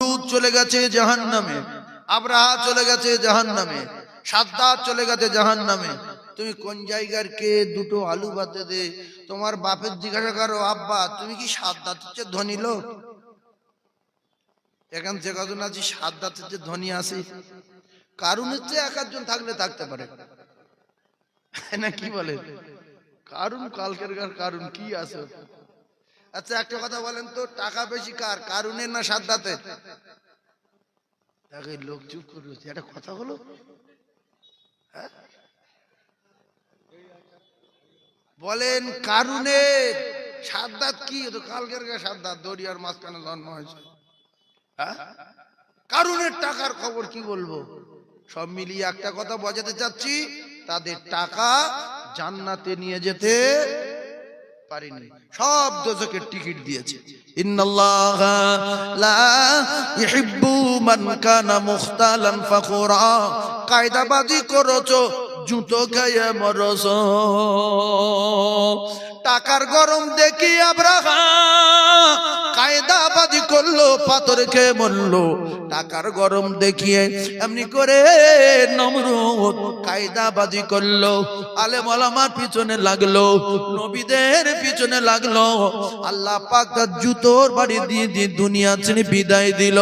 লূত চলে গেছে জাহান্নামে, আব্রাহা চলে গেছে জাহান্নামে, সাদ্দাত চলে গেছে জাহান্নামে। তুমি কোন জায়গার কে দুটো আলু বাতে দে, তোমার বাপের জিজ্ঞাসা করো, আব্বা তুমি কি সাদ্দাতের চেয়ে ধনী লোক? এখন যে কজন আছি সাদ্দাতের চেয়ে ধনী আছি, কারুনের চেয়ে এক একজন থাকলে থাকতে পারে না, কি বলে? কারুন কালকের কারুন কি আছে? আচ্ছা একটা কথা বলেন তো, টাকা বেশি কার, কারুনের না সাদ্দাতের? লোক চুপ করে রয়েছে, একটা কথা হলো। বলেন কারুনের, সাদ্দাত কি? তো কালকের সাদ্দাত দরিয়ার মাঝখানে জন্ম হয়েছে। কারুনের টাকার খবর কি বলবো? সব মিলিয়ে একটা কথা বোঝাতে চাচ্ছি, তাদের টাকা জান্নাতে নিয়ে যেতে পারেনি, সব দোজখের টিকিট দিয়েছে। ইন্নাল্লাহা লা ইহিব্বু মান কানা মুখতালান ফাখুরা। কায়দাবাজি করেছো, জুতো গায়ে মরছো। টাকার গরম দেখি আব্রাহা কায়দাবাজি করলো, পাথর খেয়ে মরলো। টাকার গরম দেখিয়ে এমনি করে নমরুদ কায়দাবাজি করলো, আলেম ওলামার পিছনে লাগলো, নবীদের পিছনে লাগলো। আল্লাহ পাক তার জুতোর বাড়ি দিয়ে দিয়ে দুনিয়া ছেড়ে বিদায় দিল।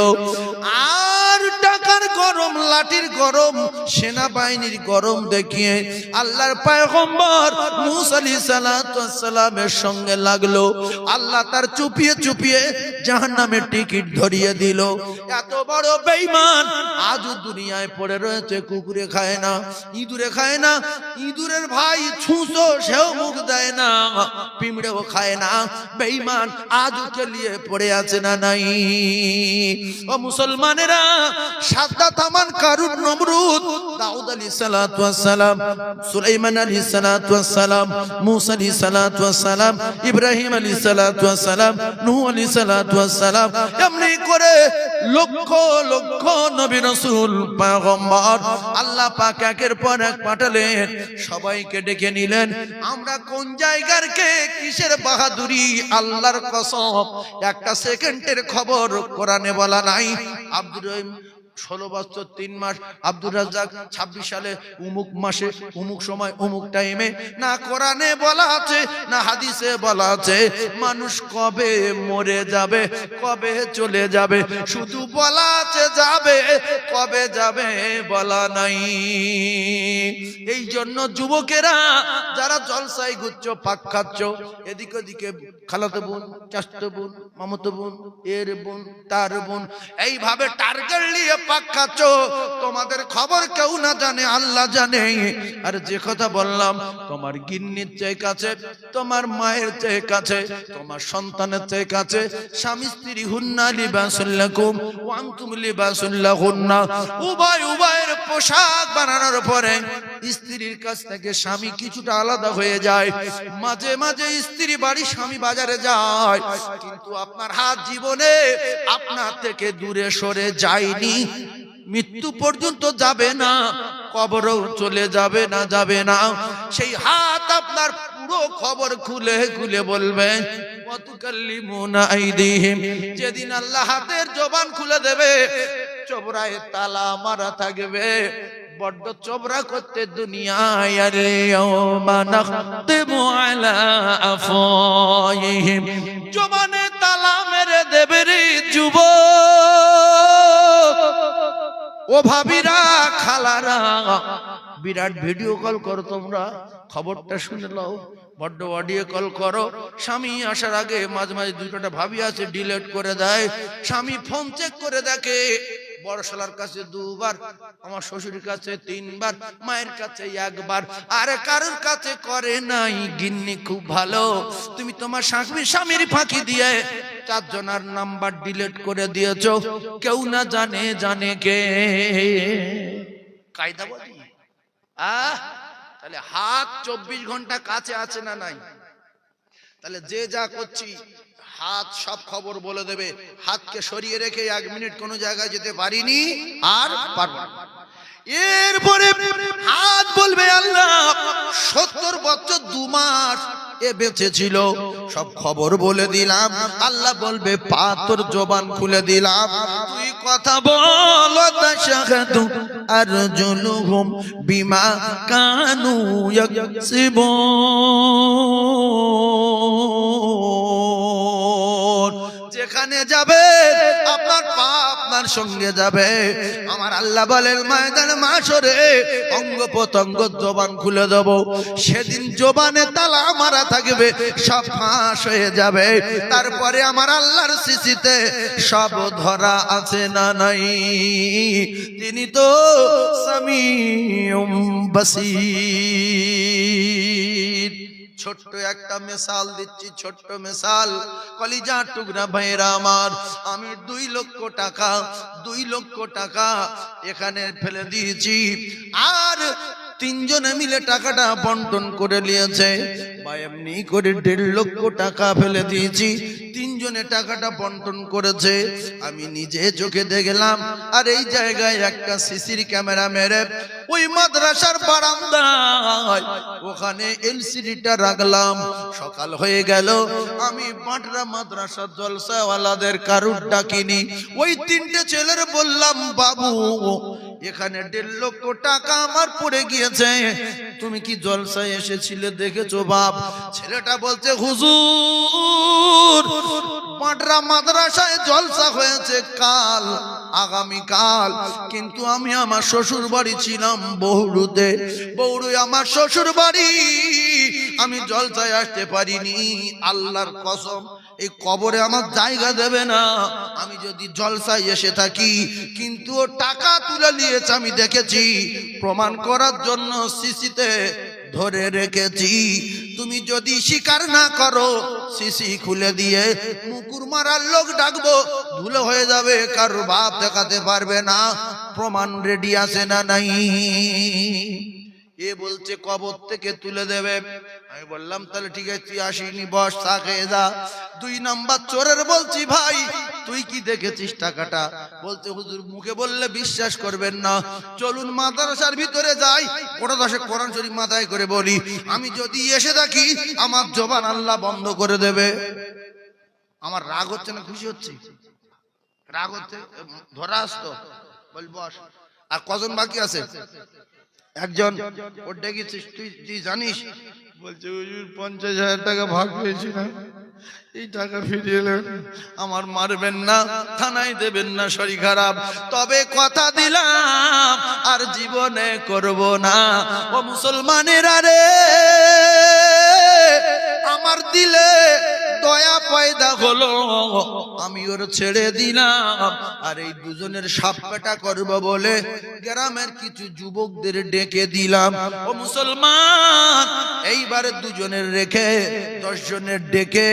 আর টাকার গরম, লাঠির গরম, সেনাবাহিনীর গরম দেখিয়ে আল্লাহর পয়গম্বর মূসা আলাইহিস সালাতু ওয়াস সালামের সঙ্গে লাগলো। আল্লাহ তার চুপিয়ে চুপিয়ে জাহান্নামের টিকিট ধরিয়ে দিল। এত বড় বেঈমান আজও দুনিয়ায় পড়ে রয়েছে। কুকুরে খায় না, ইঁদুরে খায় না, ইঁদুরের ভাই ছুঁচো সেও মুখ দেয় না, পিঁমড়েও খায় না। বেঈমান আজও কেলিয়ে পড়ে আছে না নাই? ও মুসলমানেরা, সাদ্দাত, আমান, কারুন, নমরুদ, দাউদ আলাইহিস সালাতু ওয়াস সালাম, সুলাইমান আলাইহিস সালাতু ওয়াস সালাম, মূসা আলাইহিস সালাতু ওয়াস সালাম, ইব্রাহিম আলাইহিস সালাতু ওয়াস সালাম, নূহ আলাইহিস সালাতু ওয়াস সালাম, এমনি করে লক্ষ লক্ষ নবী রাসূল পয়গম্বর আল্লাহ পাক একের পর এক পাঠালেন। সবাইকে ডেকে নিলেন। আমরা কোন জায়গার কে, কিসের বাহাদুরি, আল্লাহর কসম একটা সেকেন্ডের খবর কোরআনে বলা নাই। আব্দুর রহিম 16 বছর 3 মাস, আব্দুর রাজ্জাক 26 সালে উমুক মাসে উমুক সময় উমুক টাইমে। না কোরআনে বলা আছে না হাদিসে বলা আছে মানুষ কবে মরে যাবে, কবে চলে যাবে, শুধু বলা আছে যাবে, কবে যাবে বলা নাই। এই জন্য যুবকেরা যারা জলসায় ঘুরছো, পাক খাচ্ছ, এদিক ওদিকে খালাতো বোন, চাচাতো বোন, মামাতো বোন, এর বোন, তার বোন, এইভাবে টার্গেট নিয়ে পাক খাচ্ছ, তোমাদের খবর কেউ না জানে, আল্লাহ জানে। আর যে কথা বললাম, তোমার গিন্নির চেয়ে কাছে, তোমার মায়ের চেয়ে কাছে, তোমার সন্তানের চেয়ে কাছে। স্বামী স্ত্রী হুন্না লিবাসুল লাকুম ওয়া আনতুম লিবাসুল লাহুন্না। উভয় উভয়ের পোশাক বানানোর পরে স্ত্রীর কাছ থেকে স্বামী কিছুটা আলাদা হয়ে যায়। মাঝে মাঝে স্ত্রী বাড়ি, স্বামী বাজারে যায়, কিন্তু আপনার হাত জীবনে আপনার থেকে দূরে সরে যায়নি। মৃত্যু পর্যন্ত যাবে না, কবরও চলে যাবে না, যাবে না। সেই হাত আপনার পুরো খবর খুলে খুলে বলবে। ওয়াতুকাল্লিমুনা আইদিহিম, যেদিন আল্লাহ হাতের জবান খুলে দেবে, চোবরায় তালা মারা থাকবে। বড্ড চোবরা করতে দুনিয়ায়। আল-ইয়াওমা নাখতিমু আলা আফওয়াহিহিম, জবানে তালা মেরে দেবে রে যুবক। ও ভাবিরা, খালারা, বিরাট ভিডিও কল করো তোমরা, খবরটা শুনে নাও। বড্ড অডিও কল করো। স্বামী আসার আগে মাঝে মাঝে দুটোটা ভাবি আছে, ডিলিট করে দেয়। স্বামী ফোন চেক করে দেখে, বড় শালার কাছে 2 বার, আমার শ্বশুরের কাছে 3 বার, মায়ের কাছে 1 বার, আরে কারোর কাছে করে নাই। গিন্নি খুব ভালো, তুমি তোমার স্বামীর ফাঁকি দিয়ে 4 জনের নাম্বার ডিলিট করে দিয়েছো, কেউ না জানে, জানে কে? কায়দা বলি। তাহলে হাত 24 ঘন্টা কাছে আছে না নাই? তাহলে যে যা করছি, হাত সব খবর বলে দেবে। হাতকে সরিয়ে রেখে 1 মিনিট কোনো জায়গায় যেতে পারিনি, আর পারবো না। এরপরে হাত বলবে আল্লাহ 70 বছর 2 মাস এ বেঁচে ছিল, সব খবর বলে দিলাম। আল্লাহ বলবে পা তোর জবান খুলে দিলাম, তুই কথা বল। তাশহাদু আরজুলুহুম বিমা কানু ইয়াকসিবুন। যেখানে যাবে আপনার পা আপনার সঙ্গে যাবে। আমার আল্লাহ বলেন ময়দানে মাশরে অঙ্গ প্রত্যঙ্গ জবান খুলে দেব, সেদিন জবানে তালা মারা থাকবে, সব ফাঁস হয়ে যাবে। তারপরে আমার আল্লাহর সিসিতে সব ধরা আছে না নাই, তিনি তো সামিউম বাসীর। ছোট্ট একটা মিসাল দিচ্ছি, ছোট্ট মিসাল, কলিজার টুকরা ভাইরা আমার। আমি 2 লক্ষ টাকা এখানে ফেলে দিয়েছি, আর 3 জনে মিলে টাকাটা বন্টন করে নিয়েছে। বা এমনি করে 1.5 লক্ষ টাকা ফেলে দিয়েছি, 3 জনে টাকাটা বন্টন করেছে। আমি নিজে চোখে দেখলাম। আর এই জায়গায় একটা সিসির ক্যামেরা মেরে ওই মাদ্রাসার বারান্দায় ওখানে এলসিডিটা রাখলাম। সকাল হয়ে গেল, আমি বাটরা মাদ্রাসার জলসাওয়ালাদের কারুর ডাকিনি, ওই 3টে ছেলের বললাম বাবু এখানে 1.5 লক্ষ টাকা আমার পড়ে গিয়েছে, তুমি কি জলসায় এসেছিলে দেখেছো বাপ? ছেলেটা বলছে হুজুর বাটরা মাদ্রাসায় জলসা হয়েছে কাল, আগামীকাল, কিন্তু আমি আমার শ্বশুর বাড়ি ছিলাম বৌরুতে, বৌরু আমার শ্বশুর বাড়ি, আমি জলসায় আসতে পারিনি। আল্লাহর কসম এই কবরে আমার জায়গা দেবে না আমি যদি জলসায় এসে থাকি। কিন্তু ও টাকা তুলে নিয়েছে, আমি দেখেছি, প্রমাণ করার জন্য সিসিতে ধরে রেখেছি। তুমি যদি স্বীকার না করো সিসি খুলে দিয়ে মুকুর মারার লোক ডাকবো, ধুলো হয়ে যাবে, কারো বাপ দেখাতে পারবে না। প্রমাণ রেডি আছে না নাই? এ বলছে কবর থেকে তুলে দেবে। আমি বললাম তাহলে ঠিক আছে তুই আসিনি, বস, চা খেয়ে যা। 2 নাম্বার চোরের বলছি ভাই তুই কি দেখেছিস টাকাটা? বলতে হুজুর মুখে বললে বিশ্বাস করবেন না, চলুন মাদ্রাসার ভিতরে যাই, ওটা 10 কোরআন শরীফ মাথায় করে বলি, আমি যদি এসে থাকি আমার জবান আল্লাহ বন্ধ করে দেবে। আমার রাগ হচ্ছে না খুশি হচ্ছে? রাগ হচ্ছে, ধরা আসতো। বল বস। আর কজন বাকি আছে? একজন। ওর ডেকেছিস তুই জানিস? বলছে হুজুর 50,000 টাকা ভাগ পেয়েছি না, এই টাকা ফিরিয়ে এলেন, আমার মারবেন না, থানায় দেবেন না, শরীর খারাপ, তবে কথা দিলাম আর জীবনে করব না। ও মুসলমানেরা রে, আমার দিলে দয়া পয়দা হলো, আমি ওর ছেড়ে দিলাম। আর এই 2 জনের সাপকাটা করব বলে গ্রামের কিছু যুবকদের ডেকে দিলাম। ও মুসলমান, এইবারে 2 জনের রেখে 10 জনের ডেকে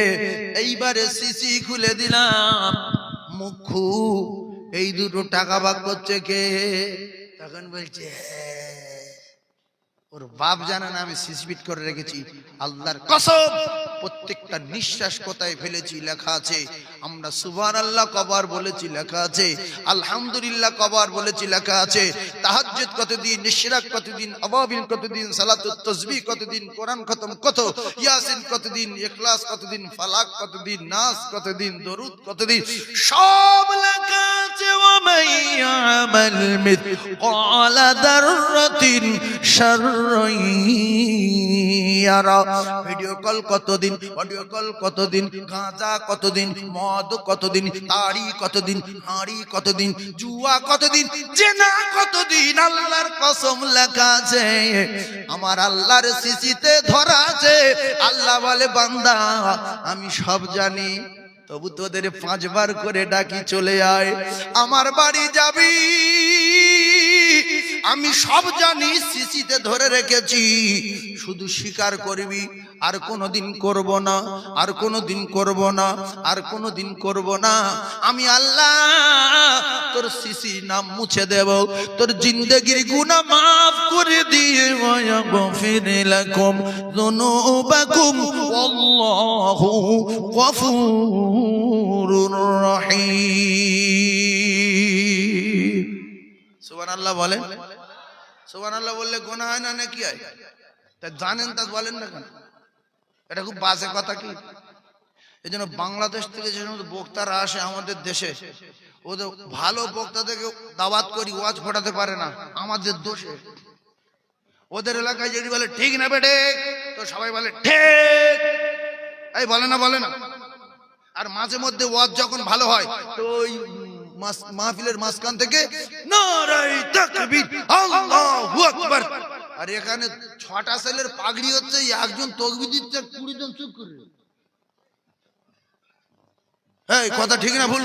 এইবারে সিসি খুলে দিলাম। মুখু এই 2টো টাকা ভাগ করছে কে? তখন বলছে ওর বাপ জানে না আমি সিসবিট করে রেখেছি। আল্লাহর কসম প্রত্যেকটা নিঃশ্বাস কোথায় ফেলেছি লেখা আছে। আমরা সুবহানাল্লাহ কবার বলেছি লেখা আছে, আলহামদুলিল্লাহ কবার বলেছি লেখা আছে, তাহাজ্জুদ কতদিন, ইশরাক কতদিন, আওয়াবিল কতদিন, সালাতুত তাসবিহ কতদিন, কোরআন খতম কত, ইয়াসিন কতদিন, ইখলাস কতদিন, ফালাক কতদিন, নাস কতদিন, দরুদ কতদিন, সব লেখা আছে। ওয়া মান ইয়ামাল মিসকালা যাররাতিন শাররান ইয়ারা। ভিডিও কল কতদিন, অডিও কল কতদিন, গাঁজা কতদিন, মদ কতদিন, তাড়ি কতদিন, হাঁড়ি কতদিন, জুয়া কতদিন, জেনা কতদিন। আল্লাহর কসম লেখা আছে, আমার আল্লাহর সিসিতে ধরা আছে। আল্লাহ বলে বান্দা আমি সব জানি, তবু তোদের 5 বার করে ডাকি চলে আয়, আমার বাড়ি যাবি, আমি সব জানি, সিসিতে ধরে রেখেছি, শুধু স্বীকার করবি। আর কোনোদিন করব না, আর কোনোদিন করব না, আর কোনোদিন করব না। আমি আল্লাহ তোর সিসি নাম মুছে দেব, তোর জিন্দেগির গুনাহ মাফ করে দিয়ে ওয়াগফির লাকুম যুনুবাকুম আল্লাহু গফুরুর রহিম। সুবহানাল্লাহ বলেন। সুবহানাল্লাহ বললে গুনাহ হয় না নাকি হয়? তা জানেন তা বলেন না কেন? এটা খুব বাজে কথা কি? এই জন্য বাংলাদেশ থেকে যে সমস্ত বক্তারা আসে আমাদের দেশে, ওদের ভালো বক্তাদেরকে দাওয়াত করি, ওয়াজ ফোটাতে পারে না, আমাদের দোষে। ওদের এলাকায় যদি বলে ঠিক না বেটে, তো সবাই বলে ঠিক, এই বলে না বলে না। আর মাঝে মধ্যে ওয়াজ যখন ভালো হয়, তো ওই মাহফিলের মাঝখান থেকে নারায়ে তাকবীর, আল্লাহু আকবার। আর এখানে 6টা ছেলের পাগড়ি হচ্ছে, একজন তাকবীর দিচ্ছে, 20 জন চুপ করে। এই কথা ঠিক না ভুল?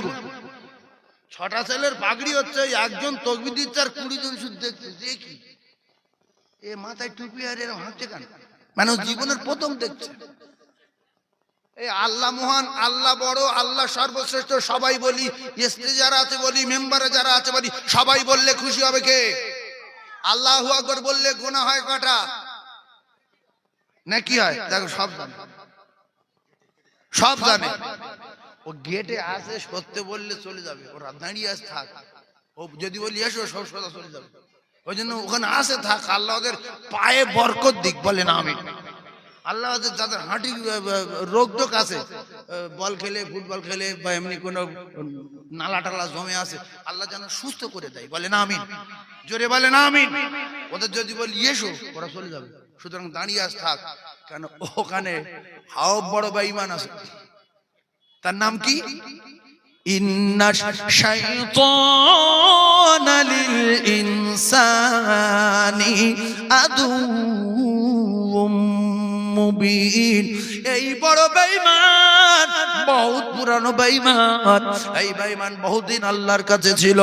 6টা ছেলের পাগড়ি হচ্ছে, একজন তাকবীর দিচ্ছে আর 20 জন শুধু দেখছে। দেখি এ মাথায় টুপি আর এর হাঁটছে কেন? মানে জীবনের প্রথম দেখছে। এই আল্লাহ মহান, আল্লাহ বড়, আল্লাহ সর্বশ্রেষ্ঠ সবাই বলি, স্টেজে যারা আছে বলি, মেম্বারে যারা আছে বলি, সবাই বললে খুশি হবে কে? আল্লাহু আকবার বললে গুনাহ হয় কটা? নাকি হয়? দেখো সব জানে, সব জানে। ও গেটে আসে, সত্যি বললে চলে যাবে, ওরা দাঁড়িয়ে আসে থাক। ও যদি বলি এসো, সব সোজা চলে যাবে। ওই জন্য ওখানে আসে থাক, আল্লাহ ওদের পায়ে বরকত দিক, বলে না আমিন। আল্লাহ ওদের যাদের হাঁটি রোগ টোক আছে, বল খেলে, ফুটবল খেলে, বা এমনি কোনো নালা টালা জমে আছে, আল্লাহ যেন সুস্থ করে দেয়, বলে না আমিন। জোরে বলে না আমিন। ওদের যদি বলি এসো, ওরা চলে যাবে। সুতরাং দাঁড়িয়ে আস থাক, কেন ওখানে হাও বড় বেঈমান আছে। তার নাম কি? ইন্নাশ শাইতানা লিল ইনসানি আদুউম মুবিন। এই বড় বেঈমান, বহুত পুরানো বেঈমান। এই বেঈমান বহুদিন আল্লাহর কাছে ছিল।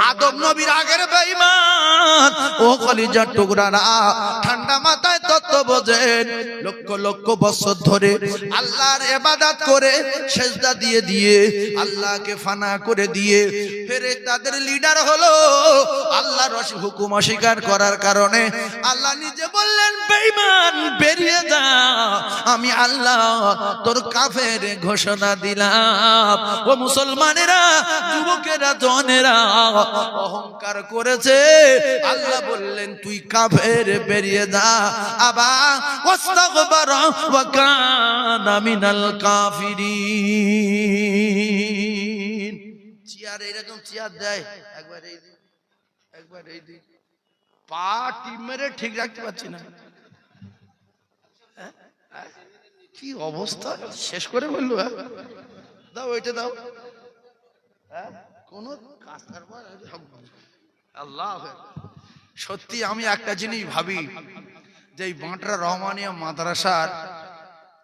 আদম নবীর আগের বেঈমান। ও কলিজার টুকরারা, ঠান্ডা মাথায় তত্ত্ব বোঝেন। লক্ষ লক্ষ বছর ধরে আল্লাহর ইবাদত করে, সেজদা দিয়ে দিয়ে আল্লাহকে ফানা করে দিয়ে ফেরেশতাদের লিডার হলো। আল্লাহর হুকুম অস্বীকার করার কারণে আল্লাহ নিজে বললেন, বেঈমান বেরিয়ে যা, আমি আল্লাহ তোর কাফের ঘোষণা দিলাম। ও মুসলমানেরা, যুবকেরা, জনেরা, অহংকার করেছে, আল্লাহ বললেন তুই কাফের, বেরিয়ে যা। আবার ওয়াস্তাগফারা ওয়া কানা মিনাল কাফিরিন। চেয়ার এরকম চেয়ার দেয়, একবার এই দিক, একবার এই দিক, পা টিপ মেরে ঠিক রাখতে পারছি না। কি অবস্থা, শেষ করে বললো। দাও ওইটা দাও। কোন কাজ কারবার? আল্লাহ, সত্যি আমি একটা জিনিস ভাবি, যে এই বাঁটরা রহমানিয়া মাদ্রাসার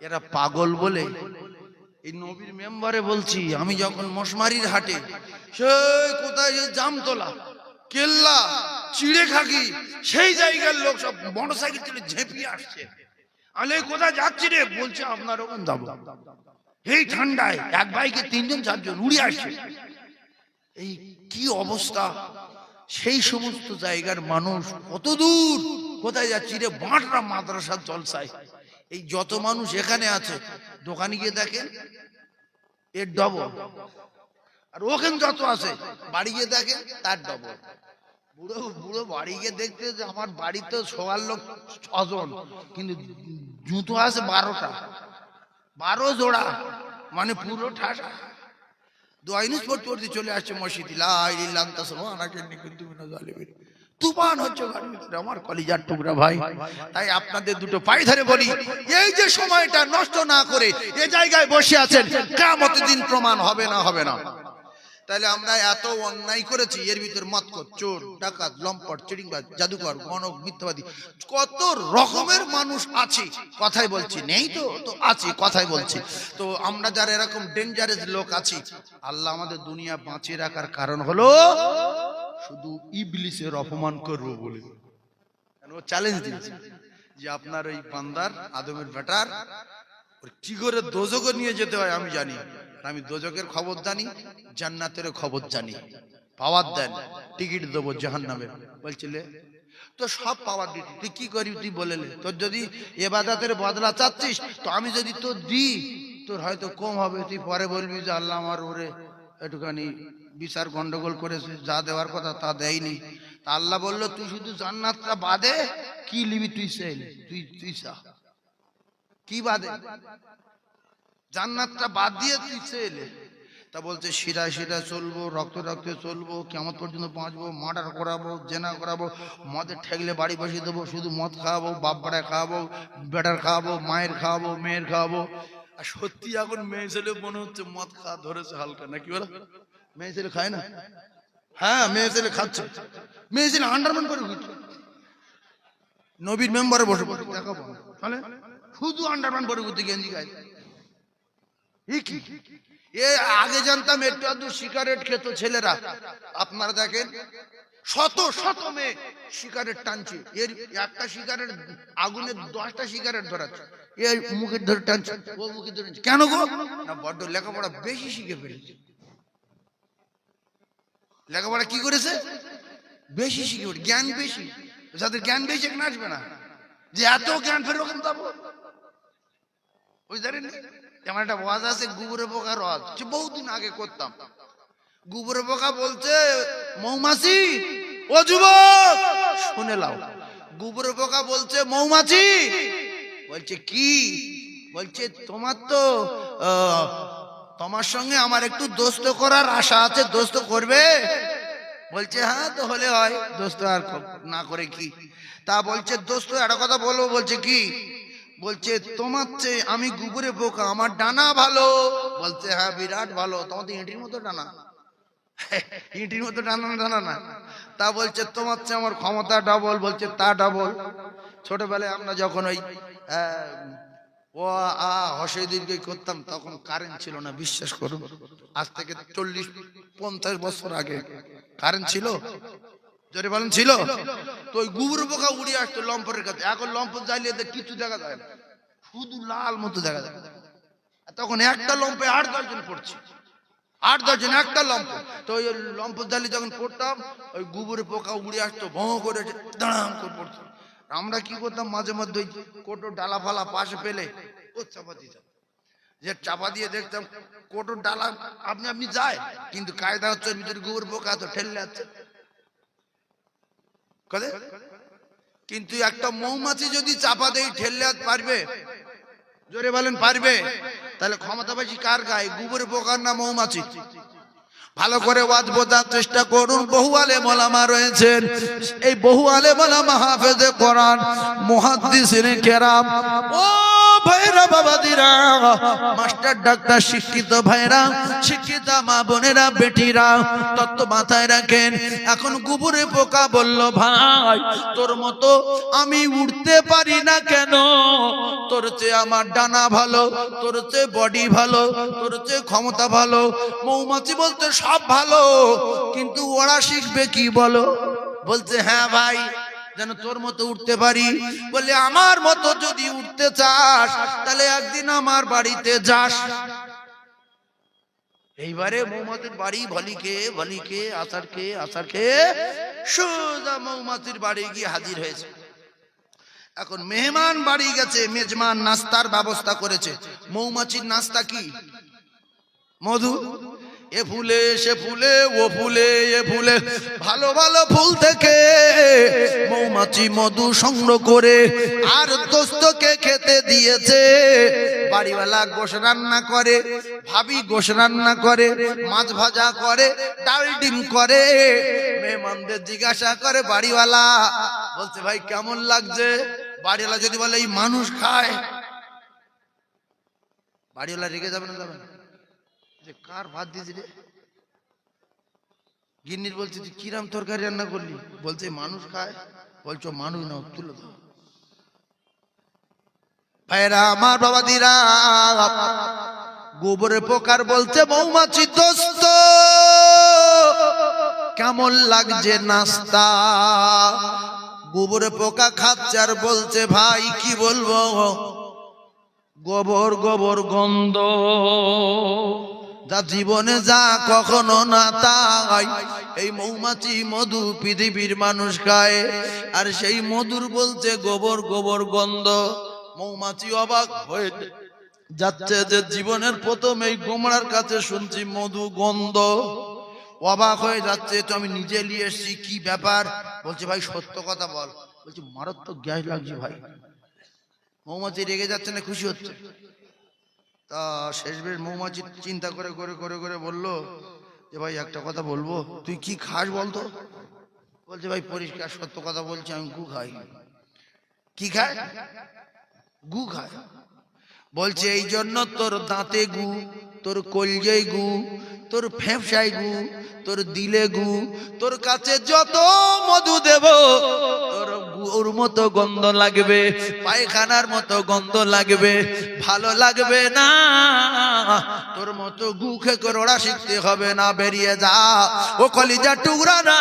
এরা পাগল বলে। এই নবীর মেম্বারে বলছি, আমি যখন মশমারির হাটে, সেই কোথায় জামতলা, কেল্লা, চিড়েখাকি, সেই জায়গার লোক সব মোটরসাইকেল চলে ঝেঁপিয়ে আসছে। আলে কোথায় যাচ্ছি রে? বলছে আপনার ওখানে যাবো। এই ঠান্ডায় এক বাইকে 3 জন 4 জন উড়ে আসছে। এই কি অবস্থা! সেই সমস্ত জায়গার মানুষ কত দূর কোথায় যাচ্ছি রে? বাঁটরা মাদ্রাসার জলসায় এই যত মানুষ এখানে আছে, দোকানে গিয়ে দেখেন এর ডবল। আর ওখানে যত আছে বাড়ি গিয়ে দেখেন তার ডবল। বুড়ো বুড়ো বাড়ি গিয়ে দেখতে, যে আমার বাড়িতে সবার লোক 6 জন, কিন্তু জুতো আছে 12টা, 12 জোড়া, মানে পুরো ঠাসা। দোয়াইনিস পড়তে চলে আসছে মসজিদে, লা ইলাহা ইল্লাল্লাহ সুবহানাকা ইন্নী কুনতু মিনাজ জালিমিন। তুফান হচ্ছে গাড়ির ভিতরে, আমার কলিজার টুকরা ভাই। তাই আপনাদের দুটো পায়ে ধরে বলি, এই যে সময়টা নষ্ট না করে এই জায়গায় বসে আছেন, কিয়ামতের দিন প্রমাণ হবে না, হবে না। তাহলে আমরা এত অন্যায় করেছি, এর ভিতর মতকর, চোর, ডাকাত, লম্পট, চিটিংবাজ, জাদুকর, গণক, মিথ্যাবাদী, কত রকমের মানুষ আছে। কথাই বলছি, নেই তো, তো আছি, কথাই বলছি। তো আমরা যারা এরকম ডেঞ্জারাস লোক আছি, আল্লাহ আমাদের দুনিয়া বাঁচিয়ে রাখার কারণ হলো শুধু ইবলিসের অপমান করবো বলে। ও চ্যালেঞ্জ দিয়েছে যে আপনার ওই বান্দার, আদমের বেটার কি করে দোজকে নিয়ে যেতে হয় আমি জানি। আমি দোজকের খবর জানি, জান্নাতের খবর জানি। পাওয়ার দেন, টিকিট দেবো জাহান্নামের। বলছিলে তো সব পাওয়ার দিতি, তুই কি করি তুই বলে, তোর যদি ইবাদতের বদলা চাচ্ছিস, তো আমি যদি তোর দিই, তোর হয়তো কম হবে। তুই পরে বলবি যে আল্লাহ আমার ওরে একটুখানি বিচার গন্ডগোল করেছে, যা দেওয়ার কথা তা দেয়নি। তা আল্লাহ বললো তুই শুধু জান্নাতটা বাদে কি লিবি তুই চাইলে তুই চা কি বাদে জান্নাতটা বাদ দিয়ে তুই চাইলে তা বলছে শিরা শিরা চলবো রক্ত রক্তে চলবো কিয়ামত পর্যন্ত বাঁচবো মার্ডার করাবো জেনা করাবো মদের ঠেকলে বাড়ি বসিয়ে দেবো শুধু মদ খাওয়াবো বাপ বাড়া খাওয়াবো বেটার খাওয়াবো মায়ের খাওয়াবো মেয়ের খাওয়াবো। আর সত্যি এখন মেয়ে ছেলে মনে হচ্ছে মদ খাওয়া ধরেছে হালকা নাকি বলো মেয়ে ছেলে খায় না হ্যাঁ মেয়ে ছেলে খাচ্ছে মেয়ে ছেলে আন্ডারম্যান করে ঘুরছে নবীর মেম্বারে বসে পড়ে দেখাবো তাহলে শুধু আন্ডারম্যান করে ঘুরতে গেঞ্জি গায়ে এ আগে জানতাম একটু আধটু সিগারেট খেত ছেলেরা আপনারা দেখেন শত শত মেয়ে সিগারেট টানছে এর একটা সিগারেট আগুনে 10টা সিগারেট ধরাচ্ছে এর মুখে ধরে টানছে ও মুখে ধরে কেন গো না বড্ড লেখাপড়া বেশি শিখে ফেলেছে লেখাপড়া কি করেছে বেশি শিখে ফেলে জ্ঞান বেশি যাদের জ্ঞান বেশি এখানে আসবে না যে এত জ্ঞান ফের ওখানে যাবো ওই জানেন আমার একটা ওয়াজ আছে গোবরে পোকার ওয়াজ বহুদিন আগে করতাম গোবরে পোকা বলছে মৌমাছি ও যুবক শুনে লাও গোবরে পোকা বলছে মৌমাছি বলছে কি বলছে তোমার তো তোমার সঙ্গে আমার একটু দোস্ত করার আশা আছে দোস্ত করবে বলছে হ্যাঁ তো হলে হয় দোস্ত আর না করে কি তা বলছে দোস্ত একটা কথা বলবো বলছে কি বলছে তোমার চেয়ে আমি গোবরে পোকা আমার ডানা ভালো বলছে হ্যাঁ বিরাট ভালো তোমার তো ইঁটির মতো ডানা ইঁটির মতো ডানা না তা বলছে তোমার চেয়ে আমার ক্ষমতা ডাবল বলছে তা ডাবল ছোটবেলায় আমরা যখন ওই ও হর্ষই দীর্ঘই করতাম তখন কারেন্ট ছিল না বিশ্বাস করুন আজ থেকে 40-50 বছর আগে কারেন্ট ছিল জোরে বলেন ছিল তো ওই গোবরে পোকা উড়ে আসতো লম্পরের কাছে এখন লম্পর জ্বালিয়ে কিছু দেখা যায় না শুধু লাল মতো দেখা যায় তখন একটা লম্পে 8-10 জন পড়ছে 8-10 জন একটা লম্প তো ওই লম্পর জ্বালিয়ে যখন পড়তাম ওই গোবরে পোকা উড়ে আসতো ভঁ করে দাঁড়াম করে পড়তো আমরা কি করতাম মাঝে মধ্যে ওই কোটো ডালা ফালা পাশে পেলে ও চাপা দিতাম যে চাপা দিয়ে দেখতাম কোটো ডালা আপনি যায় কিন্তু কায়দা হচ্ছে ভিতরে গোবরে পোকা তো ঠেললে যাচ্ছে কিন্তু একটা মৌমাছি যদি চাপা দেই ঠেললে পারবে জোরে বলেন পারবে তাহলে ক্ষমতা বেশি কার গায়ে গোবরে পোকার না মৌমাছি ভালো করে ওয়াজ বোঝার চেষ্টা করুন বহু আলেম ওলামা রয়েছেন এই বহু আলেম ওলামা হাফেজে কোরআন মুহাদ্দিসিনে কেরাম ও ভাইরা বাবাদিরা মাস্টার ডাক্তার শিক্ষিত ভাইরা শিক্ষিত মা বোনেরা বেটিরা তত্ত্ব মাথায় রাখেন এখন গোবরে পোকা বলল ভাই তোর মতো আমি উড়তে পারি না কেন তোর চেয়ে আমার ডানা ভালো তোর চেয়ে বডি ভালো তোর চেয়ে ক্ষমতা ভালো মৌমাছি বলতে সব ভালো কিন্তু ওরা শিখবে কি বলো বলছে হ্যাঁ ভাই যেন তোর মতো উঠতে পারি বলে আমার মতো যদি উঠতে চাস তাহলে একদিন আমার বাড়িতে যাস এইবারে মৌমাছির বাড়ি ভলিকে আষাঢ়কে সোজা মৌমাছির বাড়ি গিয়ে হাজির হয়েছে এখন মেহমান বাড়ি গেছে মেজমান নাস্তার ব্যবস্থা করেছে মৌমাছির নাস্তা কি মধু এ ফুলে সে ফুলে ও ফুলে এ ফুলে ভালো ভালো ফুল থেকে মৌমাছি মধু সংগ্রহ করে আর দোস্তকে খেতে দিয়েছে বাড়িওয়ালা গোশ রান্না করে ভাবি গোশ রান্না করে মাছ ভাজা করে ডাল ডিম করে মেহমানদের জিজ্ঞাসা করে বাড়িওয়ালা বলছে ভাই কেমন লাগছে বাড়িওয়ালা যদি বলে এই মানুষ খায় বাড়িওয়ালা রেগে যাবে না যাবে না যে কার ভাত দিয়েছি রে গিন্নির বলছে তুই কিরাম তরকারি রান্না করলি বলছে মানুষ খায় বলছো মানুষ না তুলে দাও ভাইরা আমার বাবাদিরা গোবরে পোকার বলছে মৌমাছি দোস্ত কেমন লাগছে নাস্তা গোবরে পোকা খাচ্ছে আর বলছে ভাই কি বলবো গোবর গোবর গন্ধ যা জীবনে যা কখনো না তাই এই মৌমাছি মধু পৃথিবীর মানুষ খায় আর সেই মধুর বলছে গোবর গোবর গন্ধ মৌমাছি অবাক হয়ে যাচ্ছে যে জীবনের প্রথম এই গোমড়ার কাছে শুনছি মধু গন্ধ অবাক হয়ে যাচ্ছে, তো আমি নিজে নিয়ে এসেছি, কি ব্যাপার? বলছে ভাই সত্য কথা বল। বলছে মারাত্মক গ্যাস লাগছে ভাই। মৌমাছি রেগে যাচ্ছে না খুশি হচ্ছে? তা শেষবেশ মৌমাছি চিন্তা করে করে করে করে বললো যে ভাই একটা কথা বলবো, তুই কি খাস বলতো? বলছে ভাই পরিষ্কার সত্য কথা বলছি, আমি গু খাই। কি খায়? গু খায়। বলছে এই জন্য তোর দাঁতে গু, তোর কলজে গু, তোর ফেফসায় গু, তোর দিলে গু, তোর কাছে যত মধু দেব তোর গুর মতো গন্ধ লাগবে, পায়খানার মতো গন্ধ লাগবে, ভালো লাগবে না। তোর মতো গু খেয়ে করে ওরা শিখতে হবে না, বেরিয়ে যা। ও কলিজা টুকরা না,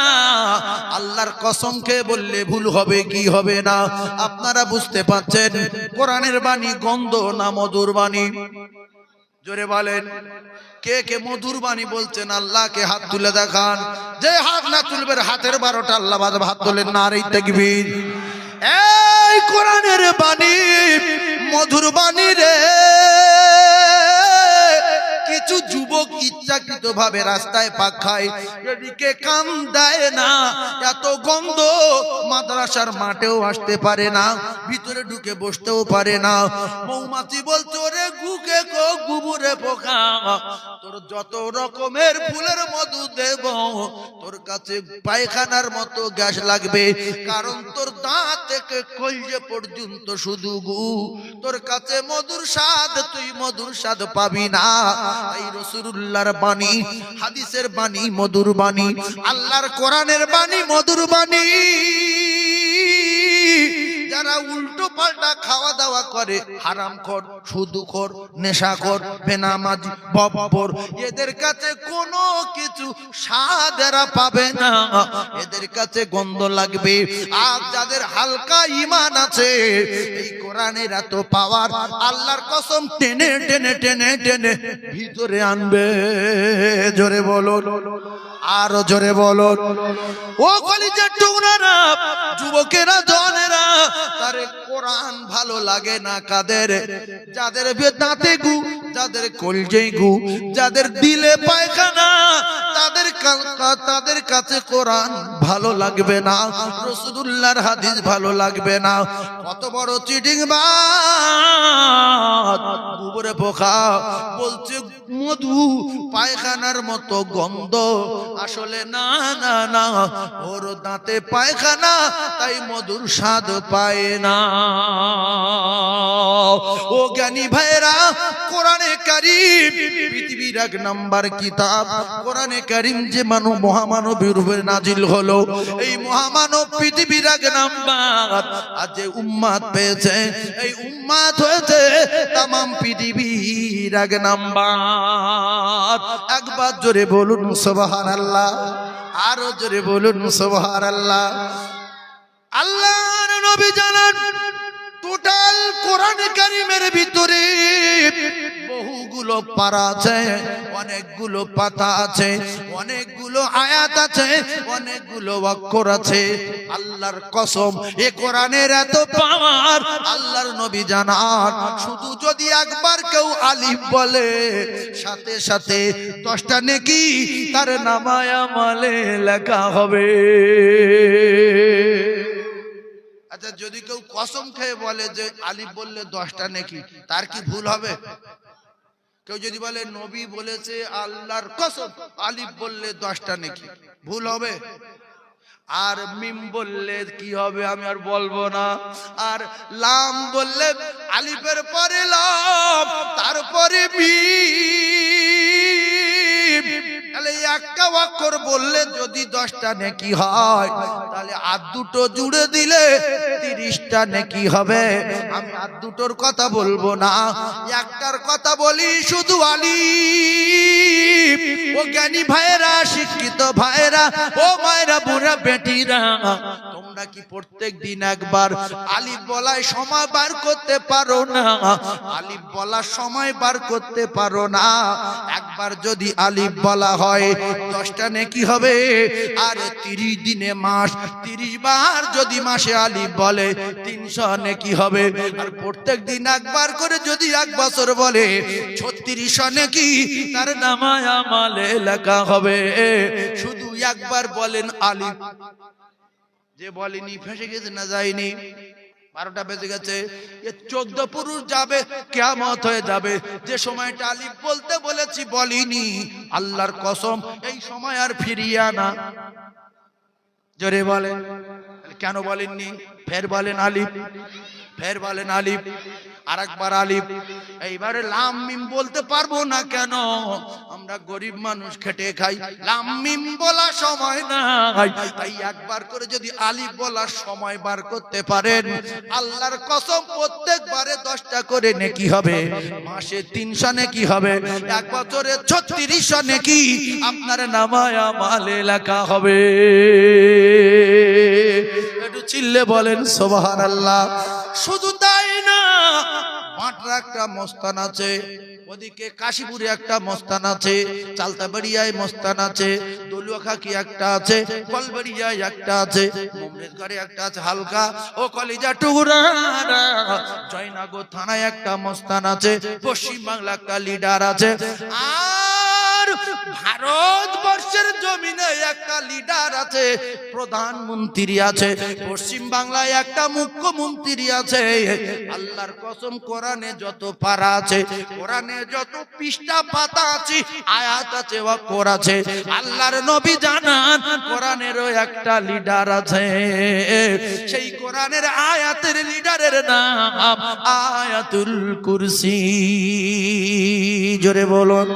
আল্লাহর কসম খেয়ে বললে ভুল হবে কি হবে না? আপনারা বুঝতে পারছেন কোরআনের বাণী গন্ধ না মধুর বাণী? জোরে বলেন, কে কে মধুর বাণী বলছেন? আল্লাহকে হাত তুলে দেখান। যে হাত না তুলবে হাতের 12টা আল্লাহ বাদ হাত তোলেন না। আর এই তাকবীর। এই কোরআনের বাণী মধুর বাণী রে। কিছু যুবক ইচ্ছাকৃত ভাবে রাস্তায় পাক খায়, এদিকে কাম দেয় না, এত গন্ধ মাদ্রাসার মাঠেও আসতে পারে না, ভিতরে ঢুকে বসতেও পারে না। মৌমাছি বলতো রে গুকে কো গুবুরে পোকা, তোর যত রকমের ফুলের মধু দেব তোর কাছে পায়খানার মতো গ্যাস লাগবে, কারণ তোর দাঁত থেকে কলজে পর্যন্ত শুধু গু। তোর কাছে মধুর স্বাদ, তুই মধুর স্বাদ পাবি না। এই রাসূলুল্লাহর বাণী, হাদিসের বাণী মধুর বাণী, আল্লাহর কোরআনের বাণী মধুর বাণী। যারা উল্টো পাল্টা খাওয়া দাওয়া করে, হারামখোর, সুদখোর, নেশাখোর, বেনামাজি, বব্বর, এদের কাছে কোনো কিছু স্বাদ এরা পাবে না, এদের কাছে গন্ধ লাগবে। আর যাদের হালকা ঈমান আছে, এই কোরআনের এত পাওয়ার, আল্লাহর কসম টেনে টেনে টেনে টেনে ভিতরে আনবে। জোরে বলো, আরো জোরে বলো। ও কলিজার টুকরারা, যুবকেরা, জনেরা, তারে কোরআন ভালো লাগে না কাদের? যাদের দাঁতে গু, যাদের কলজে গু, যাদের দিলে পায়খানা, তাদের কাছে কোরআন ভালো লাগবে না, রাসূলুল্লাহর হাদিস ভালো লাগবে না। কত বড় চিটিং বাজ, গুবরে পোকা বলছে মধু, পায়খানার মতো গন্ধ। আসলে না না না, ওর দাঁতে পায়খানা, তাই মধুর স্বাদ পায় না। ও জ্ঞানী ভাইরা, কোরআনে কারীম পৃথিবীর 1 নাম্বার কিতাব। কোরআনে কারীম যে মহামানবের উপরে নাজিল হলো, এই মহামানব পৃথিবীর 1 নাম্বার। আজ যে উম্মাত পেয়েছে, এই উম্মাত হয়েছে তামাম পৃথিবীর 1 নাম্বার। একবার জোরে বলুন সুবহানাল্লাহ, আরো জোরে বলুন সুবহানাল্লাহ। আল্লাহর নবী জানান, টোটাল কোরআন কারীমের ভিতরে বহুগুলো পারা আছে, অনেকগুলো পাতা আছে, অনেকগুলো আয়াত আছে, অনেকগুলো অক্ষর আছে। আল্লাহর কসম, এ কোরআনের এত পাওয়ার আল্লাহর নবী জানান, শুধু যদি একবার কেউ আলিফ বলে, সাথে সাথে 10টা নেকি তার নামায় আমলে লেখা হবে। আচ্ছা, যদি কেউ কসম খেয়ে বলে যে আলিফ বললে 10টা নেকি, তার কি ভুল হবে? কেউ যদি বলে নবী বলেছে আল্লাহর কসম আলিফ বললে 10টা নেকি, ভুল হবে? আর মিম বললে কি হবে আমি আর বলবো না। আর লাম বললে আলিফের পরে লাম, তারপরে মিম, তাহলে একটা অক্ষর বললে যদি 10টা নেকি হয়, তাহলে আর দুটো জুড়ে দিলে 30টা নেকি হবে। আমি আর দুটোর কথা বলবো না, একটার কথা বলি, শুধু আলিফ। ও জ্ঞানী ভাইরা, শিক্ষিত ভাইরা, ও মায়েরা, বুড়া বেটিরা, তোমরা কি প্রত্যেক দিন একবার আলিফ বলায় সময় বার করতে পারো না? আলিফ বলার সময় বার করতে পারো না? একবার যদি আলিফ বলা হয়, 10টা নেকি হবে। আর 30 দিনে মাস, 30 বার যদি মাসে আলিফ বলে 300 নেকি হবে। আর প্রত্যেক দিন একবার করে যদি 1 বছর বলে 3600 নেকি তার নামায় আমলে লেখা হবে। শুধু একবার বলেন আলিফ, যে বলেনি ফেসে গেছে না যায়নি, 12টা বেজে গেছে, 14 পুরুষ যাবে, কিয়ামত হয়ে যাবে। যে সময়টা আলিফ বলতে বলেছি বলিনি, আল্লাহর কসম এই সময় আর ফিরিয়ে আনা। জোরে বলেন কেন বলেননি? ফের বলেন আলিফ, ফের বলেন আলিফ, আরেকবার আলিফ। এইবারে লাম মিম বলতে পারবো না কেন? আমরা গরিব মানুষ, খেটে খাই, লাম মিম বলা সময় নাই। তাই একবার করে যদি আলিফ বলার সময় বার করতে পারেন, আল্লাহর কসম প্রত্যেকবারে 10টা করে নেকি হবে, মাসে 300 নেকি হবে, 1 বছরে 3600 নেকি আপনার নামায় আমলে লেখা হবে। একটু চিল্লে বলেন সুবহানাল্লাহ। শুধু তাই না, পাটরা একটা মস্তান আছে, ওদিকে কাশীপুরে একটা মস্তান আছে, চালতাবাড়িয়ায় মস্তান আছে, দলুয়াখাকি একটা আছে, কলবাড়িয়ায় একটা আছে, মোমরেজগড়ে একটা আছে, হালকা ও কলিজা টুকরা জয়নগর থানায় একটা মস্তান আছে, পশ্চিম বাংলা একটা লিডার আছে, আর ভারতবর্ষের জমিনে একটা লিডার আছে, প্রধানমন্ত্রী আছে, পশ্চিম বাংলায় একটা মুখ্যমন্ত্রী আছে। আল্লাহর কসম কোরআনে যত পারা আছে, কোরআনে যত পৃষ্ঠা পাতা আছে, আয়াত আছে, ওয়াক্য আছে, আল্লাহর নবী জানান কোরআনেরও একটা লিডার আছে। সেই কোরআনের আয়াতের লিডারের নাম আয়াতুল কুরসি। জোরে বলুন,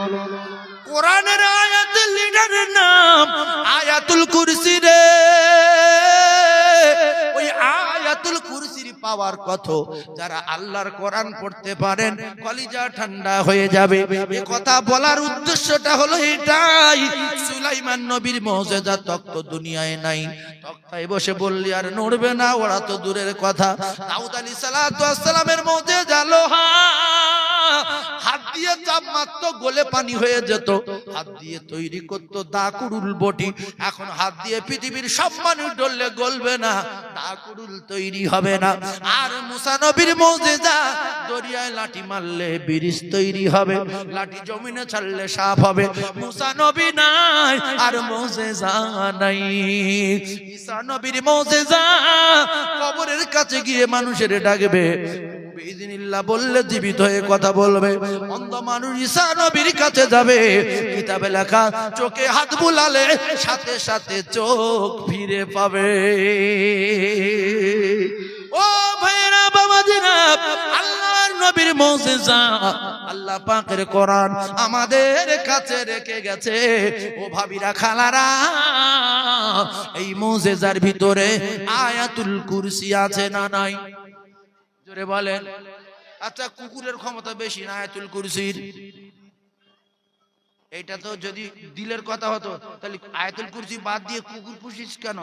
কোরআনের আয়াতের লিডারের নাম আয়াতুল কুরসি রে। ওই আয়াতুল কুরসির পাওয়ার কত, যারা আল্লাহর কোরআন পড়তে পারেন কলিজা ঠান্ডা হয়ে যাবে। এই কথা বলার উদ্দেশ্যটা হলো এটাই, সুলাইমান নবীর মুজিজা তক্ত দুনিয়ায় নাই, তক্তায় বসে বললি আর নড়বে না, ওরা তো দূরের কথা। দাউদ আলাইহিস সালাতু ওয়াস সালামের মুজিজা লোহা, হাত দিয়ে চাপ মারত গলে পানি হয়ে যেত, হাত দিয়ে তৈরি করত দাকুরুল বটি। এখন হাত দিয়ে পৃথিবীর সব মানুষ ডললে গলবে না, দাকুরুল তৈরি হবে না। আর মুসা নবীর মুজিজা, দরিয়ায় লাঠি মারলে ব্রিজ তৈরি হবে, লাঠি জমিনে ছাড়লে সাপ হবে। মুসা নবী নাই আর মুজিজা নাই। ঈসা নবীর মুজিজা, কবরের কাছে গিয়ে মানুষের ডাকবে, বিইজনিল্লাহ বললে জীবিত হয়ে কথা বলবে। অন্ধ মানুষ ঈসা নবীর কাছে যাবে, কিতাবে লেখা চোখে হাত বুলালে সাথে সাথে চোখ ফিরে পাবে। ও ভাইরা বাবাজিরা, আল্লাহর নবীর মুজিজা, আল্লাহ পাকের কোরআন আমাদের কাছে রেখে গেছে। ও ভাবিরা, খালারা, এই মুজিজার ভিতরে আয়াতুল কুরসি আছে না নাই? জোরে বলেন। আচ্ছা, কুকুরের ক্ষমতা বেশি না আয়াতুল কুরসির? এটা তো যদি দিলের কথা হতো, তাহলে আয়াতুল কুরসি বাদ দিয়ে কুকুর পুষিস কেন?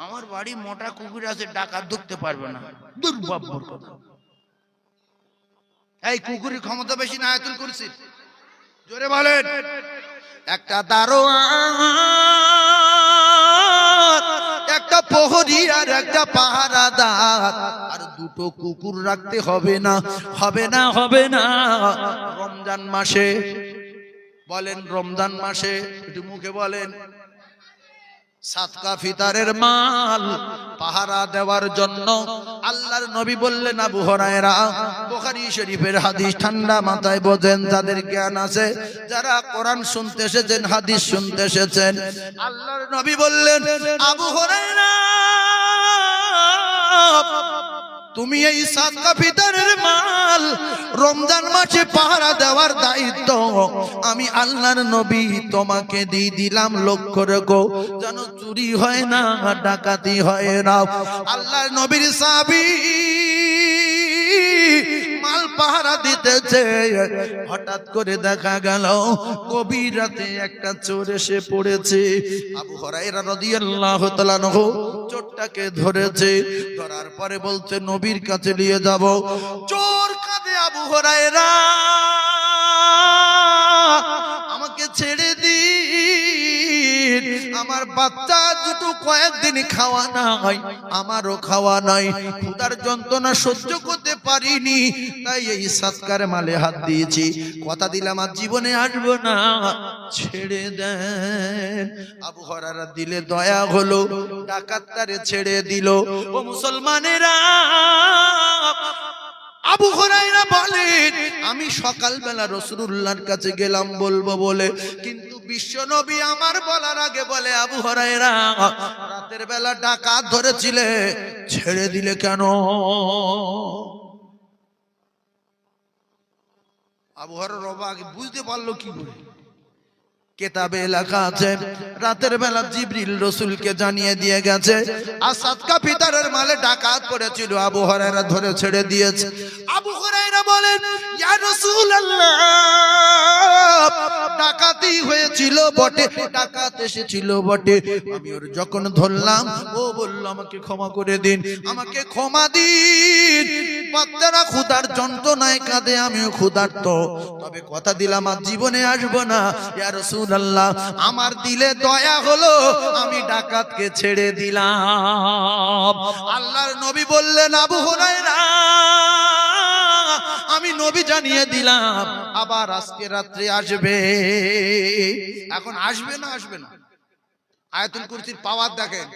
আমার বাড়ি মোটা কুকুর আছে, ডাকাত ঢুকতে পারবে না। দুর্ভাগ্যের কথা। এই কুকুরের ক্ষমতা বেশি না আয়াতুল কুরসির? জোরে বলেন। একটা দারোয়ান, একটা প্রহরী আর একটা পাহারাদার, আর 2টো কুকুর রাখতে হবে না, হবে না, হবে না। রমজান মাসে বলেন, রমজান মাসে একটু মুখে বলেন, সাদকা ফিতারের মাল পাহারা দেওয়ার জন্য আল্লাহর নবী বললেন, আবু হুরায়রা, বুখারী শরীফের হাদিস, ঠান্ডা মাথায় বোঝেন, যাদের জ্ঞান আছে, যারা কোরআন শুনতে এসেছেন, হাদিস শুনতে এসেছেন। আল্লাহর নবী বললেন, আবু হুরায়রা, তুমি এই সাদকা ফিতরের মাল রমজান মাসে পাহারা দেওয়ার দায়িত্ব আমি আল্লাহর নবী তোমাকে দিয়ে দিলাম। লক্ষ্য রেখো যেন চুরি হয় না, ডাকাতি হয় না। আল্লাহর নবীর সাহাবী মাল পাহারা দিতেছে, হঠাৎ করে দেখা গেল গভীর রাতে একটা চোর এসে পড়েছে। আবু হুরায়রা রাদিয়াল্লাহু তাআলা আনহু চোরটাকে ধরেছে, ধরার পরে বলছে নবীর কাছে নিয়ে যাব। চোর কাঁদে, আবু হুরায়রা আমাকে ছেড়ে দিন, আমার বাচ্চা দুটো কয়েকদিন খাওয়া নাই, আমারও খাওয়া নাই, ক্ষুধার যন্ত্রণা সহ্য করতে পারিনি, তাই এই সৎকার মালে হাত দিয়েছি, কথা দিলাম আর জীবনে আসবো না, ছেড়ে দেন। আবু হুরায়রা দিলে দয়া হলো, ডাকাতটারে ছেড়ে দিল। ও মুসলমানেরা, আবু হুরায়রা বলেন আমি সকালবেলা রাসূলুল্লাহর কাছে গেলাম বলবো বলে, কিন্তু বিশ্ব নবী আমার বলার আগে বলে, আবু হুরায়রা রাতের বেলা ডাকাত ধরেছিলে, ছেড়ে দিলে কেন? আবু হুরায়রা অবাক, বুঝতে পারলো কি করে? কেতাবে লেখা আছে রাতের বেলা জিবরিল রাসূলকে জানিয়ে দিয়ে গেছে আসাদ কাফিদারের মালে ডাকাত পড়েছিল, আবু হুরায়রা ধরে ছেড়ে দিয়েছে। আবু হুরায়রা বলেন, ইয়া রাসূলুল্লাহ, ডাকাতি হয়েছিল বটে, ডাকাত এসেছিল বটে, আমি ওর যখন ধরলাম ও বলল আমাকে ক্ষমা করে দিন, আমাকে ক্ষমা দিন, বাচ্চারা ক্ষুধার যন্ত্রণায় কাঁদে, আমিও ক্ষুধার্ত, তবে কথা দিলাম আর জীবনে আসবো না। ইয়া রাসূলুল্লাহ, আমার দিলে দয়া হলো, আমি ডাকাতকে ছেড়ে দিলাম। আল্লাহর নবী বললেন, আবু হুরায়রা আমি নবী জানিয়ে দিলাম আবার আজকে রাত্রে আসবে। এখন আসবে না আসবে না? আয়াতুল কুরসির পাওয়ার দেখেন,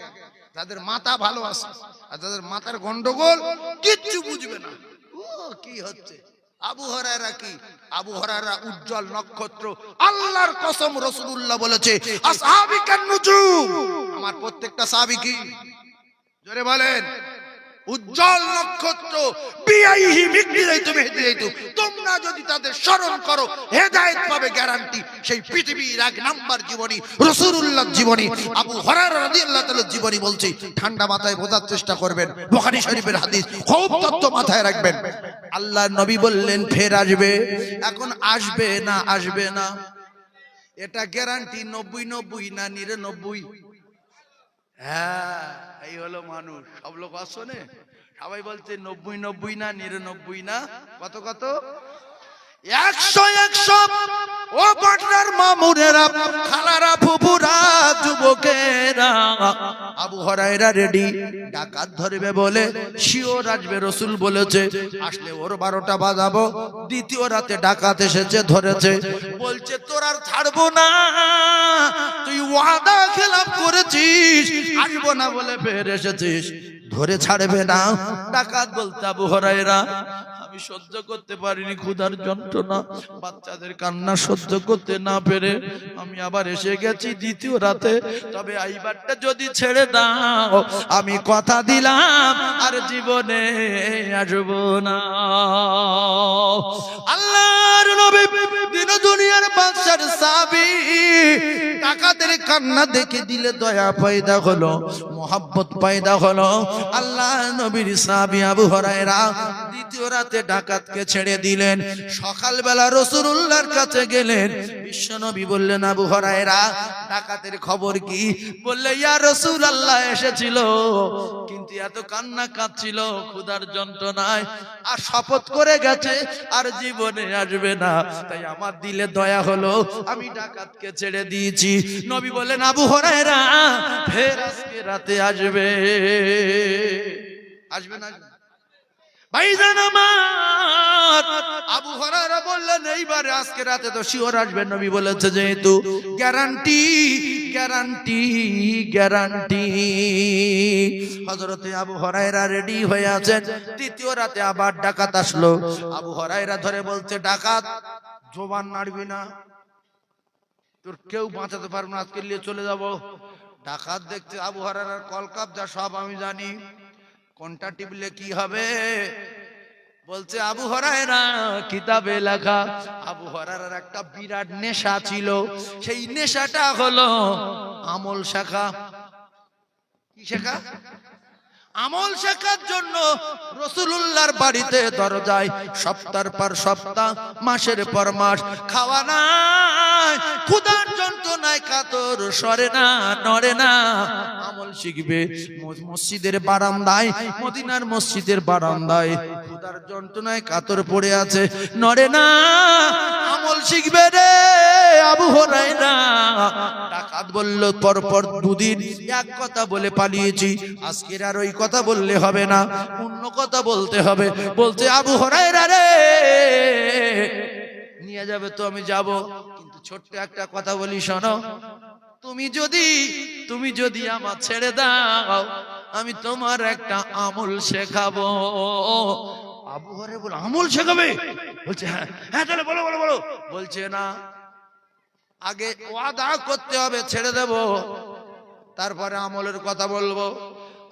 তাদের মাথা ভালো আছে আর তাদের মাথার গন্ডগোল, কিচ্ছু বুঝবে না। ও কি হচ্ছে? আবু হুরায়রা কি? আবু হুরায়রা উজ্জ্বল নক্ষত্র, আল্লাহর কসম রাসূলুল্লাহ বলেছে আসহাবিকান নুজুম, আমার প্রত্যেকটা সাহাবী কি? জোরে বলেন, উজ্জ্বল নক্ষত্র, বিআইহি মিকদিরাইতু মিহদিরাইতু, তোমরা যদি তাদের স্মরণ করো হেদায়েত পাবে গ্যারান্টি। সেই পৃথিবীর এক নাম্বার জীবনী রাসূলুল্লাহর জীবনী, আবু হুরায়রা রাদিয়াল্লাহু তাআলা জীবনী বলছি, ঠান্ডা মাথায় বোঝার চেষ্টা করবেন, বুখারী শরীফের হাদিস, খুব তত্ত্ব মাথায় রাখবেন। আল্লাহর নবী বললেন ফের আসবে। এখন আসবে না আসবে না এটা গ্যারান্টি 90-90 না 99? হ্যাঁ, এই হলো মানুষ। সব লোক আসনে সবাই বলছে 90-90 না 99 না, কত কত? 100-100। ও পাটনার মামুনেরা, খালারা, ফুফুরা, যুবকেরা, আবু হুরায়রা রেডি, ডাকাত ধরবে বলে শিওর আসবে, রাসূল বলেছে আসলে ওর 12টা বাজাবো। দ্বিতীয় রাতে ডাকাত এসেছে, ধরেছে, বলছে তোর আর ছাড়বো না, তুই ওয়াদা খেলাপ করেছিস, আসবো না বলে ফের এসেছিস, ধরে ছাড়বে না। ডাকাত বলতে, আবু হুরায়রা আমি সহ্য করতে পারিনি ক্ষুধার যন্ত্রণা, বাচ্চাদের কান্না সহ্য করতে না পেরে আমি আবার এসে গেছি দ্বিতীয় রাতে, তবে এইবারটা যদি ছেড়ে দাও আমি কথা দিলাম আর জীবনে আসবো না। আল্লাহর নবী দিন দুনিয়ার বাদশার সাহাবী, ডাকাতের কান্না দেখে দিলে দয়া পয়দা হলো, মোহাব্বত পয়দা হলো। আল্লাহ নবীর সাহাবী আবু হুরায়রা দ্বিতীয় রাতে ডাকাতকে ছেড়ে দিলেন। সকালবেলা রাসূলুল্লাহর কাছে গেলেন, বিশ্বনবী বললেন, আবু হুরায়রা ডাকাতের খবর কি? বললে, ইয়া রাসূলুল্লাহ এসেছিল, কিন্তু এত কান্না কাঁদছিল ক্ষুধার যন্ত্রণায়, আর শপথ করে গেছে আর জীবনে আসবে না, তাই আমার দিলে দয়া হলো, আমি ডাকাতকে ছেড়ে দিয়েছি। নবী বললেন, আবু হুরায়রা ফের আজকে রাতে আসবে। আসবে না ভাইজান আমার? আবু হুরায়রা বললেন, এইবারে আজকে রাতে তো শিওর আসবে, নবী বলেছে যেহেতু গ্যারান্টি গ্যারান্টি গ্যারান্টি। হযরতে আবু হুরায়রা রেডি হয়ে আছেন। তৃতীয় রাতে আবার ডাকাত আসলো, আবু হুরায়রা ধরে বলছে, ডাকাত জবান নাড়বি না, তোর কেউ বাঁচাতে পারবে না, আজকে নিয়ে চলে যাব। ডাকাত দেখতে আবু হুরায়রার কলকাপ যা সব আমি জানি, কোনটা টিপলে কি হবে। বলছে, আবু হুরায়রা কিতাবে লেখা আবু হুরায়রার একটা বিরাট নেশা ছিল, সেই নেশাটা হলো আমল শেখা। কি শেখা? আমল শেখার জন্য রাসূলুল্লাহর বাড়িতে দরজায় সপ্তাহের পর সপ্তাহ, মাসের পর মাস, খাওয়া নাই, ক্ষুধার যন্ত্রণায় কাতর সরে না নড়ে না আমল শিখবে মসজিদের বারান্দায় মদিনার মসজিদের বারান্দায় ক্ষুধার যন্ত্রণায় কাতর পড়ে আছে নড়ে না আমল শিখবে রে আবু হুরায়রা ডাকাত বলল পরপর দুদিন এক কথা বলে পালিয়েছি আজকের আর ওই কথা বললে হবে না অন্য কথা বলতে হবে বলছে আবু হুরায়রা রে নিয়ে যাবে তো আমি যাব কিন্তু ছোট্ট একটা কথা বলি শোনো তুমি যদি আমার ছেড়ে দাও আমি তোমার একটা আমল শেখাবো আবু হুরায়রা বলে আমল শেখাবে বলছে হ্যাঁ হ্যাঁ তাহলে বলো বলো বলো বলছে না আগে ওয়াদা করতে হবে ছেড়ে দেব তারপরে আমলের কথা বলবো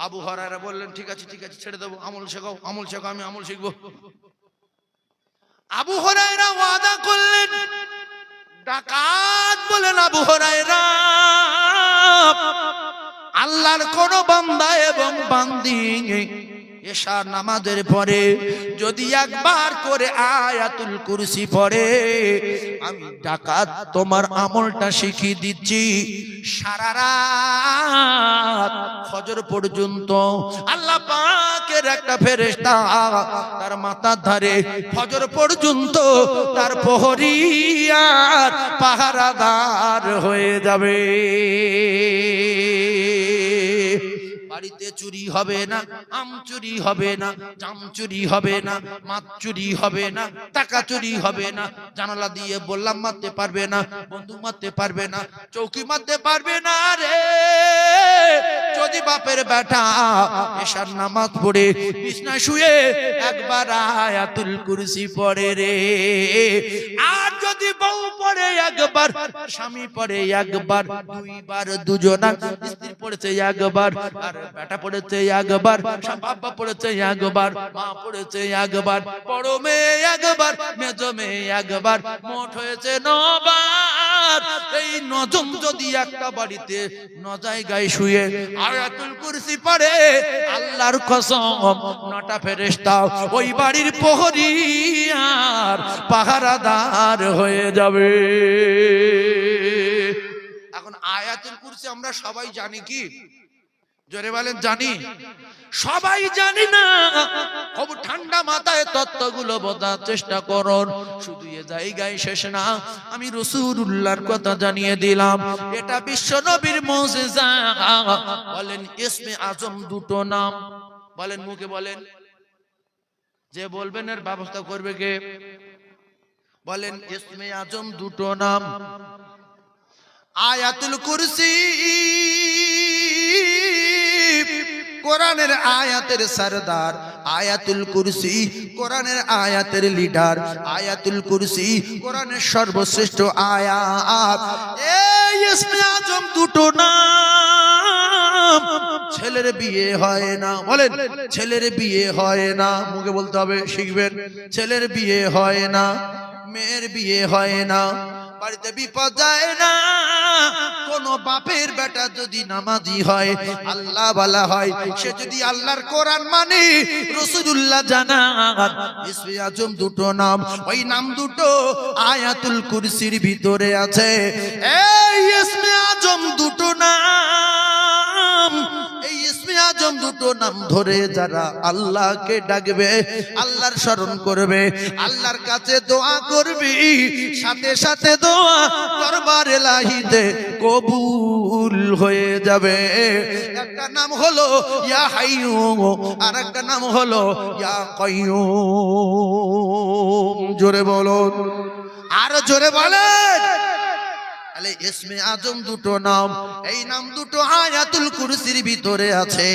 আবু হুরায়রা বললেন ঠিক আছে ছেড়ে দেবো আমল শেখাও আমি আমল শিখবো আবু হুরায়রা ওয়াদা করলেন ডাকাত বলেন আবু হুরায়রা আল্লাহর কোন বান্দা এবং বান্দি এশার নামাজের পরে যদি একবার করে আয়াতুল কুরসি পড়ে আমি ডাকাত তোমার আমলটা শিখিয়ে দিচ্ছি সারা রাত ফজর পর্যন্ত আল্লাহ পাকের একটা ফেরেশতা তার মাথার ধারে ফজর পর্যন্ত তার প্রহরী আর পাহারাদার হয়ে যাবে বাড়িতে চুরি হবে না আম চুরি হবে না জাম চুরি হবে না মাছ চুরি হবে না টাকা চুরি হবে না জানালা দিয়ে বললাম মারতে পারবে না বন্দুক মারতে পারবে না চৌকি মারতে পারবে না রে যদি বাপের বেটা এশার নামাজ পড়ে বিছনায় শুয়ে একবার আয়াতুল কুরসি পড়ে রে আর যদি বউ পড়ে একবার স্বামী পড়ে একবার দুইবার দুজনা স্ত্রী পড়েছে একবার আর বেটা পড়েছে একবার বাবা পড়েছে একবার মা পড়েছে একবার বড় মেয়ে একবার মেজ মেয়ে একবার মোট হয়েছে 9 বার এই 9 জন যদি একটা বাড়িতে 9 জায়গায় শুয়ে আয়াতুল কুরসি পড়ে আল্লাহর কসম 9টা ফেরেশতা ওই বাড়ির প্রহরী আর পাহারাদার হয়ে যাবে এখন আয়াতুল কুরসি আমরা সবাই জানি কি জোরে বলেন জানি সবাই জানি না খুব ঠান্ডা মাথায় তত্ত্বগুলো বোঝার চেষ্টা করুন শুধু এ জায়গায় শেষ না আমি রাসূলুল্লাহর কথা জানিয়ে দিলাম এটা বিশ্ব নবীর মুজিজা বলেন ইসমে আজম দুটো নাম বলেন মুখে বলেন যে বলবেন এর ব্যবস্থা করবে কে বলেন ইসমে আজম দুটো নাম আয়াতুল কুরসি কোরআনের আয়াতের সরদার আয়াতুল কুরসি কোরআনের আয়াতের লিডার আয়াতুল কুরসি কোরআনের সর্বশ্রেষ্ঠ আয়াত এই ইসমে আজম দুটো নাম ছেলের বিয়ে হয় না বলেন ছেলের বিয়ে হয় না মুখে বলতে হবে শিখবেন ছেলের বিয়ে হয় না মেয়ের বিয়ে হয় না বাড়িতে বিপদ যায় না কোন বাপের বেটা যদি নামাজি হয় আল্লাহ ওয়ালা হয় সে যদি আল্লাহর কোরআন মানে রাসূলুল্লাহ জানান ইসমে আজম দুটো নাম ওই নাম দুটো আয়াতুল কুরসির ভিতরে আছে এই ইসমে আজম দুটো নাম এই ইসমে আজম দুটো নাম ধরে যারা আল্লাহকে ডাকবে আল্লাহর স্মরণ করবে আল্লাহর কাছে দোয়া করবে সাথে সাথে দোয়া দরবার ইলাহিতে কবুল হয়ে যাবে একটা নাম হলো ইয়া হাইয়্যু আর একটা নাম হলো ইয়া কাইয়্যুম জোরে বলুন আর জোরে বলেন আলে ইসমে আজম দুটো নাম এই নাম দুটো আয়াতুল কুরসির ভিতরে আছে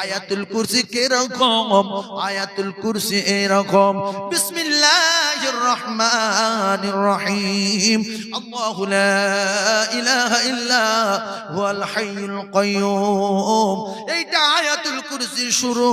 আয়াতুল কুরসি কিরকম আয়াতুল কুরসি এরকম বিসমিল্লাহির রহমানির রহিম আল্লাহু লা ইলাহা ইল্লা হুয়াল হাইয়ুল কাইয়্যুম এইটা আয়াতুল কুরসি শুরু,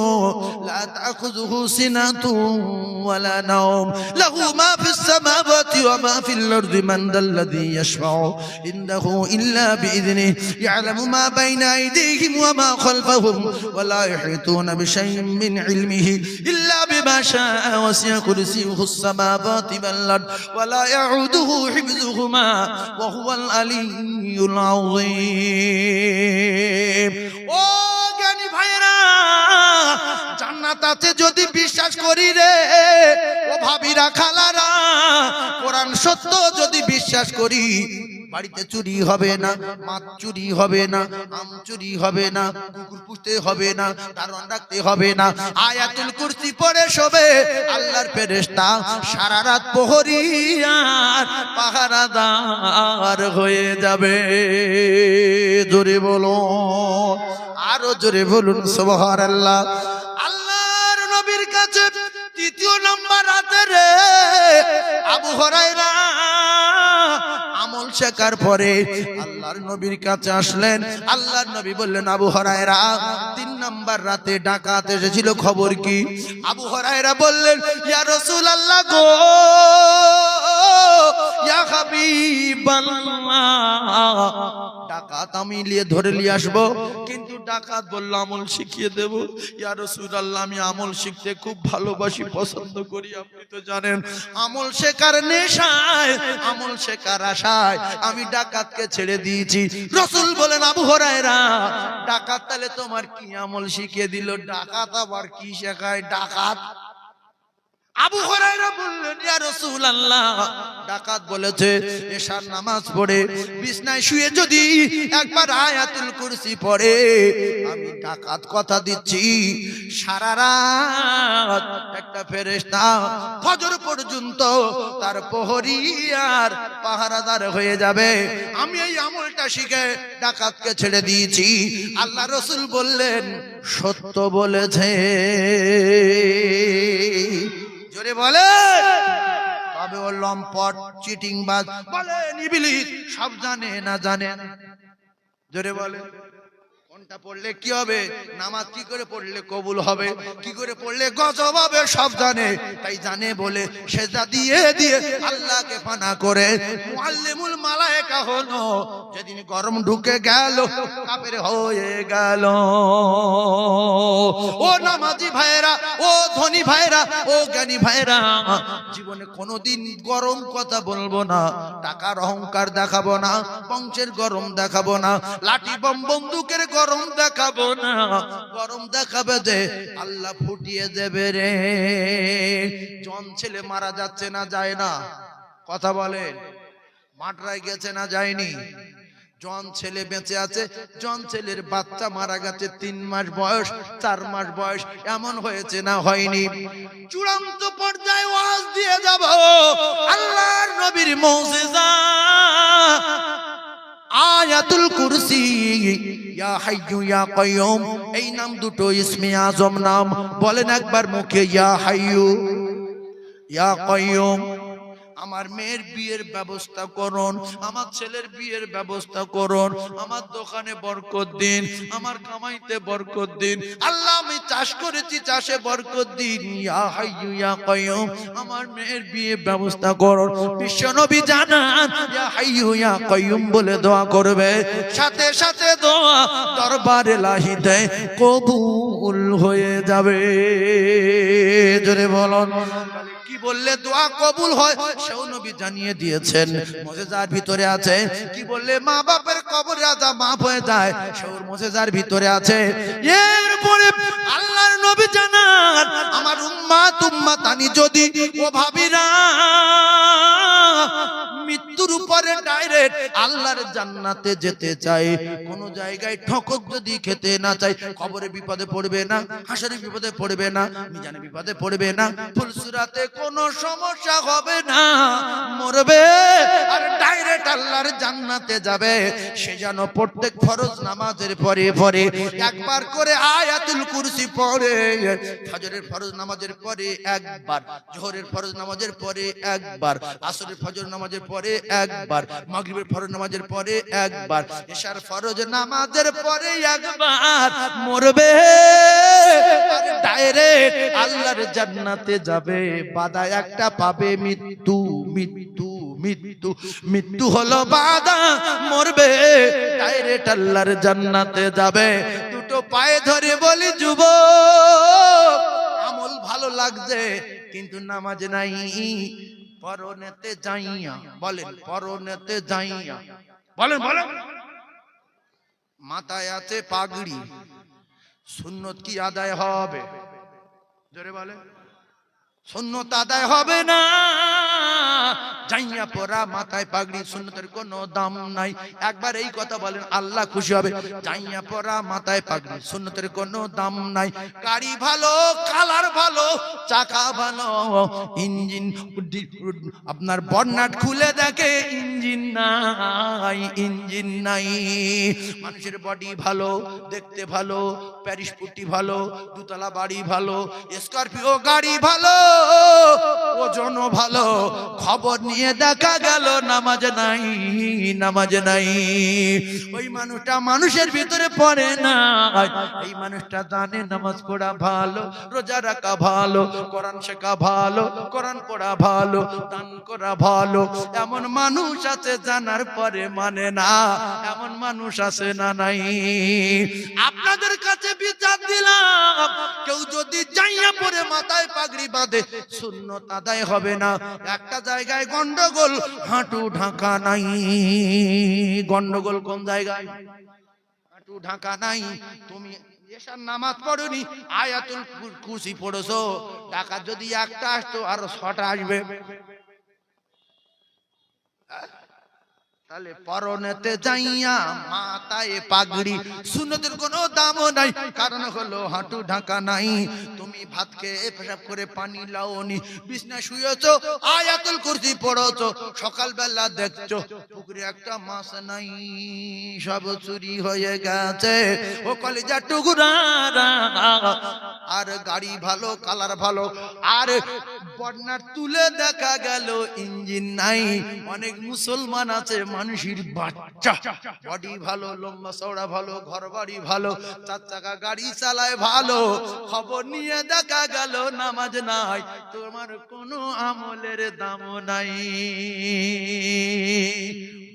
লা তাখুযুহু সিনাতুন ওয়ালা নাওম, লাহু মা ফিস সামাওয়াতি ওয়া মা ফিল আরদি, মান দাল্লাযী ইয়াশফাউ ইনদাহু ইল্লা বিইذনিহি, ইয়ালামু মা বাইনা আইদিহিম ওয়া মা খালফাহুম, ওয়া লা ইহিতুনা বিশাইইন মিন ইলমিহি ইল্লা বিমা শাআ, ওয়াসি'a কুরসিয়ুহুস সামাওয়াতি ওয়াল আরদ, ওয়া লা ইয়াউদুহু হিফযুহুমা ওয়া হুয়াল আলিয়্যুল আযীম। ও জ্ঞানী ভাইরা, জান্নাত আছে যদি বিশ্বাস করি রে, ও ভাবিরা খালারা, কোরআন সত্য যদি বিশ্বাস করি, বাড়িতে চুরি হবে না, মাছ চুরি হবে না, আম চুরি হবে না, কুকুর পুষতে হবে না, দারোয়ান রাখতে হবে না, আয়াতুল কুরসি পড়ে শোবে আল্লাহর ফেরেশতা সারা রাত প্রহরী আর পাহারাদার হয়ে যাবে। জোরে বলো, আরো জোরে বলুন সুবহানাল্লাহ। আল্লাহর নবীর কাছে তৃতীয় নাম্বার রাতে রে আবু হুরায়রা আমল শেখার পরে আল্লাহর নবীর কাছে আসলেন। আল্লাহর নবী বললেন, আবু হুরায়রা, 3 নাম্বার রাতে ডাকাত এসেছিল, খবর কি? আবু হুরায়রা বললেন, ইয়া রাসূলুল্লাহ গো, ইয়া হাবিবাল্লাহ, ডাকাত আমি ধরে নিয়ে আসবো, কিন্তু ডাকাত বলল আমল শিখিয়ে দেব। ইয়া রাসূলুল্লাহ, আমি আমল শিখতে খুব ভালোবাসি, পছন্দ করি, আপনি তো জানেন। আমল শেখার নেশায়, আমল শেখার আশায় আমি ডাকাতকে ছেড়ে দিয়েছি। রাসূল বলেন, আবু হুরায়রা, ডাকাত তাহলে তোমার কি আমল শিখিয়ে দিল? ডাকাত আবার কি শেখায়? ডাকাত আবু হুরায়রা বললেন, ইয়া রাসূলুল্লাহ, ডাকাত বলেছে এশার নামাজ পড়ে বিছনায় শুয়ে যদি একবার আয়াতুল কুরসি পড়ে, আমি ডাকাত কথা দিচ্ছি সারা রাত একটা ফেরেশতা ফজর পর্যন্ত তার প্রহরী আর পাহারাদার হয়ে যাবে। আমি এই আমলটা শিখে ডাকাতকে ছেড়ে দিয়েছি। আল্লাহ রাসূল বললেন, সত্য বলেছে। জোরে বলে, তবে ও লম্পট চিটিংবাজ, বলেন ইবলিস সব জানে না জানে? জোরে বলে, কোনটা পড়লে কি হবে? নামাজ কি করে পড়লে কবুল হবে, কি করে পড়লে গজব হবে, সব জানে। তাই জানে বলে সেজদা দিয়ে দিয়ে আল্লাহকে ফানা করে মুআল্লিমুল মালায়েকা হলো, যেদিন গরম ঢুকে গেল কাফের হয়ে গেল। ও নামাজি ভাইরা, ও ধনী ভাইরা, ও জ্ঞানী ভাইরা, জীবনে কোনোদিন গরম কথা বলবো না, টাকার অহংকার দেখাবো না, বংশের গরম দেখাবো না, লাঠি বম বন্দুকের গরম দেখাবো না। গরম দেখাবে যে আল্লাহ ফুটিয়ে দেবে রে। জন ছেলে মারা যাচ্ছে না যায় না? কথা বলেন, মাঠরায় গেছে না যায়নি? জন ছেলে বেঁচে আছে, জন ছেলের বাচ্চা মারা গেছে, 3 মাস বয়স, 4 মাস বয়স, এমন হয়েছে না হয়নি? চূড়ান্ত পর্যায়ে ওয়াজ দিয়ে যাব আল্লাহর নবীর মুজিজা আয়াতুল কুরসি। ইয়া হাইয়ু ইয়া কাইয়ুম, এই নাম দুটো ইসমে আজম নাম। বলেন একবার মুখে, ইয়া হাইয়ু ইয়া কাইয়ুম। আমার মেয়ের বিয়ের ব্যবস্থা করুন, আমার ছেলের বিয়ের ব্যবস্থা করুন, আমার দোকানে বরকত দিন, আমার কামাইতে বরকত দিন। আল্লাহ, আমি চাষ করেছি, চাষে বরকত দিন। ইয়া হাইয়ু ইয়া কাইয়ুম, আমার মেয়ের বিয়ের ব্যবস্থা করুন। বিশ্বনবী জানান, ইয়া হাইয়ু ইয়া কাইয়ুম বলে দোয়া করবে, সাথে সাথে দোয়া দরবারে লাহিতে কবুল হয়ে যাবে। জোরে বলুন, কি বললে দোয়া কবুল হয় সেও নবী জানিয়ে দিয়েছেন। মুজিজার ভিতরে আছে, কি বললে মা বাপের কবর রাজা মাফ হয়ে যায়, সেও মুজিজার ভিতরে আছে। এরপরে আল্লাহর নবী জানান, আমার উম্মাতানি যদি ও ভাবিরা মৃত্যুর উপরে ডাইরেক্ট আল্লাহর জান্নাতে যেতে চায়, কোন জায়গায় ঠকর যদি খেতে না চায়, কবরে বিপদে পড়বে না, হাসরে বিপদে পড়বে না, মিজানে বিপদে পড়বে না, ফুলসুরাতে কোনো সমস্যা হবে না, মরবে আর ডাইরেক্ট আল্লাহর জান্নাতে যাবে। সে যেন প্রত্যেক ফরজ নামাজের পরে পরে একবার করে আয়াতুল কুরসি পড়ে, ফজরের ফরজ নামাজের পরে একবার, জোহরের ফরজ নামাজের পরে একবার, আসরের ফজর নামাজের পরে একবার, মাগরিবের ফরজ নামাজের পরে একবার, ইশার ফরজ নামাজের পরে একবার, মরবে ডাইরেক্ট আল্লাহর জান্নাতে যাবে, বাধা একটা পাবে মৃত্যু। মৃত্যু মৃত্যু মৃত্যু হলো বাধা, মরবে ডাইরেক্ট আল্লাহর জান্নাতে যাবে। দুটো পায়ে ধরে বলি যুবক, আমল ভালো লাগছে কিন্তু নামাজ নাই। পরনেতে যাইয়া বলেন, পরনেতে যাইয়া বলেন বলেন, মাথায় আছে পাগড়ি, সুন্নত কি আদায় হবে? জোরে বলেন, সুন্নত আদায় হবে না। জাইয়া পরা মাথায় পাগড়ি, সুন্নতের কোনো দাম নাই। একবার এই কথা বলেন, আল্লাহ খুশি হবে। জাইয়া পরা মাথায় পাগড়ি, সুন্নতের কোনো দাম নাই। গাড়ি ভালো, কালার ভালো, চাকা ভালো, ইঞ্জিন আপনার বর্নাট খুলে দেখে ইঞ্জিন নাই, ইঞ্জিন নাই। মানুষের বডি ভালো, দেখতে ভালো, প্যারিস পুটি ভালো, দুতলা বাড়ি ভালো, স্করপিও গাড়ি ভালো, ওজন ভালো, খবর নিয়ে দেখা গেল নামাজ নাই, নামাজ নাই। ওই মানুষটা মানুষের ভিতরে পড়ে না। এই মানুষটা জানে নামাজ পড়া ভালো, রোজা রাখা ভালো, কোরআন শেখা ভালো, কোরআন পড়া ভালো, দান করা ভালো। এমন মানুষ আছে জানার পরে মানে না, এমন মানুষ আছে না নাই? আপনাদের কাছে বিচার দিলাম, কেউ যদি যাইয়া পরে মাথায় পাগড়ি বাঁধে, সুন্নত আদায় হবে না। একটা জায়গায় গন্ডগোল, হাঁটু ঢাকা নাই। গন্ডগোল কোন জায়গায়? হাঁটু ঢাকা নাই। তুমি এশার নামাজ পড়নি, আয়াতুল কুরসি পড়েছো, টাকা যদি একটা আসতো আরো 6টা আসবে। তাহলে পরনেতে যাইয়া মাথায় পাগড়ি, সুন্নতের কোনো দামও নাই, কারণ হলো হাঁটু ঢাকা নাই। তুমি ভাত খেয়ে পেশাব করে পানি লাওনি, বিছনা শুয়েছো, আয়াতুল কুরসি পড়েছো, সকালবেলা দেখছো পুকুরে একটা মাছ নাই, সব চুরি হয়ে গেছে। ও কলিজা টুকরারা, আর গাড়ি ভালো, কালার ভালো, আর বর্ণার তুলে দেখা গেল ইঞ্জিন নাই। অনেক মুসলমান আছে মানুষের বাচ্চা, বডি ভালো, লম্বা চওড়া ভালো, ঘর বাড়ি ভালো, 4 চাকা গাড়ি চালায় ভালো, খবর নিয়ে দেখা গেল নামাজ নাই। তোমার কোনো আমলের দাম নাই।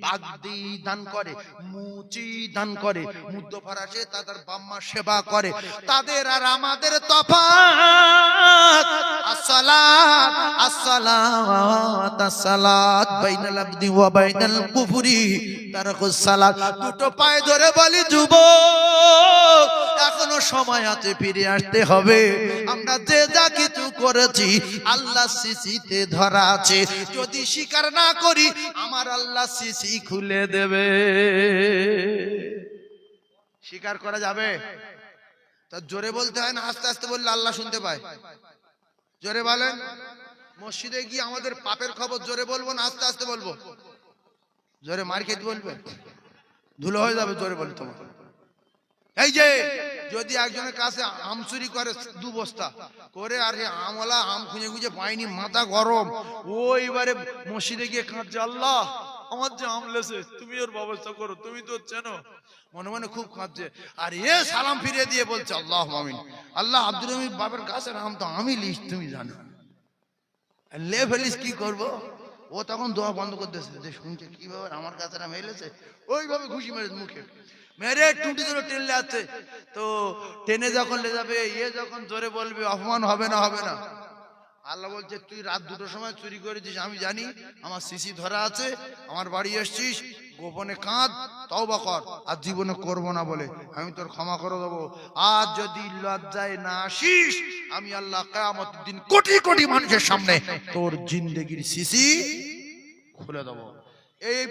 বাগদি দান করে, মুচি দান করে, মুদ্দ ফরাসে তাদের বাম্মা সেবা করে, তাদের আর আমাদের তফাৎ আসসালাত আসসালাত আসসালাত বাইনাল আবদি ওয়া বাইনাল কুফরি তারাকুস সালাত। দুটো পায়ে ধরে বলি যুবক, এখনো সময় আছে, ফিরে আসতে হবে। আমরা যে যা কিছু করেছি আল্লাহ সিসিতে ধরা আছে, যদি স্বীকার না করি আমার আল্লাহ সিসি খুলে দেবে। স্বীকার করা যাবে? তা জোরে বলতে হয় না আস্তে আস্তে বললে আল্লাহ শুনতে পায়? জোরে বলেন। মসজিদে গিয়ে আমাদের পাপের খবর জোরে বলবো না আস্তে আস্তে বলবো? জোরে মার খেতে বলবে, ধুলো হয়ে যাবে। জোরে বল তোমার। এই যে যদি একজনের কাছে আম চুরি করে 2 বস্তা করে, আর আমলা আম খুঁজে খুঁজে পায়নি, মাথা গরম, ওইবারে মসজিদে গিয়ে কাঁদছে, আল্লাহ আমার যে আম লেছে তুমি ওর ব্যবস্থা করো, তুমি তো চেনো। মনে মনে খুব কাঁদছে, আর এ সালাম ফিরে দিয়ে বলছে আল্লাহ আমিন, আল্লাহ আব্দুল রহিম বাবার গাছের আম তো আমি লিস, তুমি জানো, লে ফেলিস কি করবো? ও তখন দোয়া বন্ধ করতেছে, যে শুনছে কি ব্যাপার আমার গাছের আম এলেছে, ওইভাবে ঘুষি মেরে মুখে মেরে টুটি ধরে টেনে যাচ্ছে। তো টেনে যখন লে যাবে, যখন জোরে বলবে অপমান হবে না? হবে না? আল্লাহ বলছে তুই রাত 2টোর সময় চুরি করেছিস, আমি জানি, আমার সিসি ধরা আছে, আমার বাড়ি এসছিস, গোপনে কাঁদ, তওবা কর, আর জীবনে করবো না বলে আমি তোর ক্ষমা করে দেবো। আর যদি লজ্জায় না আসিস, আমি আল্লাহ কিয়ামতের দিন কোটি কোটি মানুষের সামনে তোর জিন্দেগির সিসি খুলে দেবো। এই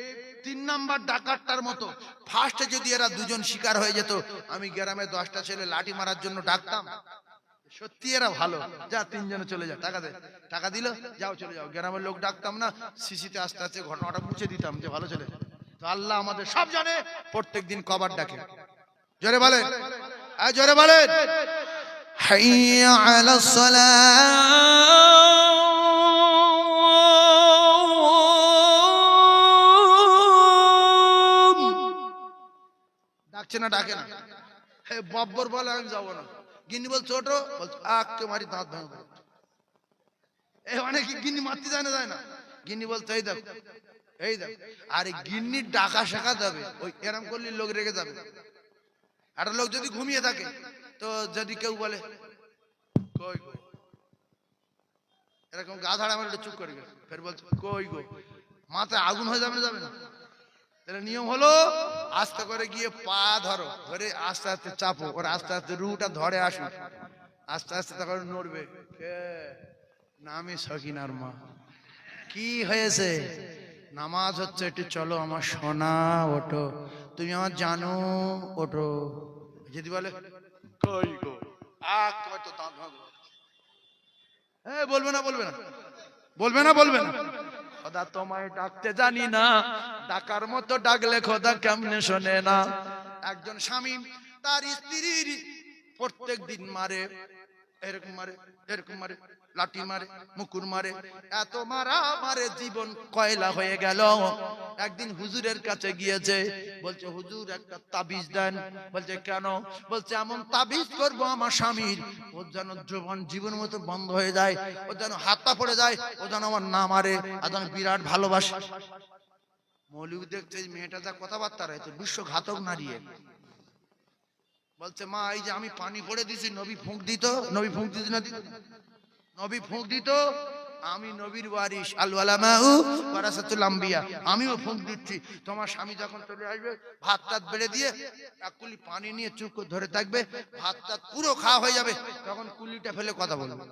3 নাম্বার ডাকাতটার মতো ফার্স্টে যদি এরা দুজন শিকার হয়ে যেত, আমি গ্রামে 10টা ছেলে লাঠি মারার জন্য ডাকতাম, সত্যি এরা ভালো, যা 3 জনে চলে যা, টাকা দে, টাকা দিল, যাও চলে যাও, গ্রামের লোক ডাকতাম না, সিসিতে আস্তে আস্তে ঘটনাটা মুছে দিতাম যে ভালো ছেলে। তো আল্লাহ আমাদের সব জানে, প্রত্যেকদিন কবার ডাকে। জোরে বলেন, জোরে বলেন, হাইয়া আলাস সালাহ। ডাকছে না? ডাকে না? বব্বর বলে আমি যাবো না, গিন্নি বলছে ওঠো, বলছে আঁককে মারি দাঁত ভেঙে দেবো। এই অনেকে গিন্নি মারতে যায় না, গিন্নি বলছে এই দেখো এই দেখো। আর এই গিন্নির ডাকা শেখা যাবে, ওই এরম করলে লোক রেগে যাবে। একটা লোক যদি ঘুমিয়ে থাকে, তো যদি কেউ বলে কই গো, এরকম গা ধাড়া আমার একটু চুপ করে গেছে, ফের বলছে কই গো, মাথায় আগুন হয়ে যাবে না, যাবে না? তাহলে নিয়ম হলো আস্তে করে গিয়ে পা ধরো, ধরে আস্তে আস্তে চাপো, ওর আস্তে আস্তে রুটা ধরে আসুক, আস্তে আস্তে তখন নড়বে। কে? নামে সকিনার মা। কি হয়েছে? নামাজ হচ্ছে, একটু চলো আমার সোনা, ওঠো, তুমি আমার জানো, ওঠো। যদি বলে কই গো, তো দাঁত ভাঙবো। হ্যাঁ, বলবে না, বলবে না, বলবে না, বলবে না। খোদা তোমায় ডাকতে জানি না, ডাকার মতো ডাকলে খোদা কেমনে শোনে না। একজন স্বামী তার স্ত্রীর প্রত্যেক দিন মারে, এরকম মারে, এরকম মারে, লাঠি মারে, মুকুর মারে, এত মারা মারে জীবন কয়লা হয়ে গেল। একদিন হুজুরের কাছে গিয়েছে, বলছে হুজুর একটা তাবিজ দেন। বলছে কেন? বলছে এমন তাবিজ করবো আমার স্বামীর, ও যেন জীবন মতো বন্ধ হয়ে যায়, ও যেন হাতটা পড়ে যায়, ও যেন আমার না মারে, আর যেন বিরাট ভালোবাসে। মৌলভী দেখছে মেয়েটা যা কথাবার্তা রয়েছে, বিশ্বঘাতক নারী। বলছে মা, এই যে আমি পানি পড়ে দিছি, নবী ফুঁক দিত, নবী ফুঁক দিত না, নবী ফুঁক দিত, আমি নবীর ওয়ারিস, আল উলামাউ ওয়ারাসাতুল আম্বিয়া, আমিও ফুঁক দিচ্ছি। তোমার স্বামী যখন চলে আসবে, ভাত টাত বেড়ে দিয়ে এক কুলি পানি নিয়ে চুপ করে ধরে থাকবে, ভাত টাত পুরো খাওয়া হয়ে যাবে, তখন কুলিটা ফেলে কথা বলবে।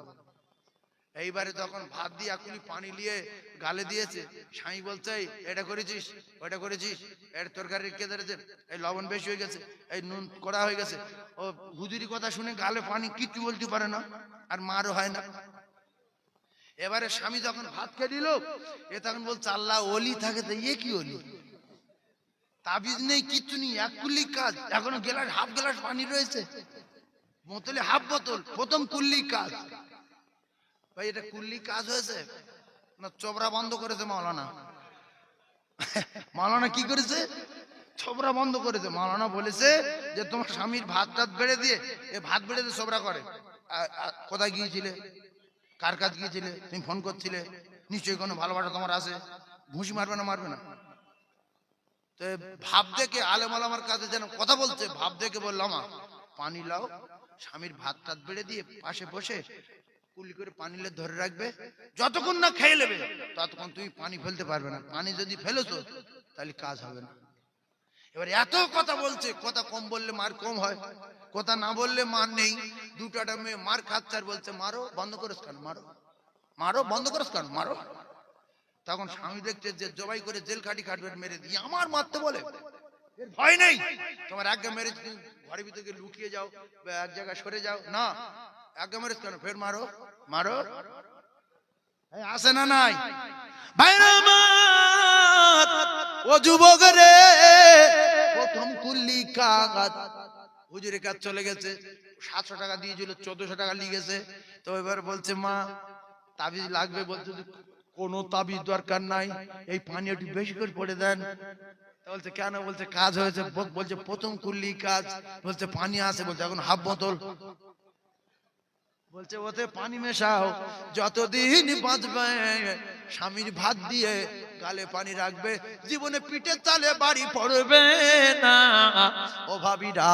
এইবারে যখন ভাত দিয়ে এক কুলি পানি নিয়ে গালে দিয়েছে, স্বামী বলছে এটা করেছিস, ওটা করেছিস, এর তরকারি কে ধরেছে, এই লবণ বেশি হয়ে গেছে, এই নুন কড়া হয়ে গেছে। ও হুজুরি কথা শুনে গালে পানি কিচ্ছু বলতে পারে না, আর মারও হয় না। এবারে স্বামী যখন ভাত খেয়ে দিল, এ তখন বলছে আল্লাহ ওলি থাকে তো এ কি ওলি, তাবিজ নেই, কিচ্ছু নেই, এক কুল্লি কাজ, এখনো গ্লাস হাফ গ্লাস পানি রয়েছে, বোতলে হাফ বোতল, প্রথম কুল্লি কাজ। ভাই এটা কুল্লি কাজ হয়েছে না চোবরা বন্ধ করেছে মাওলানা? মাওলানা কি করেছে? চোবরা বন্ধ করেছে। মাওলানা বলেছে যে তোমার স্বামীর ভাত টাত বেড়ে দিয়ে, এ ভাত বেড়ে দিয়ে চোবরা করে। কোথায় গিয়েছিলে, কার কাজ গিয়েছিলে, তুমি ফোন করছিলে, নিশ্চয়ই কোনো ভালোবাসা তোমার আছে, ঘুষি মারবে না, মারবে না? তো ভাব দেখে আলেম ওলামার কাছে যেন কথা বলছে, ভাব দেখে বললাম পানি লাও, স্বামীর ভাত টাত বেড়ে দিয়ে পাশে বসে কুলি করে পানি ধরে রাখবে, যতক্ষণ না খেয়ে নেবে ততক্ষণ তুমি পানি ফেলতে পারবে না, পানি যদি ফেলেছো তাহলে কাজ হবে না। এবার এত কথা বলছে, কথা কম বললে মার কম হয়, কথা না বললে মার নেই। দুটাটা মেয়ে মার খাচ্ছে আর বলছে মারো, বন্ধ করেছ কেন, মারো, মারো, বন্ধ করেছ কেন, মারো। তখন স্বামী দেখছে যে জবাই করে জেল খাটি খাটবে, মেরে দিয়ে আমার মারতে বলে, ভয় নেই তোমার, আগে মেরে ঘরের ভিতরে লুকিয়ে যাও, এক জায়গায় সরে যাও, না আগে মেরেছ কেন, ফের মারো, মারো। আসে না নাই ভাইরা আমার, ও যুবক রে, প্রথম কুল্লি কাজ হুজুরের কাজ চলে গেছে, 700 টাকা দিয়েছিল, 1400 টাকা লিগেছে। তো এবার বলছে মা তাবিজ লাগবে, বলছে কোনো তাবিজ দরকার নাই, এই পানি একটু বেশি করে পড়ে দেন। বলছে কেন? বলছে কাজ হয়েছে। বলছে প্রথম কুল্লি কাজ, বলছে পানি আছে, বলছে এখন হাফ বোতল, বলছে ওতে পানি মেশাও, যতদিন বাঁচবে স্বামীর ভাত দিয়ে গালে পানি রাখবে, জীবনে পিঠের চালে বাড়ি পড়বে না। ও ভাবিরা,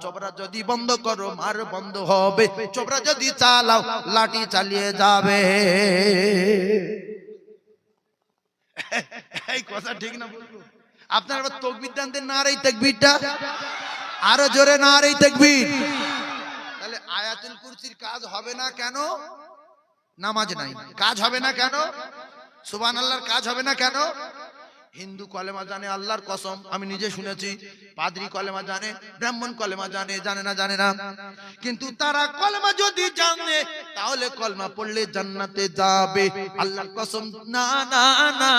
চোবরা যদি বন্ধ করো মার বন্ধ হবে, চোবরা যদি চালাও লাঠি চালিয়ে যাবে। এই কথা ঠিক না বলবো? আপনারা আবার তাকবীর দেন, না রে তাকবীরটা আরো জোরে, না রে তাকবীর। তাহলে আয়াতুল কুরসির কাজ হবে না কেন? নামাজ নাই, কাজ হবে না কেন? সুবহানাল্লাহর কাজ হবে না কেন? হিন্দু কলেমা জানে, আল্লাহর কসম আমি নিজে শুনেছি, পাদ্রী কলেমা জানে, ব্রাহ্মণ কলেমা জানে, জানে না, জানে না, কিন্তু তারা কলেমা যদি জানে তাহলে কলেমা পড়লে জান্নাতে যাবে, আল্লাহর কসম। না না না,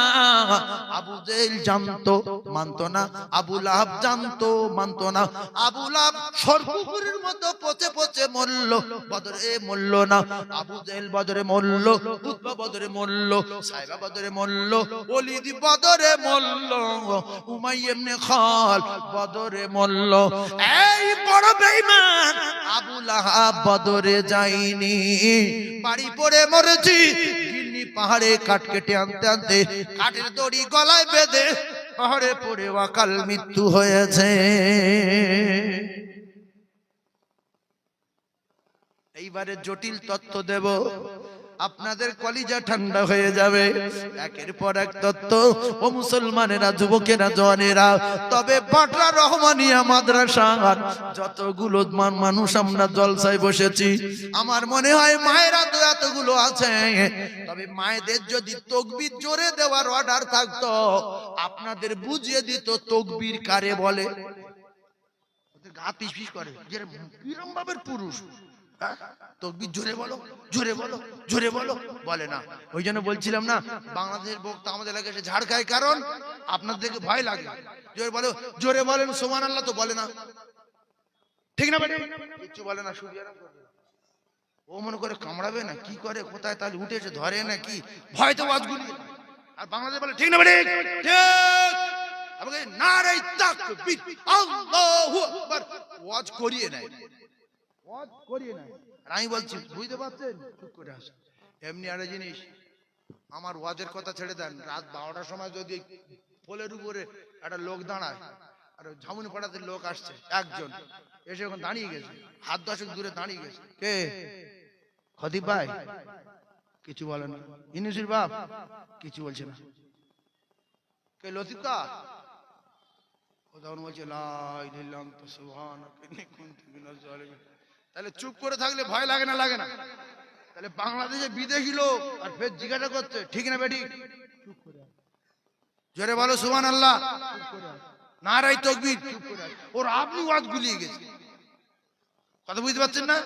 আবু জেহেল জানতো, মানতো না, আবু লাহাব জানতো, মানতো না। আবু লাহাব সরপুকুরের মতো পচে পচে মরল, বদরে মরল না। আবু জেহেল বদরে মরল, উতবা বদরে মরল, সাইবা বদরে মরল, ওলিদ বদরে মরল, উমাইয়া ইবনে খাল বদরে মরল। এই বড় বেঈমান আবু লাহাব বদরে যাইনি, বাড়ি পড়ে মরেছি গিন্নি পাহাড়ে কাঠ কেটে আনতে আনতে কাঠের দড়ি গলায় বেঁধে পাহাড়ে পড়ে অকাল মৃত্যু হয়েছে। এইবারে জটিল তথ্য দেব, আপনাদের কলিজা ঠান্ডা হয়ে যাবে। একের পর এক তথ্য। ও মুসলমানেরা, যুবকেরা, জওয়ানেরা, তবে বাটরা রহমানিয়া মাদ্রাসার যতগুলো মানুষ আমরা জলসায় বসেছি, আমার মনে হয় মায়েরা তো এতগুলো আছে, তবে মায়েদের যদি তাকবীর জোরে দেওয়ার অর্ডার থাকতো, আপনাদের বুঝিয়ে দিত তাকবীর কারে বলে। গা পিস করে, কিরম ভাবের পুরুষ, তাকবীর জোরে বলো, জোরে বলো, জোরে বলো, বলে না। ওই জন্য বলছিলাম না, বাংলাদেশের বক্তা আমাদের এলাকায় এসে ঝাড় খায়, কারণ আপনাদেরকে ভয় লাগে। জোরে বলো, জোরে বলেন সুবহানাল্লাহ, তো বলে না, ঠিক না বেটা? কিচ্ছু বলে না, শুধু আরাম করে। ও মনে করে কামড়াবে না, কি করে, কোথায় তাহলে উঠে এসে ধরে না, কি ভয় তো ওয়াজগুলি। আর বাংলাদেশ বলে ঠিক না বেটা, ঠিক। আমাকে নারে তাকবীর, আল্লাহু আকবার, ওয়াজ করিয়ে নেয়, ওয়াজ করিয়ে নেয়। আর আমি বলছি, বুঝতে পারছেন, চুপ করে আসে। এমনি একটা জিনিস, আমার ওয়াজের কথা ছেড়ে দেন, রাত 12টার সময় যদি পোলের উপরে একটা লোক দাঁড়ায়, আর ঝামুনি পাড়াতে লোক আসছে একজন, এসে ওখানে দাঁড়িয়ে গেছে, হাত 10 দূরে দাঁড়িয়ে গেছে, কে? খতিব ভাই কিছু বলে না, ইনুসির বাপ কিছু বলছে না, কে? লতিফ দা। ও তখন বলছে লা ইলাহা ইল্লা আনতা সুবহানাকা ইন্নী কুনতু মিনাজ জালিমিন। তাহলে চুপ করে থাকলে ভয় লাগে না, লাগে না? তাহলে বাংলাদেশে বিদেশি লোক আর ফের জিজ্ঞাসা করছে, ঠিক না বেটি? চুপ করে, জোরে বলো সুবহানাল্লাহ, নারায়ে তাকবীর, চুপ করে। ওর আপনি ওয়াজ গুলিয়ে গেছে, কথা বুঝতে পারছেন না?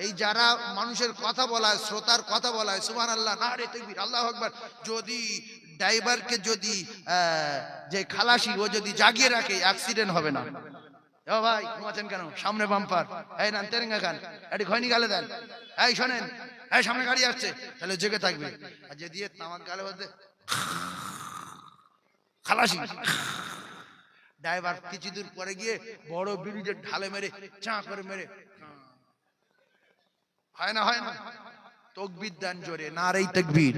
এই যারা মানুষের কথা বলায়, শ্রোতার কথা বলায়, সুবহানাল্লাহ, নারে তাকবীর, আল্লাহু আকবার, যদি ড্রাইভারকে যদি যে খালাসি ও যদি জাগিয়ে রাখে, অ্যাক্সিডেন্ট হবে না। ও ভাই ঘুমাচ্ছেন কেন? সামনে বাম্পার, এই না তেরেঙ্গা খান, এটি খয়নি গালে দেন, এই শোনেন, এই সামনে গাড়ি আসছে, তাহলে জেগে থাকবে। আর যে দিয়ে তামাক গালে বলতে খালাসি, ড্রাইভার কিছু দূর পরে গিয়ে বড় ব্রিজের ঢালে মেরে চা করে মেরে, হয় না, হয় না? তাকবীর দেন জোরে, নারে তাকবীর,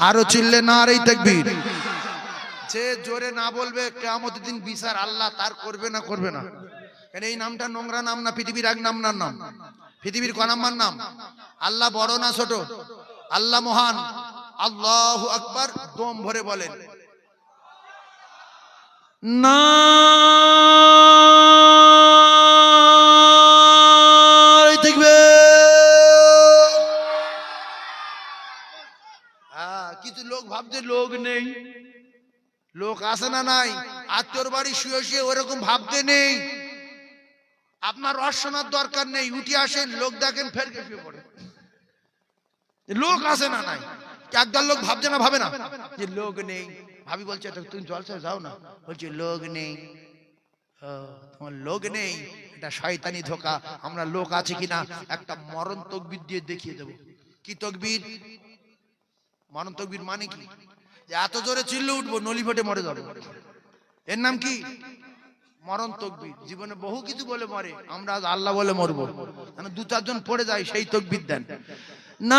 আরো চিল্লে নারে তাকবীর। যে জোরে না বলবে, কিয়ামতের দিন বিচার আল্লাহ তার করবে না, করবে না। কেন এই নামটা নোংরা নাম না, পৃথিবীর এক নাম্বার নাম, পৃথিবীর ক নাম্বার নাম? আল্লাহ বড় না ছোট? আল্লাহ মহান। আল্লাহু আকবার, দম ভরে বলেন নারে তাকবীর। কিছু লোক ভাবছে লোক নেই, লোক আসে না, নাই? আত্মীয়র বাড়ি শুয়ে শুয়ে ওরকম ভাবতে নেই। আপনার রস শোনার দরকার নেই, উঠে আসেন, লোক দেখেন, ফের শুয়ে পড়ে। লোক আসে না, নাই? একদল লোক ভাবছে না, ভাবে না যে লোক নেই। ভাবি বলছে, তুমি জলসায় যাও না, বলছে লোক নেই। তোমার লোক নেই, এটা শয়তানি ধোকা। আমরা লোক আছে কিনা একটা মরণ তাকবীর দিয়ে দেখিয়ে দেব। কি তাকবীর? মরণ তাকবীর মানে কি? এত জোরে চিল্লে উঠবো, নলি ফেটে মরে যাবে। এর নাম কি? মরণ তাকবীর। জীবনে বহু কিছু বলে মরে, আমরা আজ আল্লাহ বলে মরবো। মানে 2-4 জন পড়ে যায়, সেই তাকবীর দেন। নারে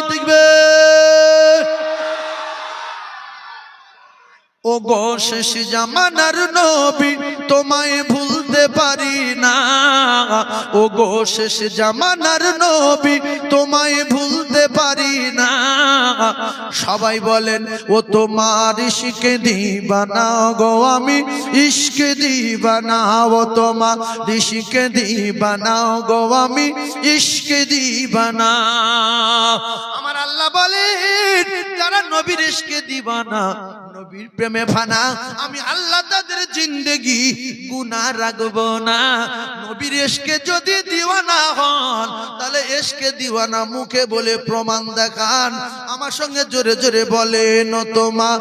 তাকবীর। ও গো শেষ জামানার নবী, তোমায় ভুলতে পারি না। ও গো শেষ জামানার নবী, তোমায় ভুলতে পারি না। সবাই বলেন ও তোমার ইশকে দিবানা গো, আমি ইশকে দিবানা। ও তোমার ইশকে দিবানা গো, আমি ইশকে দিবানা। আমার আল্লাহ বলেন, যারা নবীর ইশকে দিবানা, নবীর প্রেমে ফানা, আমি আল্লাহ তাদের জিন্দেগি গুনাহ রাখবো না। নবীর ইশকে যদি দিওয়ানা হন, তাহলে ইশকে দিওয়ানা মুখে বলে প্রমাণ দেখান। আমার সঙ্গে জোরে জোরে বলেন, ও তোমার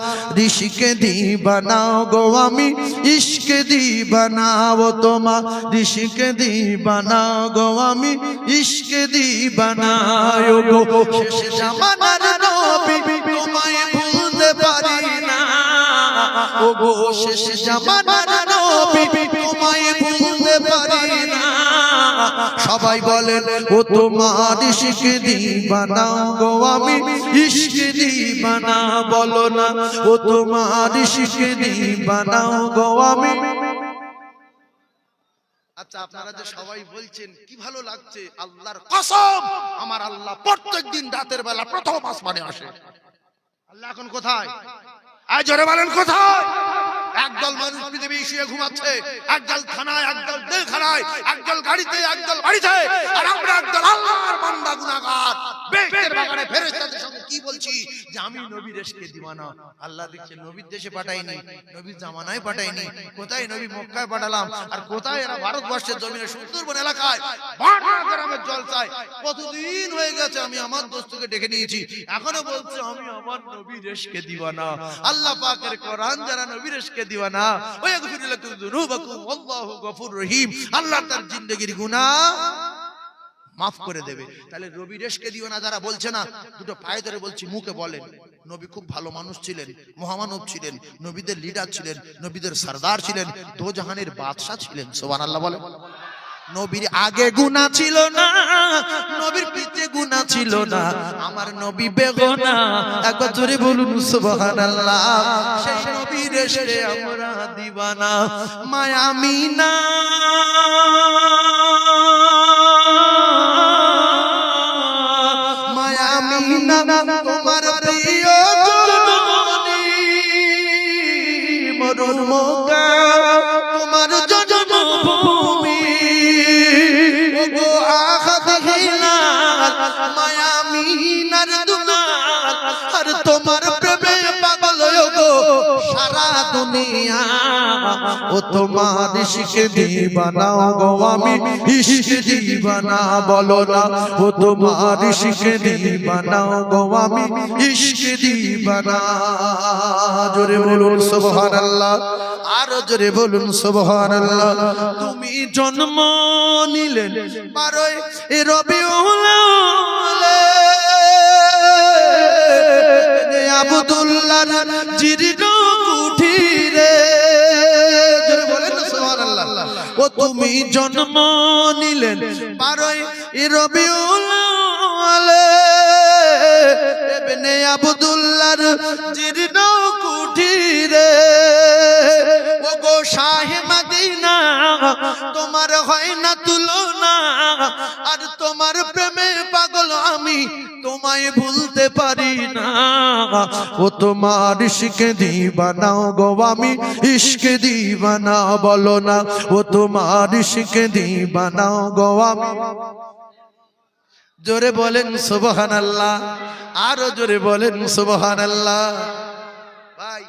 ইশকে দিবানা গো, আমি ইশকে দিবানা। ও তোমার ইশকে দিবানা গো, আমি ইশকে দিবানা। ও গো শেষ জামানার নবী, তোমায় ভুলতে পারি না। ও গো শেষ জামানার নবী তোমায় ভুলতে পারি না। সবাই বলেন ও তোমার ইশক দিবানা গো আমি ইশক দিবানা, বলো না ও তোমার ইশক দিবানা গো আমি। আচ্ছা, আপনারা যে সবাই বলছেন কি ভালো লাগছে, আল্লাহর কসম আমার আল্লাহ প্রত্যেকদিন রাতের বেলা প্রথম আসমানে আসে। আল্লাহ এখন কোথায়? আজ জোরে বলেন কোথায়? একদল মানুষ পৃথিবী শুয়ে ঘুমাচ্ছে, একদল থানায়, একদল জেলখানায়, একদল গাড়িতে, একদল বাড়িতে, আর আমরা একদল আল্লাহর বান্দা গুনাহগার বেহেশতের বাগানে ফেরেশতাদের সঙ্গে কি বলছি যে আমি নবীর ইশকে দিওয়ানা। আল্লাহ দেখছে নবীর দেশে পাঠাইনি, নবীর জামানায় পাঠাইনি, কোথায় নবী মক্কায় পাঠালাম, আর কোথায় এরা ভারতবর্ষের জমিনে সুন্দরবন এলাকায় বাটা গ্রামের জলসায় কতদিন হয়ে গেছে আমি আমার দোস্তকে ডেকে নিয়েছি, এখনো বলছে আমি আমার নবীর ইশকে দিওয়ানা। আল্লাহ পাকের কোরআন যারা নবীর ইশকে দিওয়ানা, ওয়া ইয়াগফিরু লাকুম যুনুবাকুম আল্লাহু গফুরুর রহিম, আল্লাহ তার জিন্দেগির গুনাহ মাফ করে দেবে। তাহলে নবীর ইশকে দিওয়ানা যারা বলছে না, দুটো পায়ে ধরে বলছি, মুখে বলেন নবী খুব ভালো মানুষ ছিলেন, মহামানব ছিলেন, নবীদের লিডার ছিলেন, নবীদের সরদার ছিলেন, দো জাহানের বাদশা ছিলেন। সুবহানাল্লাহ বলেন। নবীর আগে গুনাহ ছিল না, নবীর পিছে গুনাহ ছিল না, আমার নবী বেগুনাহ। একবার জোরে বলুন সুবহানাল্লাহ। সেই নবীর ইশকে আমরা দিওয়ানা। মায়া আমিনা মায়া আমিনা তোমার প্রিয় জননী, মরুর মক্কা তোমার জন্মভূমি, ওগো আখাত হিলাল মায়া আমিনার দুলাল, আর তোমার প্রেমে পাগল ওগো সারা দুনিয়া। ও তোমার ইশকে দিওয়ানা গো আমি ইশকে দিওয়ানা, বলো না ও তোমার ইশকে দিওয়ানা গো আমি ইশকে দিওয়ানা। জোরে বলুন সুবহানাল্লাহ, আরো জোরে বলুন সুবহানাল্লাহ। তুমি জন্ম নিলেন 12ই রবিউল আউয়াল, আব্দুল্লাহর জিরিগ কুঠিরে। জোরে বলেন না সুবহানাল্লাহ। ও তুমি জন্ম নিলেন 12ই রবিউল আউয়াল, ইবনে আব্দুল্লাহর জিরিগ কুঠিরে। ও গো শাহে মদিনা তোমার হয় না তুলনা, আর তোমার প্রেমে পাগল আমি তোমায় ভুলতে পারি না। ও তোমার ইশকে দিওয়ানা গো আমি ইশকে দিওয়ানা, বলো না ও তোমার ইশকে দিওয়ানা গো আমি। জোরে বলেন সুবহানাল্লাহ, আরো জোরে বলেন সুবহানাল্লাহ। ভাই,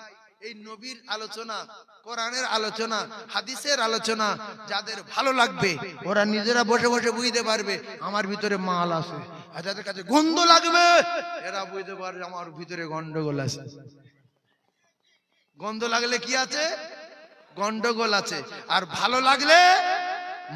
এই নবীর আলোচনা, কোরআনের আলোচনা, হাদিসের আলোচনা যাদের ভালো লাগবে ওরা নিজেরা বসে বসে বুঝতে পারবে আমার ভিতরে মাল আছে, আর যাদের কাছে গন্ধ লাগবে এরা বুঝতে পারবে আমার ভিতরে গন্ডগোল আছে। গন্ধ লাগলে কি আছে? গন্ডগোল আছে। আর ভালো লাগলে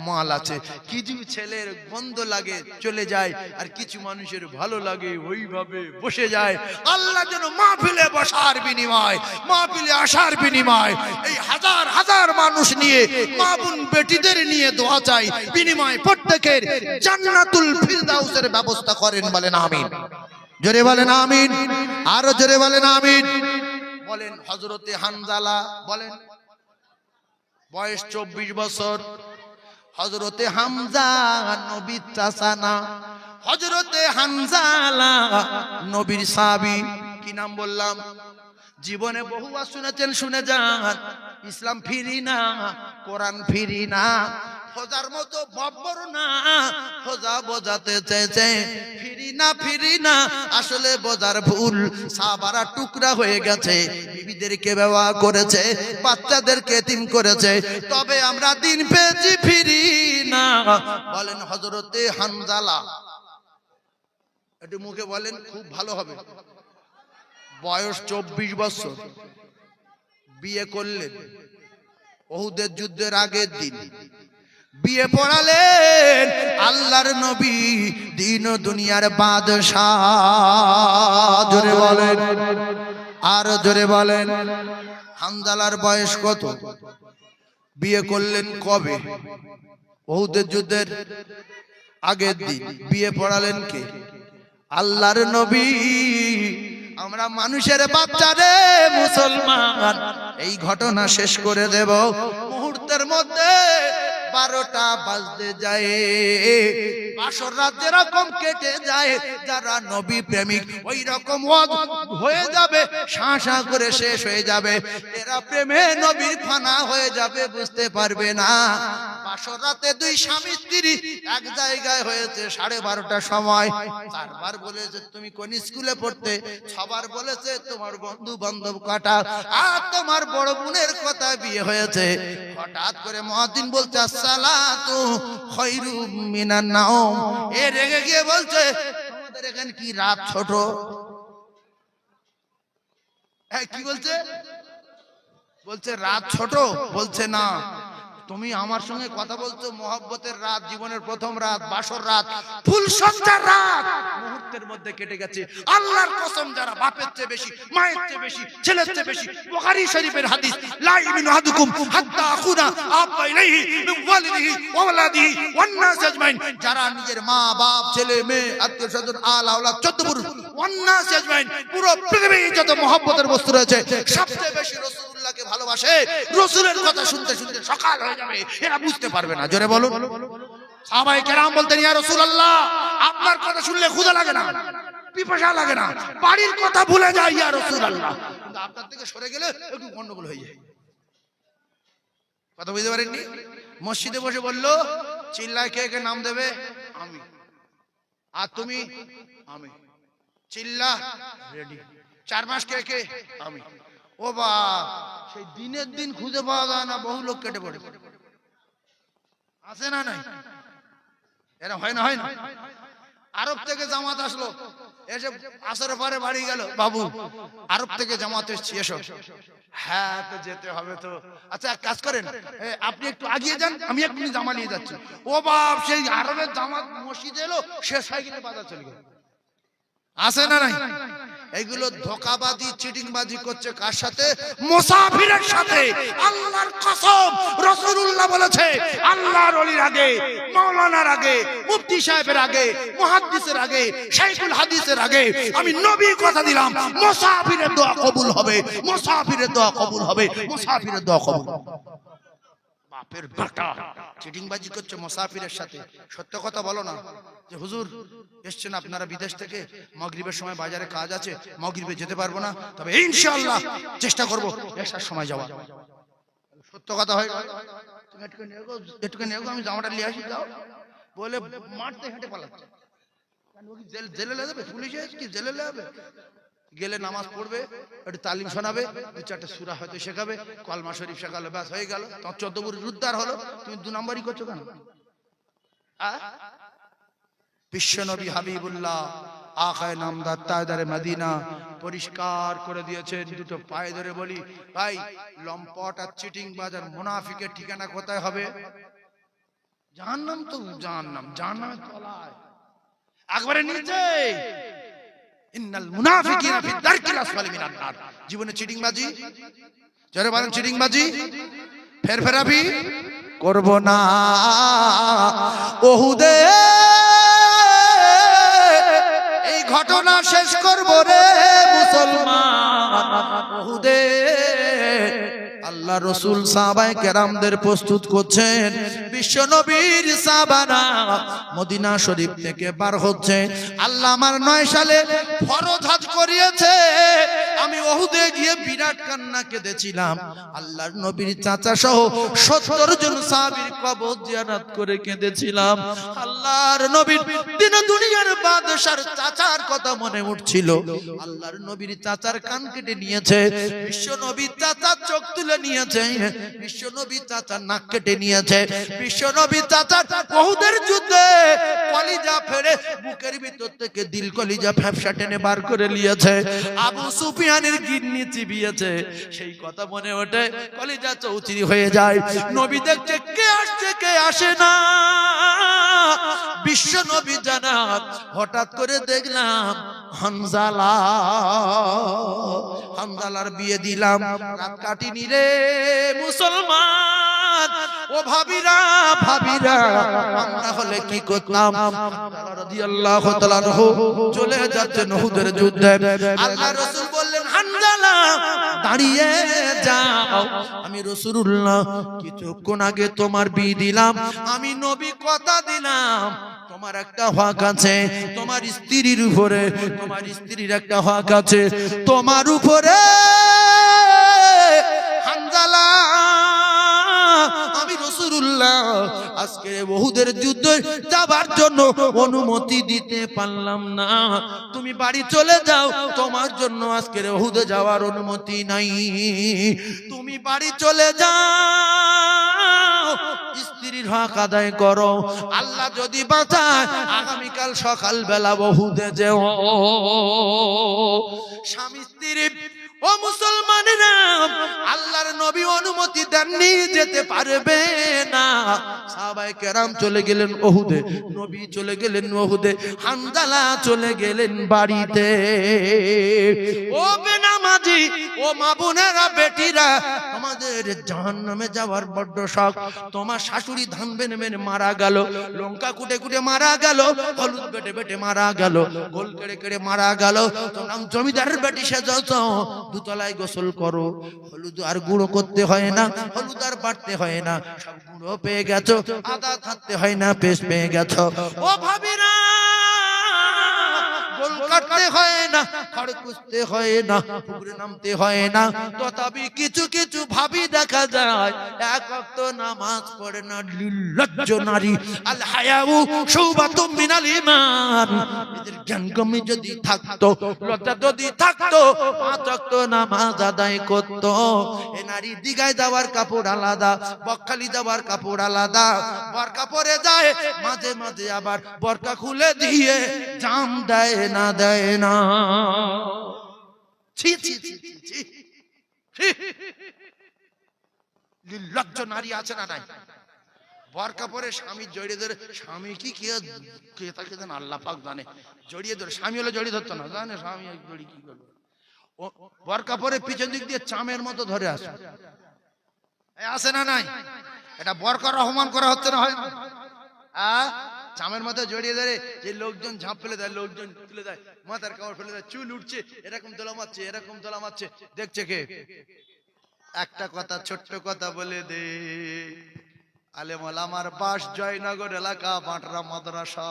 মাল আছে। কিছু ছেলের গন্ধ লাগে চলে যায়, আর কিছু মানুষের ভালো লাগে ওইভাবে বসে যায়। আল্লাহ যেন মাহফিলে বসার বিনিময়, মাহফিলে আসার বিনিময় এই হাজার হাজার মানুষ নিয়ে, মা বোন বেটিদের নিয়ে দোয়া চাই, বিনিময় প্রত্যেকের জান্নাতুল ফিরদাউসের ব্যবস্থা করেন। বলেন আমিন। জোরে বলেন আমিন, আরো জোরে বলেন আমিন। বলেন হযরতে হানজালা, বলেন বয়স 24 বছর। হযরতে হামজা নবীর চাচা না, হযরতে হানজালা নবীর সাহাবী। কি নাম বললাম? জীবনে বহুবার শুনেছেন, শুনে যান। ইসলাম ফিরি না, কোরআন ফিরি না, খোঁজার মতো বব্বর না। খোঁজা বোঝাতে চেয়েছে ফিরি না, ফিরি না, আসলে বোঝার ভুল। সাহাবারা টুকরা হয়ে গেছে, বিবিদেরকে ব্যবহার করেছে, বাচ্চাদেরকে এতিম করেছে, তবে আমরা দিন পেয়েছি ফিরি না। বলেন হযরতে হানজালা, একটু মুখে বলেন, খুব ভালো হবে। বয়স 24 বছর, বিয়ে করলেন উহুদের যুদ্ধের আগের দিন। বিয়ে পড়ালেন আল্লাহর নবী, দিন ও দুনিয়ার বাদশাহ। জোরে বলেন, আর জোরে বলেন। হানজালার বয়স কত? বিয়ে করলেন কবে? উহুদের যুদ্ধের আগের দিন। বিয়ে পড়ালেন কে? আল্লাহর নবী। আমরা মানুষের বাচ্চা রে মুসলমান, এই ঘটনা শেষ করে দেব মুহূর্তের মধ্যে। 12টা বাজতে যায়, বাসর রাত যেরকম কেটে যায়, যারা নবী প্রেমিক ওই রকম হয়ে যাবে, শাঁসা করে শেষ হয়ে যাবে। এরা প্রেমে নবীর ফানা হয়ে যাবে, বুঝতে পারবে না। বাসর রাতে দুই স্বামী স্ত্রী এক জায়গায় হয়েছে 12:30টার সময়। 4বার বলেছে তুমি কোন স্কুলে পড়তে, 6বার বলেছে তোমার বন্ধু বান্ধব কাটা, আর তোমার বড় বোনের কথা বিয়ে হয়েছে। হঠাৎ করে মুয়াজ্জিন বলছে আসসালাতু খায়রুম মিনান নাওম। এ রেগে গিয়ে বলছে তোমাদের এখানে কি রাত ছোট? কি বলছে? বলছে রাত ছোট? বলছে না, তুমি আমার সঙ্গে কথা বলছো মহব্বতের রাত, জীবনের প্রথম রাত, বাসর রাত, ফুল সজ্জার রাত মুহূর্তের মধ্যে কেটে গেছে। আল্লাহর কসম, যারা বাপের চেয়ে বেশি, মায়ের চেয়ে বেশি, ছেলের চেয়ে বেশি, বুখারী শরীফের হাদিস, লা ইমিনু আহাদুকুম হাত্তা আকুনা আব্বা ইলাইহি মিন ওয়ালিদিহি ওয়া ওয়ালাদিহি ওয়ান নাস আজমাইন। যারা নিজের মা বাপ ছেলে মেয়ে আত্মীয় স্বজন আল আওলাদ 14 পুরুষ ওয়ান নাস আজমাইন, পুরো পৃথিবীর যত মহব্বতের বস্তু রয়েছে সবচেয়ে বেশি রাসূলুল্লাহকে ভালোবাসে, রাসূলের কথা শুনতে শুনতে সকাল হয়ে যাবে, এরা বুঝতে পারবে না। জোরে বলুন। সাহাবায়ে কেরাম বলতেন ইয়া রাসূলুল্লাহ, আপনার কথা শুনলে ক্ষুধা লাগে না, পিপাসা লাগে না, বাড়ির কথা ভুলে যায় ইয়া রাসূলুল্লাহ। কিন্তু আপনার থেকে সরে গেলে একটু গন্ডগোল হয়ে যায়। কথা বুঝতে পারেননি? মসজিদে বসে বলল চিল্লায় কে কে নাম দেবে? আমি। আর তুমি? আমি। চিল্লা রেডি। 4 মাস কে কে? আমি। ও বা, সেই দিনের দিন খুঁজে পাওয়া যায় না, বহু লোক কেটে পড়ে। আছে না নাই? এরা হয় না? হয় না? আরব থেকে জামাত আসলো, এসে আসর পরে বাড়ি গেল, বাবু আরব থেকে জামাত এসেছি, এসো। হ্যাঁ তো যেতে হবে তো। আচ্ছা এক কাজ করেন, আপনি একটু আগিয়ে যান, আমি একটু জামা নিয়ে যাচ্ছি। ও বাপ, সেই আরবের জামাত মসজিদে এলো, সে সাইকেলে বাজার চলে গেল। আছে না নাই? এগুলো ধোঁকাবাজি চিটিংবাজি করছে কার সাথে? মুসাফিরের সাথে। আল্লাহর কসম, রাসূলুল্লাহ বলেছে আল্লাহর ওলির আগে, মাওলানার আগে, মুফতি সাহেবের আগে, মুহাদ্দিসের আগে, শাইখুল হাদিসের আগে আমি নবী কথা দিলাম, মুসাফিরের দোয়া কবুল হবে, মুসাফিরের দোয়া কবুল হবে, মুসাফিরের দোয়া কবুল। বাপের বেটা চিটিংবাজি করছে মুসাফিরের সাথে। সত্য কথা বলো না যে হুজুর এসছেন আপনারা বিদেশ থেকে, মাগরিবের সময় বাজারে কাজ আছে, মাগরিবে যেতে পারবো না, তবে ইনশাআল্লাহ চেষ্টা করব এসার সময় যাওয়া। সত্য কথা হয়। তুমি একটু নিয়ে আমি জামাটা নিয়ে আসি, যাও বলে মারতে হেঁটে পালাচ্ছে। জেলে যাবে, পুলিশে কি জেলে যাবে? গেলে নামাজ পড়বে, একটু তালিম শোনাবে, 2-4টা সূরা হয়তো শেখাবে, কলমা শরীফ শেখালো, ব্যাস হয়ে গেল। তোমার 14 পুরুষ উদ্ধার হলো। তুমি 2 নম্বরই করছো কেন? বিশ্বনবী হাবিবুল্লাহ আখায়ে নামদার তাজদারে মদিনা পরিষ্কার করে দিয়েছেন। দুটো পায়ে ধরে বলি, ভাই লম্পট আর চিটিং বাজার মুনাফিকের ঠিকানা কোথায় হবে? জাহান্নাম। তো জাহান্নাম, জাহান্নামের তলায় একবারে নিচে। ইন্নাল মুনাফিকিনা ফি দারকিল আসফালি মিনান নার। জীবনে চিটিংবাজি, যারা বলেন চিটিংবাজি ফেরফেরাবি করব না। ওহুদে এই ঘটনা শেষ করব রে মুসলমান। ওহুদে আল্লাহ রাসূল সাহাবায়ে কেরামদের প্রস্তুত করছেন। বিশ্ব নবীর সাহাবারা মদিনা শরীফ থেকে বার হচ্ছে। আল্লাহ আমার 9 সালে ফরজ হজ করিয়েছে। আমি ওহুদে গিয়ে বিরাট কান্না কেঁদেছিলাম। আল্লাহর নবীর চাচা সহ 70 জন সাহাবীর কবর জিয়ারত করে কেঁদেছিলাম। আল্লাহর নবীর দিন দুনিয়ার বাদশার চাচার কথা মনে উঠছিল। আল্লাহর নবীর চাচার কান কেটে নিয়েছে, বিশ্ব নবীর চাচার চোখ তুলে নিয়েছে, বিশ্ব নবীর চাচার নাক কেটে নিয়েছে, বিশ্ব নবীর চাচার ওহুদের যুদ্ধে কলিজা ফেড়ে বুকের ভিতর থেকে দিল কলিজা ফ্যাপসা টেনে বার করে নিয়েছে। আবু সুফিয়ানের গিন্নি চিবিয়েছে, সেই কথা মনে ওঠে, কলিজা চৌচিরি হয়ে যায়। নবী দেখছে কে আসছে কে আসে না। বিশ্ব নবী জানাত হঠাৎ করে দেখলাম হানজালার বিয়ে দিলাম, রাত কাটিনি রে মুসলমান। ও ভাবিরা আমরা হলে কি করতাম? হানজালা রাদিয়াল্লাহু তাআলা আনহু চলে যাচ্ছেন উহুদের যুদ্ধে। আল্লাহ রাসূল বললেন, হানজালা দাঁড়িয়ে যাও, আমি রাসূলুল্লাহ কিছুক্ষণ আগে তোমার বিয়ে দিলাম, আমি নবী কথা দিলাম তোমার একটা হক আছে, তোমার স্ত্রীর উপরে, তোমার স্ত্রীর একটা হক আছে তোমার উপরে। হানজালা আমি রাসূলুল্লাহ আজকে উহুদের যুদ্ধে যাবার জন্য অনুমতি দিতে পারলাম না, তুমি বাড়ি চলে যাও, তোমার জন্য আজকে উহুদে যাওয়ার অনুমতি নাই, তুমি বাড়ি চলে যাও, স্ত্রীর হক আদায় করো। আল্লাহ যদি বাঁচায় আগামীকাল সকাল বেলা উহুদে যেও। স্বামী স্ত্রী ও মুসলমানেরা, আল্লাহর নবী অনুমতি দেননি, যেতে পারবে না। সাহাবায়ে কেরাম চলে গেলেন উহুদে, নবী চলে গেলেন উহুদে, হানজালা চলে গেলেন বাড়িতে। ও বেনামাজি, ও মা বোনেরা, বেটিরা, তোমাদের জাহান্নামে যাওয়ার বড্ড শখ। তোমার শাশুড়ি ধান বেনে বেনে মারা গেল, লঙ্কা কুটে কুটে মারা গেল, হলুদ বেটে বেটে মারা গেল, গোল কেড়ে কেড়ে মারা গেল। তোমরা জমিদারের বেটি সেজেছ, দুতলায় গোসল করো, হলুদ আর গুঁড়ো করতে হয় না, হলুদ আর বাটতে হয় না, সব গুঁড়ো পেয়ে গেছো, আদা থাকতে হয় না, পেস্ট পেয়ে গেছো। ও ভাবিরা, গোল কাটতে হয় না, খড় কুচতে হয় না, পুকুরে নামতে হয় না। তথাপি কিছু কিছু ভাবি দেখা যায় এক ওয়াক্ত নামাজ পড়ে না, নির্লজ্জ নারী। আল হায়াউ শুবাতুম মিনাল ঈমান। এদের জ্ঞান কমে যদি থাকতো, লজ্জা যদি থাকতো, পাঁচ ওয়াক্ত নামাজ আদায় করত। এ নারী দিঘায় যাওয়ার কাপড় আলাদা, বকখালি যাওয়ার কাপড় আলাদা, বোরকা পরে যায়, মাঝে মাঝে আবার বোরকা খুলে দিয়ে জাম দেয় না, দেয় না। ছি ছি ছি ছি, নির্লজ্জ নারী আছে না নাই? বোরকা পরে স্বামী জড়িয়ে ধরে, স্বামী কি কে তাকে জানে, আল্লাহ পাক জানে, জড়িয়ে ধরে, স্বামী হলে জড়িয়ে ধরতো না, জানে স্বামী জড়ি কি করবে। বোরকা পরে পিছন দিক দিয়ে চামের মতো ধরে আসে, আছে না নাই? এটা বোরকা রহমান করা হচ্ছে না, হয় না? চামের মতো জড়িয়ে ধরে, যে লোকজন ঝাঁপ ফেলে দেয়, লোকজন তুলে দেয়, মাথার কাপড় ফেলে দেয়, চুল উঠছে, এরকম দোলা মারছে, এরকম দোলা মারছে, দেখছে কে? একটা কথা, ছোট্ট কথা বলে দে, আলেম ওলামার বাস জয়নগর এলাকা, বাটরা মাদ্রাসা।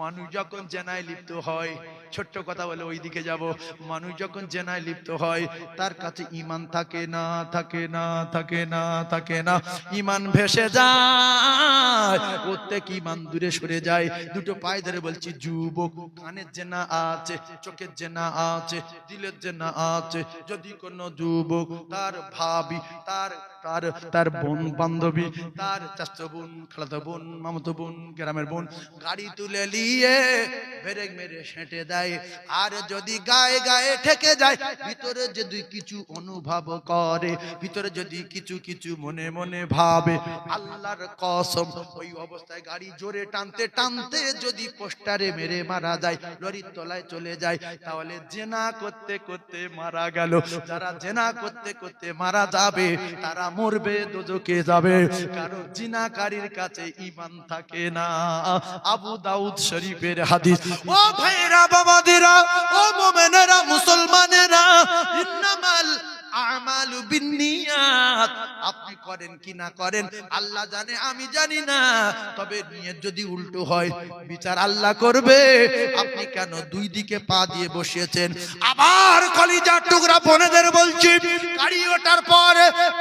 মানুষ যখন জেনায় লিপ্ত হয়, ছোট্ট কথা বলে ওইদিকে যাব, মানুষ যখন জেনায় লিপ্ত হয়, তার কাছে ঈমান থাকে না, থাকে না, থাকে না, থাকে না, ঈমান ভেসে যায়, প্রত্যেক ঈমান দূরে সরে যায়। দুটো পায়ে ধরে বলছি, যুবক, কানের জেনা আছে, চোখের জেনা আছে, দিলের জেনা আছে। যদি কোনো যুবক তার ভাবি, তার তার তার বোন বান্ধবী, তার চাচা বোন, খালাতো বোন, মামাতো বোন, গ্রামের বোন গাড়ি তুলে নিয়ে ব্রেক মেরে সেঁটে দেয়, আর যদি গায়ে গায়ে ঠেকে যায়, ভিতরে যদি কিছু অনুভব করে, ভিতরে যদি কিছু কিছু মনে মনে ভাবে, আল্লাহর কসম, ওই অবস্থায় গাড়ি জোরে টানতে টানতে যদি পোস্টারে মেরে মারা যায়, লরির তলায় চলে যায়, তাহলে জেনা করতে করতে মারা গেল। যারা জেনা করতে করতে মারা যাবে, তারা মরবে, দোজখে যাবে, কারণ জিনাকারীর কাছে ঈমান থাকে না। আবু দাউদ শরীফের হাদিস। ও ভাইরা, বাবাদেরা, ও মুমিনেরা, মুসলমানেরা, ইন্নামাল আমালু বিন্নিয়াত। আপনি করেন কি না করেন আল্লাহ জানে, আমি জানি না, তবে নিয়ত যদি উল্টো হয়, বিচার আল্লাহ করবে। আপনি কেন দুই দিকে পা দিয়ে বসিয়েছেন? আবার কলিজার টুকরা বোনেদের বলছি, গাড়ি ওঠার পর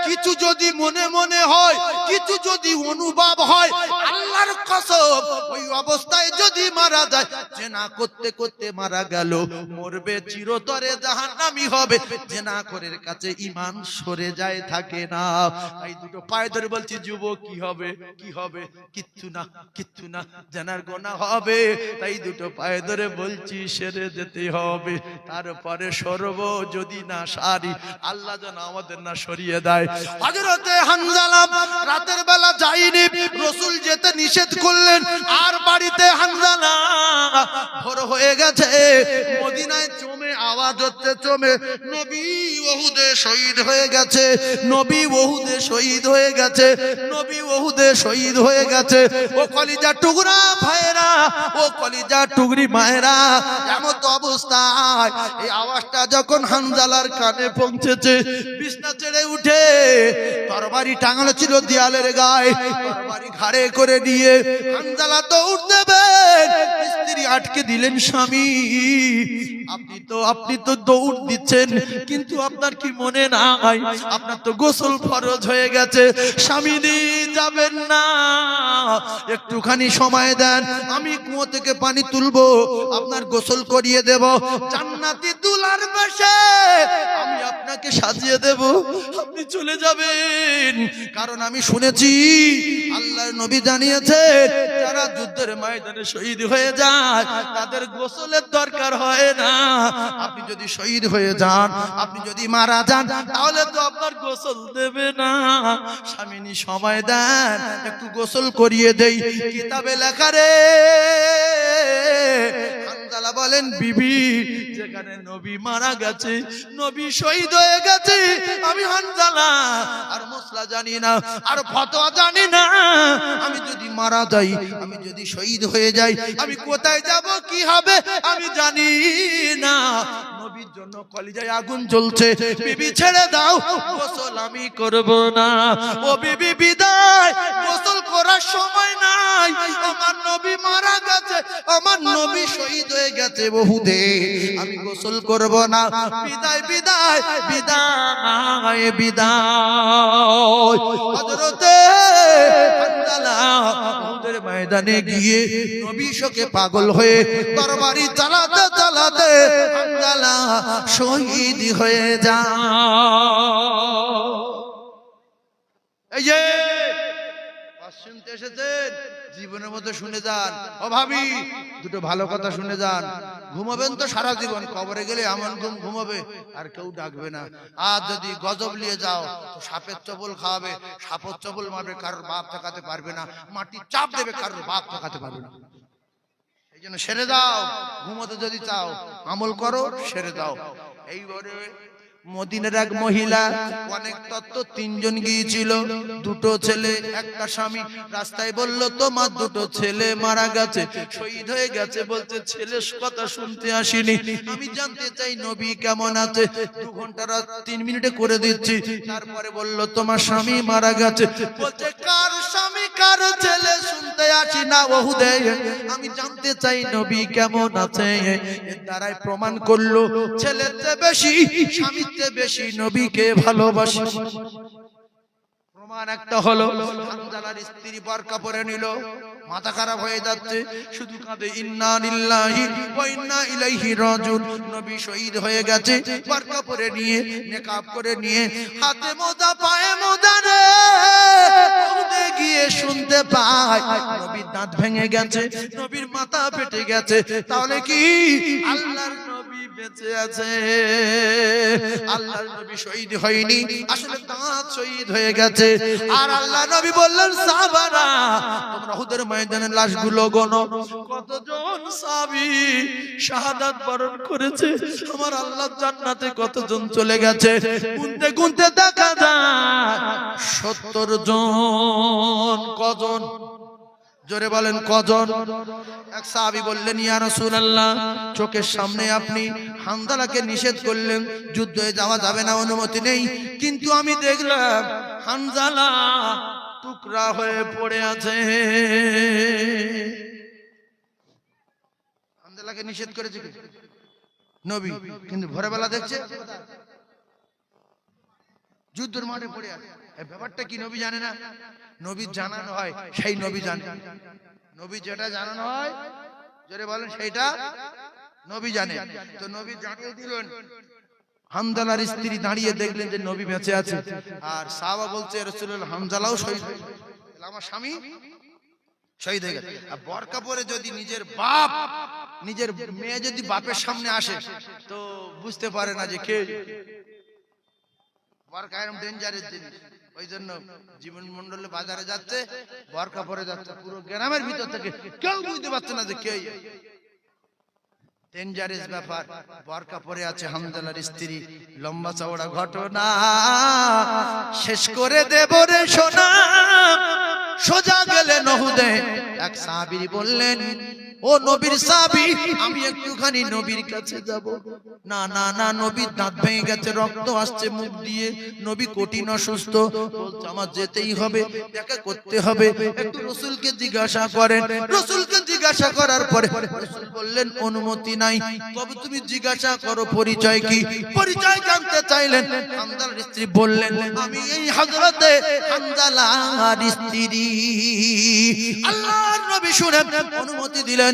কিছু যদি মনে মনে হয়, কিছু যদি অনুভব হয়, আল্লাহর কসম, ওই অবস্থায় যদি মারা যায়, জেনা করতে করতে মারা গেল, মরবে, চিরতরে জাহান্নামী হবে। জেনাখোরের কাছে ঈমান সরে যায়, থাকে না। এই দুটো পায়ে ধরে বলছি যুবক কি হবে কি হবে, কিচ্ছু না কিচ্ছু না, জানার গোনা হবে, তাই দুটো পায়ে ধরে বলছি সেরে যেতে হবে, তারপরে সরব, যদি না সারি আল্লাহ যেন আমাদের না সরিয়ে দেয়। হযরতে হানজালা রাতের বেলা যায়নি, রাসূল যেতে নিষেধ করলেন, আর বাড়িতে হানজালা ভোর হয়ে গেছে, মদিনায় চমে আওয়াজ হচ্ছে, চমে নবী উহুদে শহীদ হয়ে গেছে, নবী উহুদে শহীদ হয়ে গেছে, নবী উহুদে শহীদ হয়ে গেছে। ও কলিজা টুকরা ভাইরা, ও কলিজা টুকরি মায়েরা, এমন অবস্থায় এই আওয়াজটা যখন হানজালার কানে পৌঁছেছে, বিছনা ছেড়ে উঠে, তরবারি টাঙানো ছিল দেয়ালের গায়ে, তরবারি ঘাড়ে করে নিয়ে হানজালা তো উঠতে দেবেন, স্ত্রী আটকে দিলেন, স্বামী আপনি তো দৌড় দিচ্ছেন, কিন্তু আপনার কি মনে নাই আপনার তো গোসল ফরজ হয়ে গেছে। স্বামী যাবেন না, একটুখানি সময় দেন, আমি কুয়ো থেকে পানি তুলবো, আপনার গোসল করিয়ে দেব, জান্নাতি দুলার বেশে আমি আপনাকে সাজিয়ে দেব, আপনি চলে যাবেন। কারণ আমি শুনেছি আল্লাহর নবী জানিয়েছেন, যারা যুদ্ধের ময়দানে শহীদ হয়ে যায় তাদের গোসলের দরকার হয় না। আপনি যদি শহীদ হয়ে যান, আপনি যদি মারা যান, তাহলে তো আপনার গোসল দেবে না। স্বামী সময় দেন, একটু গোসল করিয়ে দেই। কিতাবে লেখা রে, হানজালা বলেন, বিবি যেখানে নবী মারা গেছে, নবী শহীদ হয়ে গেছে, আমি হানজালা আর মশলা জানি না, আর ফতোয়া জানি না, আমি যদি মারা যাই, আমি যদি শহীদ হয়ে যাই, আমি কোথায় যাব, কি হবে আমি জানি না। নবীর জন্য কলিজায় আগুন জ্বলছে, বিবি ছেড়ে দাও, গোসল আমি করব না। ও বিবি বিদায়, গোসল করার সময় নাই, আমার নবী মারা গেছে, আমার নবী শহীদ হয়ে গেছে উহুদে, আমি গোসল করব না। বিদায় বিদায় বিদায় বিদায়। হযরতে হানজালা উহুদের ময়দানে গিয়ে নবী শোকে পাগল হয়ে তরবারি চালাতে চালাতে হানজালা শহীদ হয়ে যায়। এই যে শুনতে এসেছেন, জীবনের মধ্যে শুনে যান। ও ভাবি, দুটো ভালো কথা শুনে যান। ঘুমাবেন তো সারা জীবন, কবরে গেলে এমন ঘুমাবে আর কেউ ডাকবে না। আর যদি গজব নিয়ে যাও তো সাপের চবল খাওয়াবে, সাপের চবল মারবে, কারোর বাপ ঠেকাতে পারবে না, মাটি চাপ দেবে, কারোর বাপ ঠেকাতে পারবে না। এই জন্য সেরে দাও, ঘুমোতে যদি চাও আমল করো, সেরে দাও। এইবারে মদিনার এক মহিলা, অনেক তত্ত্ব, তিনজন গিয়েছিল, দুটো ছেলে একটা স্বামী। রাস্তায় বলল, তোমার দুটো ছেলে মারা গেছে, শহীদ হয়ে গেছে। বলছে, ছেলের কথা শুনতে আসিনি, আমি জানতে চাই নবী কেমন আছে। 2 ঘন্টা 3 মিনিটে করে দিচ্ছি। তারপরে বলল, তোমার স্বামী মারা গেছে। বলছে, কার স্বামী কার ছেলে শুনতে আসি না উহুদে, আমি জানতে চাই নবী কেমন আছে। এর দ্বারাই প্রমাণ করলো ছেলের চেয়ে বেশি, স্বামীর চেয়ে বেশি নবীকে ভালোবাসে। প্রমাণ একটা হলো, হানজালার স্ত্রী বোরকা পরে নিল, মাথা খারাপ হয়ে যাচ্ছে, শুধু কাঁদে, ইন্না লিল্লাহি ওয়া ইন্না ইলাইহি রাজিউন। নবী শহীদ হয়ে গেছে, বোরকা পরে নিয়ে, নেকাব করে নিয়ে, হাতে মোজা পায়ে মোজা রে, উঠে গিয়ে শুনতে পায় নবীর দাঁত ভেঙে গেছে, নবীর মাথা ফেটে গেছে। তাহলে কি আল্লাহর নবী বেঁচে আছে? আল্লাহর নবী শহীদ হয়নি, আসলে দাঁত শহীদ হয়ে গেছে। আর আল্লাহ নবী বললেন, সাহাবারা তোমরা উহুদের ময়দানের লাশগুলো গোনো, কতজন সাহাবী শাহাদাত বরণ করেছে, আমার আল্লাহর জান্নাতে কতজন চলে গেছে। গুনতে গুনতে দেখা যায় 70 জন। কজন? জোরে বলেন কজন? এক সাহাবী বললেন, ইয়া রাসূলুল্লাহ, চোখের সামনে আপনি হানজালাকে নিষেধ করলেন, যুদ্ধে যাওয়া যাবে না, অনুমতি নেই, কিন্তু আমি দেখলাম হানজালা টুকরা হয়ে পড়ে আছে। হানজালাকে নিষেধ করেছে কি নবী, কিন্তু ভোরবেলা দেখছে যুদ্ধের মাঠে পড়ে আছে। এই ব্যাপারটা কি নবী জানে না? নবী জানানো হয়, সেই নবী জানে। নবী যেটা জানানো হয়, জোরে বলেন, সেইটা নবী জানে। তো নবী জানিয়ে দিলেন হামজালার স্ত্রী দাঁড়িয়ে দেখলেন যে নবী বেঁচে আছে, আর সাহাবা বলছে রাসূলুল্লাহ হামজালাও শহীদ হয়ে গেছে, আমার স্বামী শহীদ হয়ে গেছে। আর বোরকা পরে যদি নিজের বাপ, নিজের মেয়ে যদি বাপের সামনে আসে তো বুঝতে পারে না যে কে। বোরকা এরকম ডেঞ্জারেস জিনিস, ওই জন্য জীবন মন্ডলে বাজারে যাচ্ছে বোরকা পরে যাচ্ছে, পুরো গ্রামের ভিতর থেকে কেউ বুঝতে পারছে না যে কে। ডেঞ্জারাস ব্যাপার। বোরকা পরে আছে হামজালার স্ত্রী, লম্বা চওড়া ঘটনা শেষ করে দেব রে সোনা। সোজা গেলেন উহুদে, এক সাহাবী বললেন ও নবীর সাহাবী আমি একটুখানি নবীর কাছে যাব। না না না, নবীর দাঁত ভেঙে গেছে, রক্ত আসছে মুখ দিয়ে, নবী কঠিন অসুস্থ, বলছে আমার যেতেই হবে, দেখা করতে হবে। একটু রাসূলকে জিজ্ঞাসা করেন। রাসূলকে জিজ্ঞাসা করার পরে রাসূল বললেন অনুমতি নাই, তবে তুমি জিজ্ঞাসা করো পরিচয় কি। পরিচয় জানতে চাইলেন, হামজালার স্ত্রী বললেন আমি এই হযরতে হামজালার স্ত্রী। আল্লাহর নবী শুনে অনুমতি দিলেন,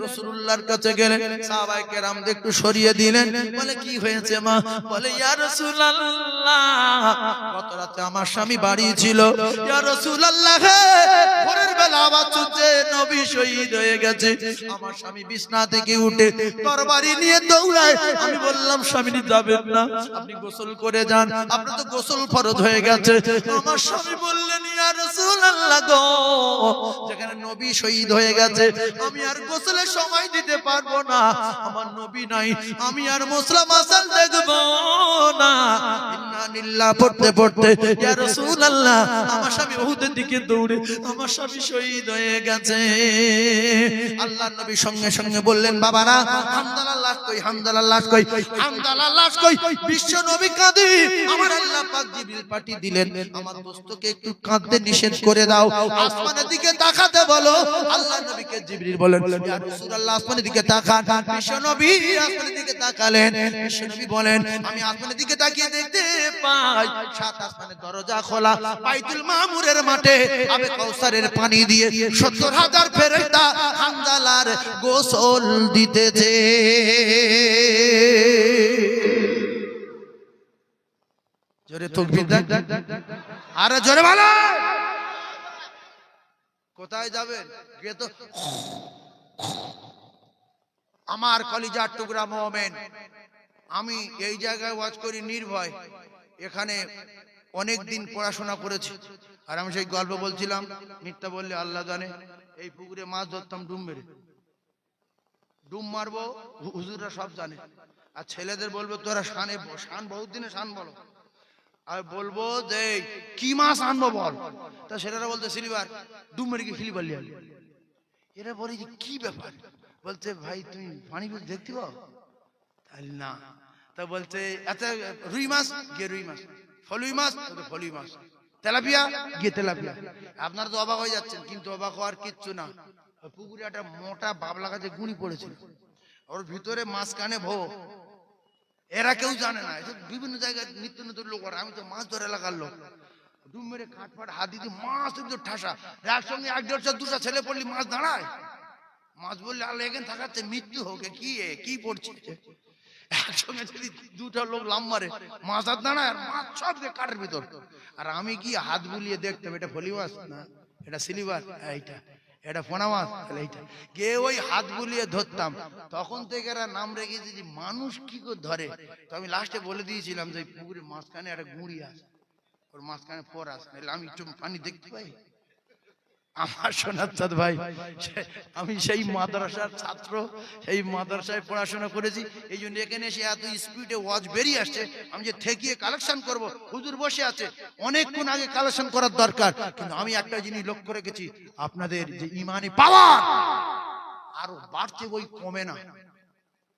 রাসূলুল্লাহর কাছে গেলেন, সাহাবায়ে কেরাম একটু সরিয়ে দিলেন, বলে কি হয়েছে মা? বলে ইয়া রাসূলুল্লাহ গত রাতে আমার স্বামী বাড়ি ছিল, ইয়া রাসূলুল্লাহ ভোরের বেলা আওয়াজ শুনছে নবী শহীদ হয়ে গেছে। আমার স্বামী বিছনা থেকে উঠে তরবারি নিয়ে দৌড়ায়, আমি বললাম স্বামী যাবেন না, আপনি গোসল করে যান, আপনার তো গোসল ফরজ হয়ে গেছে। আমার স্বামী বললেন ইয়া রাসূলুল্লাহ গো, যেখানে নবী শহীদ হয়ে গেছে আমি আর গোসলের সময় দিতে পারবো না, আমার নবী নাই, আমি আর মুসলা মাসাল দেখবো না। ইন্না লিল্লাহি পড়তে পড়তে ইয়া রাসূলুল্লাহ আমার স্বামী উহুদের দিকে দৌড়ে আমার স্বামী শহীদ হয়ে গেছে। আল্লাহর নবী সঙ্গে সঙ্গে বললেন বাবারা হামজালার লাশ কই, হামজালার লাশ কই, হামজালার লাশ কই। বিশ্ব নবী কাঁদে, আমার আল্লাহ পাক জিবরিল পাঠিয়ে দিলেন আমার দোস্তকে একটু কাঁদতে নিষেধ করে দাও, আসমানের দিকে তাকাতে বলো। আল্লাহর নবীকে জিবরিল বলেন ইয়া রাসূলুল্লাহ আসমানের দিকে তাকান। বিশ্ব নবী আসমানের দিকে তাকালেন, বিশ্ব নবী বলেন আমি আসমানের দিকে তাকিয়ে দেখতে পাই সাত আসমানের দরজা খোলা, বাইতুল মামুরের মাঠে আবে কাউসারের পানি দিয়ে ৭০,০০০ ফেরেশতা হামজালার গোসল দিতেছে। জোরে তাকবীর দেন, আরে জোরে বলো। কোথায় যাবেন? গিয়ে তো আমার কলিজার টুকরা মুমিন, আমি এই জায়গায় ওয়াজ করি নির্ভয়, এখানে অনেক দিন পড়াশোনা করেছি। আর আমি সেই গল্প বলছিলাম, মিথ্যা বললে আল্লাহ জানে, এই পুকুরে মাছ ধরতাম ডুব মেরে, ডুব মারবো, হুজুররা সব জানে। আর ছেলেদের বলবো তোরা শান বহুত দিনে শান বলো, আর বলবো যে কি মাছ আনবো বল, তা ছেলেরা বলতে সিলভার, ডুব মেরে কি সিলভার লিয়া। এরা বলে যে কি ব্যাপার, বলছে ভাই তুমি পানি দেখতে পাও? তাহলে না, তা বলছে আচ্ছা রুই মাছ, গিয়ে রুই মাছ, ফলুই মাছ, ফলুই মাছ, তেলাপিয়া, গিয়ে তেলাপিয়া। আপনারা তো অবাক হয়ে যাচ্ছেন, কিন্তু অবাক হওয়ার কিচ্ছু না। পুকুরে একটা মোটা বাবলা গাছে গুঁড়ি পড়েছিল, ওর ভিতরে মাছ কানে ভো, এরা কেউ জানে না, বিভিন্ন জায়গায় নিত্য নতুন লোক, আমি তো মাছ ধরে এলাকার লোক, ডুব মেরে কাঠফাট হাত দিতে মাছ ঠাসা, একসঙ্গে ১-১৫০-২০০ ছেলে পড়লি মাছ দাঁড়ায়। মাছ বললে আল্লাহ এখানে থাকাচ্ছে মৃত্যু হোক, কি পড়ছে, একসঙ্গে যদি দুটা লোক লাম মারে মাছ হাত দাঁড়ায়, আর মাছ সব কাঠের ভিতর। আর আমি কি হাত বুলিয়ে দেখতাম এটা ফলি মাছ না এটা সিলভার, এইটা এটা পোনা মাছ, এইটা গিয়ে ওই হাত বুলিয়ে ধরতাম। তখন থেকে এরা নাম রেখেছে যে মানুষ কি করে ধরে। তো আমি লাস্টে বলে দিয়েছিলাম যে পুকুরের মাঝখানে একটা গুঁড়ি আছে, ওর মাঝখানে ফোর আছে, আমি একটু পানি দেখতে পাই। আমার সোনার চাঁদ ভাই, আমি সেই মাদ্রাসার ছাত্র, সেই মাদ্রাসায় পড়াশোনা করেছি, এই জন্য এখানে এসে এত স্পিডে ওয়াজ বেরিয়ে আসছে। আমি যে ঠেকিয়ে কালেকশন করব, হুজুর বসে আছে, অনেকক্ষণ আগে কালেকশন করার দরকার। কিন্তু আমি একটা জিনিস লক্ষ্য রেখেছি, আপনাদের যে ইমানি পাওয়ার আরো বাড়ছে, বই কমে না।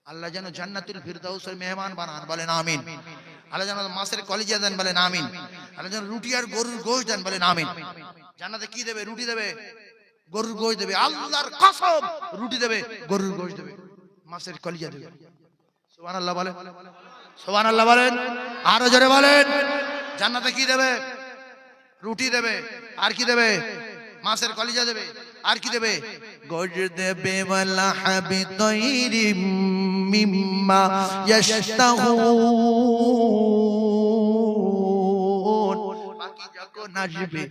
আল্লাহ যেন জান্নাতুল ফিরদাউসের মেহমান বানান, বলেন আমিন। আল্লাহ যেন মাছের কলিজা দেন, বলেন আমিন। আল্লাহ যেন রুটি আর গরুর গোশত দেন, বলেন আমিন। জান্নাতে কি দেবে? রুটি দেবে, গরুর গোশত দেবে, আল্লাহর কসম রুটি দেবে, গরুর গোশত দেবে, মাছের কলিজা দেবে। সুবহানাল্লাহ বলেন, সুবহানাল্লাহ বলেন, আরো জোরে বলেন। জান্নাতে কি দেবে? রুটি দেবে, আর কি দেবে? মাছের কলিজা দেবে, আর কি দেবে? গোশত দেবে, ওয়ালা হাবি তৈরি মিম্মা ইয়াশতাহুন। পাখি যখন আসবে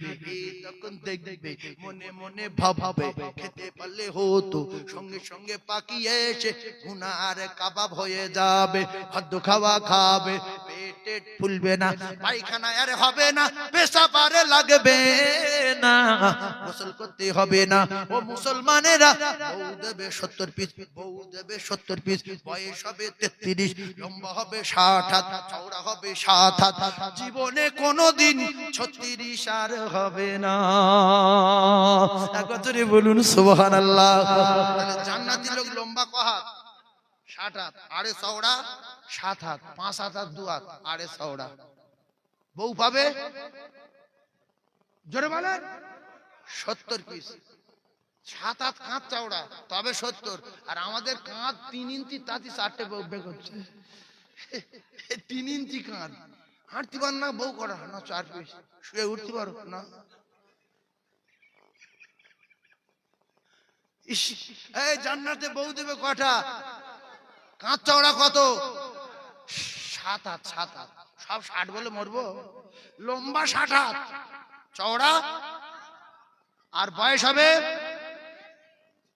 তখন দেখবে মনে মনে ভাববে খেতে পারলে হতো, সঙ্গে সঙ্গে পাখি এসে গুনার কাবাব হয়ে যাবে। খাদ্য খাওয়া খাবে, পেটে ফুলবে না, পায়খানা আর হবে না, পেশাব আর লাগবে না, গোসল করতে হবে না। ও মুসলমানেরা, বউ দেবে 70 পিস, বউ দেবে 70 পিস, বয়স হবে 33, লম্বা হবে 60 হাত, চওড়া হবে 7 হাত, জীবনে কোনোদিন 36 আর হবে না। একবারে বলুন সুবহানাল্লাহ। তাহলে জান্নাতি লোক লম্বা ক হাত? 60 হাত, আড়ে চওড়া 7 হাত, 5 হাত আর 2 হাত, আড়ে চওড়া। বউ পাবে জোরে বলেন 70 পিস, 7 হাত কাঁধ চওড়া, তবে 70। আর আমাদের কাঁধ 3 ইঞ্চি, তাতে 4টে বউ বের করছে। 3 ইঞ্চি কাঁধ, হাঁটতে পার না বউ করা না, 4 পিস শুয়ে উঠতে পারো না। এই জান্নাতে বউ দেবে কটা? কাঁধ চওড়া কত? 7 হাত, 7 হাত। সব 60 বলে মরবো? লম্বা 60 হাত, চওড়া, আর বয়স হবে,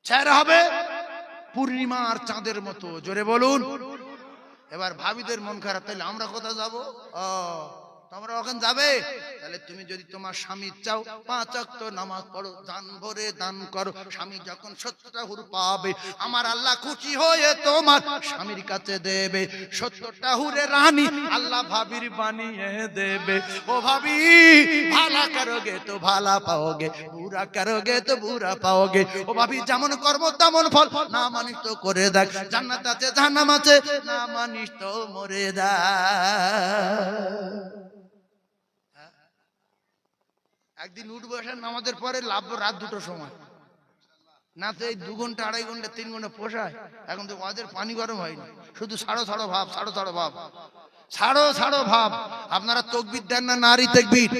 চেহারা হবে পূর্ণিমা আর চাঁদের মতো। জোরে বলুন। এবার ভাবিদের মন খারাপ, তাহলে আমরা কোথায় যাবো? তোমরা ওখানে যাবে? তাহলে তুমি যদি তোমার স্বামী চাও, 5 ওয়াক্ত নামাজ পড়ো, দান ভরে দান করো, স্বামী যখন 70টা হুর পাবে, আমার আল্লাহ খুশি হয়ে তোমার স্বামীর কাছে দেবে 70টা হুরে রানী আল্লাহ ভাবির বানিয়ে দেবে। ও ভাবি, ভালা করোগে তো ভালা পাওগে, বুরা করোগে তো বুরা পাওগে। ও ভাবি, যেমন কর্ম তেমন ফল, না মানিস তো করে দেখ, জান্নাত আছে জাহান্নাম আছে, না মানিস তো মরে দেখ। একদিন উঠবো এসে নামাজের পরে লাভবো রাত 2টোর সময়, না তো এই 2 ঘন্টা 2.5 ঘন্টা 3 ঘন্টা পোষায়। এখন তো ওদের পানি গরম হয়নি, শুধু ছাড়ো ছাড়ো ভাব, ছাড়ো ছাড়ো ভাব, ছাড়ো ছাড়ো ভাব। আপনারা তাকবীর দেন না নারী তাকবীর?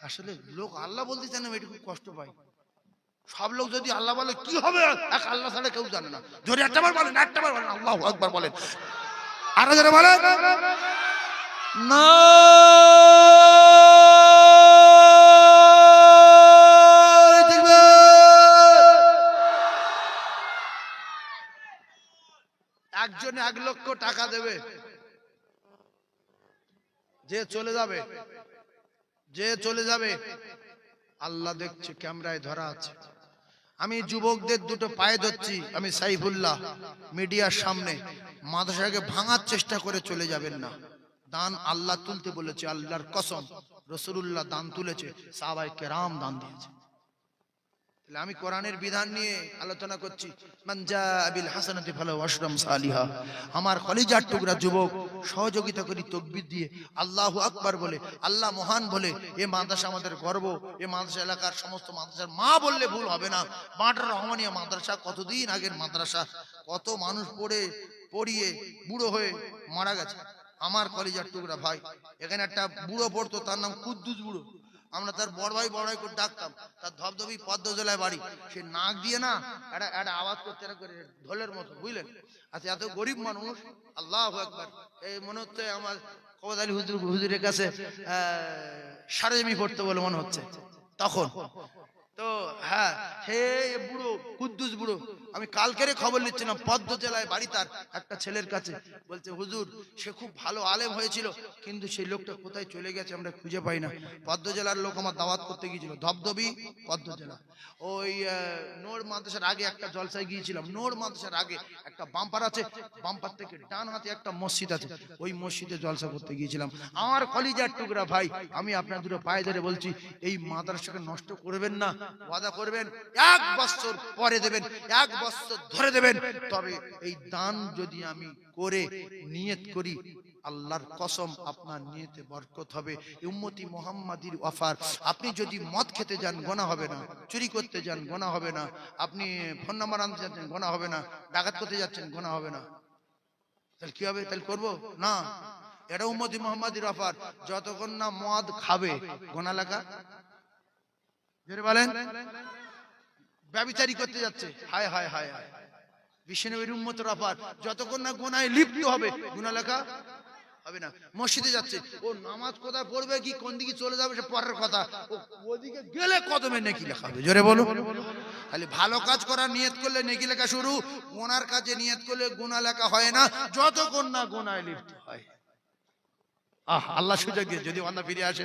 আসলে লোক আল্লাহ বলতে চান না, এটা খুব কষ্ট পাই। সব লোক যদি আল্লাহ বলে কি হবে, এক আল্লাহ ছাড়া কেউ জানে না। জোরে একটাবার বলেন, একটাবার বলেন আল্লাহু আকবার বলেন, আরো জোরে বলেন না। একজনে 1 লক্ষ টাকা দেবে, যে চলে যাবে, যে চলে যাবে, আল্লাহ দেখছে, ক্যামেরায় ধরা আছে। আমি যুবকদের 2টো পায়ে ধরছি, আমি সাইফুল্লাহ, মিডিয়ার সামনে, মাদ্রাসাকে ভাঙার চেষ্টা করে চলে যাবেন না। দান আল্লাহ তুলতে বলেছে, আল্লাহর কসম, রাসূলুল্লাহ দান তুলেছে, সাহাবায়ে কেরাম দান দিয়েছে। তাহলে আমি কোরআনের বিধান নিয়ে আলোচনা করছি। মান জাআ বিল হাসানাতি ফালাহু আশরু সালিহা। আমার কলিজার টুকরা যুবক, সহযোগিতা করি তাকবীর দিয়ে, আল্লাহু আকবার বলে, আল্লাহ মহান বলে। এই মাদ্রাসা আমাদের গর্ব। এই মাদ্রাসা এলাকার সমস্ত মাদ্রাসার মা বললে ভুল হবে না। বাটার রহমানিয়া মাদ্রাসা কতদিন আগের মাদ্রাসা, কত মানুষ পড়িয়ে বুড়ো হয়ে মারা গেছে। আমার কলিজার টুকরা ভাই, এখানে একটা বুড়ো পড়তো, তার নাম কুদ্দুস বুড়ো। আমরা তার বড় ভাই করে ডাকতাম। তার ধবধবি পদ্ম জেলায় বাড়ি। সে নাক দিয়ে না একটা আওয়াজ করতে, করে ঢোলের মতো, বুঝলেন? আচ্ছা, এত গরিব মানুষ, আল্লাহু আকবার। এই মনে হচ্ছে আমার কবদ আলী হুজুরের কাছে সারেজমি পড়তে বলে মনে হচ্ছে তখন। তো হ্যাঁ, হে বুড়ো, কুদ্দুস বুড়ো, আমি কালকেরে খবর নিচ্ছিলাম, পদ্ম জেলায় বাড়ি তার, একটা ছেলের কাছে। বলছে, হুজুর, সে খুব ভালো আলেম হয়েছিল, কিন্তু সেই লোকটা কোথায় চলে গেছে আমরা খুঁজে পাই না। পদ্ম জেলার লোক আমার দাওয়াত করতে গিয়েছিল, ধবধবি পদ্ম জেলা। ওই নোর মাদ্রাসার আগে একটা জলসায় গিয়েছিলাম। নোর মাদ্রাসার আগে একটা বাম্পার আছে, বাম্পার থেকে ডান হাতে একটা মসজিদ আছে, ওই মসজিদে জলসা করতে গিয়েছিলাম। আমার কলিজার টুকরা ভাই, আমি আপনার 2টো পায়ে ধরে বলছি, এই মাদ্রাসাকে নষ্ট করবেন না। ওয়াদা করবেন 1 বছর পরে দেবেন, 1 বছর ধরে দেবেন। তবে এই দান যদি আমি করে নিয়ত করি, আল্লাহর কসম আপনার নিয়তে বরকত হবে। উম্মতি মুহাম্মাদির ওয়াফার। আপনি যদি মদ খেতে যান গুনাহ হবে না, চুরি করতে যান গুনাহ হবে না, আপনি ফোন নাম্বার আনতে যাচ্ছেন গুনাহ হবে না, ডাকাত করতে যাচ্ছেন গুনাহ হবে না। তাহলে কি হবে? তাহলে করবো না? এটা উম্মতি মুহাম্মাদির ওয়াফার। যতক্ষণ না মদ খাবে গুনাহ লাগা। জোরে বলেন। ব্যভিচারী করতে যাচ্ছে, হায় হায় হায় হায়, বিশ্বনবীর উম্মতের অফার, যতক্ষণ না গুনাহে লিপ্ত হবে গুনাহ লেখা হবে না। মসজিদে যাচ্ছে, ও নামাজ কোথায় পড়বে কি কোন দিকে চলে যাবে সে পরের কথা, ও ওদিকে গেলে কদমে নেকি লেখা হবে। জোরে বলো। খালি ভালো কাজ করার নিয়ত করলে নেকি লেখা শুরু, গুনার কাজে নিয়ত করলে গুনাহ লেখা হয় না যতক্ষণ না গুনাহে লিপ্ত হয়। আল্লাহ সুযোগ দিয়ে যদি বান্দা ফিরে আসে,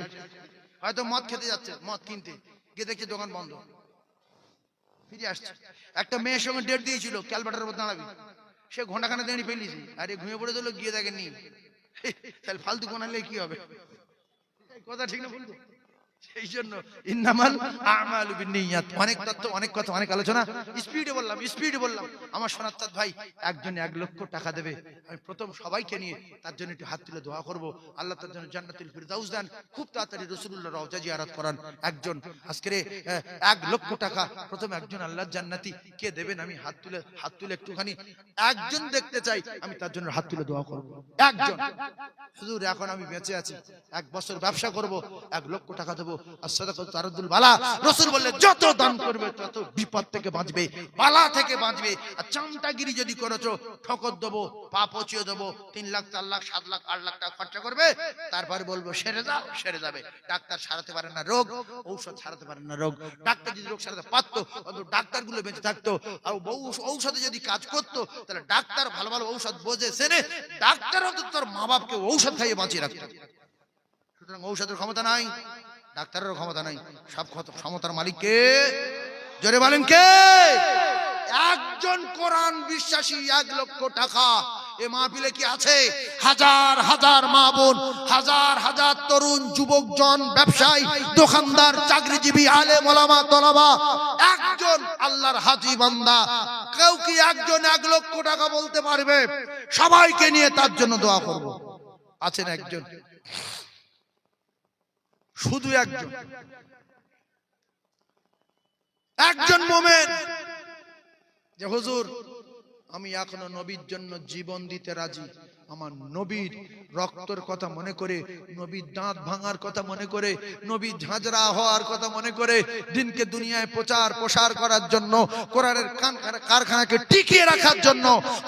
হয়তো মদ খেতে যাচ্ছে, মদ কিনতে গিয়ে দেখছে দোকান বন্ধ, ফিরে আসছে। একটা মেয়ের সঙ্গে ডেট দিয়েছিল ক্যালকাটার উপর দাঁড়াবি, সে ঘন্টাখানে দাঁড়িয়ে ফেলিয়েছে, আরে ঘুমিয়ে পড়ে দিল, গিয়ে দেখেননি। তাহলে ফালতু গোনালে কি হবে? কথা ঠিক না বন্ধু? সেই জন্য ইন্নামাল আমালু বিন্নিয়াত। অনেক তত্ত্ব, অনেক কথা, অনেক আলোচনা, স্পিডে বললাম। আমার সোনাত্তার ভাই একজন 1 লক্ষ টাকা দেবে, আমি প্রথম সবাইকে নিয়ে তার জন্য একটু হাত তুলে দোয়া করব, আল্লাহ তার জন্য জান্নাতুল ফিরদাউস দেন, খুব তাড়াতাড়ি রাসূলুল্লাহর রওজা জিয়ারত করান। একজন আজকে 1 লক্ষ টাকা প্রথম একজন আল্লাহর জান্নাতি কে দেবেন? আমি হাত তুলে একটুখানি একজন দেখতে চাই, আমি তার জন্য হাত তুলে দোয়া করব। একজন, হুজুর এখন আমি বেঁচে আছি, 1 বছর ব্যবসা করব, 1 লক্ষ টাকা দেবো, as-সাদাকাতু তারুদ্দুল বালা। রাসূল বললেন যত দান করবে তত বিপদ থেকে বাঁচবে, বালা থেকে বাঁচবে। আর চামটাগিরি যদি করেছো, ঠকত দেবো, পা পচিয়ে দেবো, 3 লাখ 4 লাখ 7 লাখ 8 লাখ টাকা খরচা করবে, তারপরে বলবো সেরে যাবে। ডাক্তার সারাতে পারে না রোগ, ঔষধ সারাতে পারে না রোগ। ডাক্তার যদি রোগ সারাতে পারতো, অন্তত ডাক্তারগুলো বেঁচে থাকতো। আর ঔষধে যদি কাজ করতো, তাহলে ডাক্তার ভালো ভালো ঔষধ বোঝে চেনে, ডাক্তার অন্তত তার মা বাপকে ঔষধ খাইয়ে বাঁচিয়ে রাখতো। সুতরাং ঔষধের ক্ষমতা নাই, ডাক্তারেরও ক্ষমতা নাই, সব ক্ষমতার মালিক কে? জোরে বলেন কে? একজন কোরআন বিশ্বাসী 1 লক্ষ টাকা। এ মাহফিলে কি আছে? হাজার হাজার মা বোন, হাজার হাজার তরুণ যুবকজন, ব্যবসায়ী, দোকানদার, চাকরিজীবী, আলেম ওলামা তলাবা, একজন আল্লাহর হাজি বান্দা, কেউ কি একজন 1 লক্ষ টাকা বলতে পারবে? সবাইকে নিয়ে তার জন্য দোয়া করব। আছেন একজন, শুধু একজন মোমেন যে হুজুর আমি এখনো নবীর জন্য জীবন দিতে রাজি, আমার নবীর রক্তের কথা মনে করে, নবীর দাঁত ভাঙার কথা মনে করে, নবীর ঝাঁঝরা হওয়ার কথা মনে করে, দিনকে দুনিয়ায় প্রচার করার জন্য, কোরআনের কারখানাকে টিকিয়ে রাখার জন্য,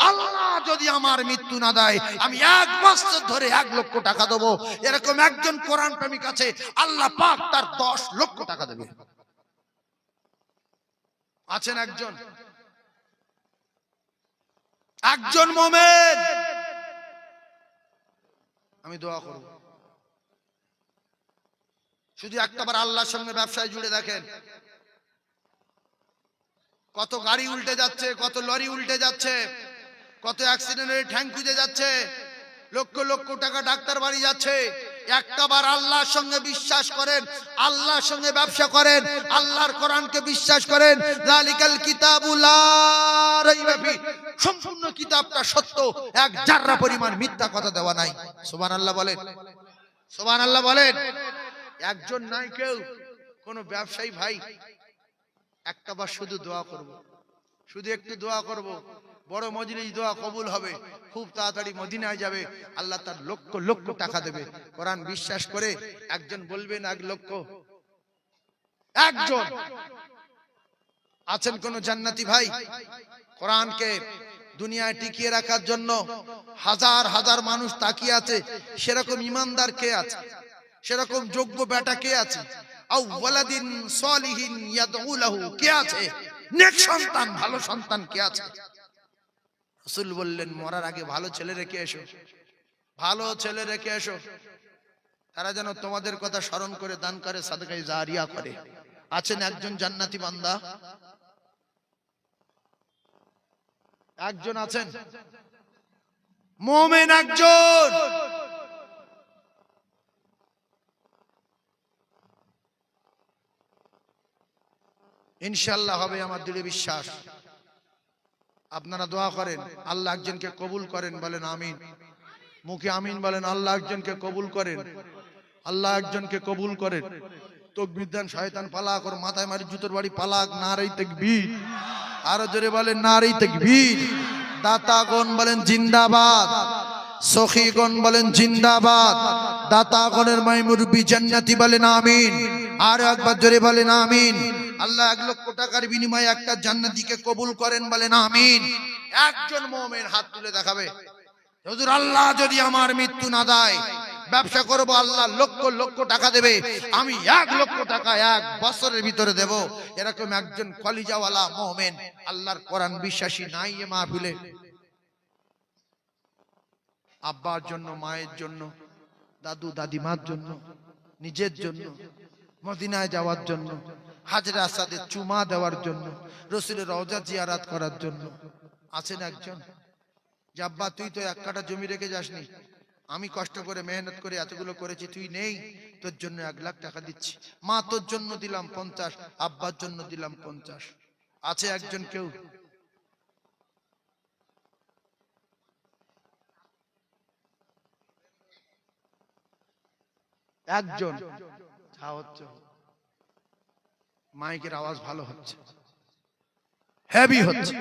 আল্লাহ যদি আমার মৃত্যু না দেয় আমি 1 বছর ধরে 1 লক্ষ টাকা দেবো, এরকম একজন কোরআন প্রেমিক আছে, আল্লাহ পাক তার 10 লক্ষ টাকা দেবে। আছেন একজন মোমেন, আমি দোয়া করব। শুধু একটাবার আল্লাহর সঙ্গে ব্যবসায় জুড়ে দেখেন, কত গাড়ি উল্টে যাচ্ছে, কত লরি উল্টে যাচ্ছে, কত অ্যাক্সিডেন্টের ঠ্যাং খুঁজে যাচ্ছে, লক্ষ লক্ষ টাকা ডাক্তার বাড়ি যাচ্ছে। একটাবার আল্লাহর সঙ্গে বিশ্বাস করেন, আল্লাহর সঙ্গে ব্যবসা করেন, আল্লাহর কোরআনকে বিশ্বাস করেন। যালিকাল কিতাবু লা রাইবা ফি, সম্পূর্ণ কিতাবটা সত্য, 1 জাররা পরিমাণ মিথ্যা কথা দেওয়া নাই। সুবহানাল্লাহ বলেন, সুবহানাল্লাহ বলেন। একজন নাই কেউ, কোন ব্যবসায়ী ভাই, একটাবার শুধু দোয়া করব, শুধু একটু দোয়া করব, বড় মজলিস, দোয়া কবুল হবে, খুব তাড়াতাড়ি মদিনায় যাবে, আল্লাহ তার লক্ষ লক্ষ টাকা দেবে। কোরআন বিশ্বাস করে একজন বলবেন 1 লক্ষ। একজন আছেন কোন জান্নাতি ভাই, কোরআনকে দুনিয়ায় টিকিয়ে রাখার জন্য হাজার হাজার মানুষ তাকিয়ে আছে, সেরকম ইমানদার কে আছে? সেরকম যোগ্য বেটা কে আছে? আও ওয়ালাদিন সালিহিন ইয়াদউ লাহু কে আছে? নেক সন্তান, ভালো সন্তান কে আছে? রাসূল বললেন মরার আগে ভালো ছেলে রেখে এসো, ভালো ছেলে রেখে এসো, তারা যেন তোমাদের কথা স্মরণ করে দান করে, সাদকায়ে জারিয়া করে। আছেন একজন জান্নাতি বান্দা, একজন আছেন মুমিন, একজন। ইনশাআল্লাহ হবে, আমার দৃঢ় বিশ্বাস। আপনারা দোয়া করেন, আল্লাহ একজনকে কবুল করেন, বলেন আমিন। মুখে আমিন বলেন। আল্লাহ একজনকে কবুল করেন, আল্লাহ একজনকে কবুল করেন। তাকবীর দেন, শয়তান পালাক, ওর মাথায় মারি জুতোর বাড়ি পালাক। নারে তাকবীর, আরো জোরে বলেন নারে তাকবীর। দাতাগণ বলেন জিন্দাবাদ, সখীগণ বলেন জিন্দাবাদ, দাতাগণের মাইমুরবি জান্নাতি বলেন আমিন। আর একবার জোরে বলেন আমিন। আল্লাহ 1 লক্ষ টাকার বিনিময়ে একটা জান্নাতীকে কবুল করেন, বলেন আমিন। একজন মুমিন হাত তুলে দেখাবে, হুজুর আল্লাহ যদি আমার মৃত্যু না দেয়, ব্যবসা করব, আল্লাহ লক্ষ লক্ষ টাকা দেবে, আমি 1 লক্ষ টাকা 1 বছরের ভিতরে দেব। এরকম একজন কলিজাওয়ালা মুমিন, আল্লাহর কোরআন বিশ্বাসী নাই এ মাহফিলে? আব্বার জন্য, মায়ের জন্য, দাদু দাদিমার জন্য, নিজের জন্য, মদিনায় যাওয়ার জন্য, হাজরে আসাদে চুমা দেওয়ার জন্য, রাসূলের রওজা জিয়ারত করার জন্য আছেন একজন যে আব্বা তুই তো 1 কাঠা জমি রেখে যাসনি, আমি কষ্ট করে মেহনত করে এতগুলো করেছি, তুই নেই, তোর জন্য 1 লাখ টাকা দিচ্ছি। মা তোর জন্য দিলাম 50, আব্বার জন্য দিলাম 50। আছে একজন কেউ? একজন। যা হচ্ছে, মাইকের আওয়াজ ভালো হচ্ছে, হেভি হচ্ছে।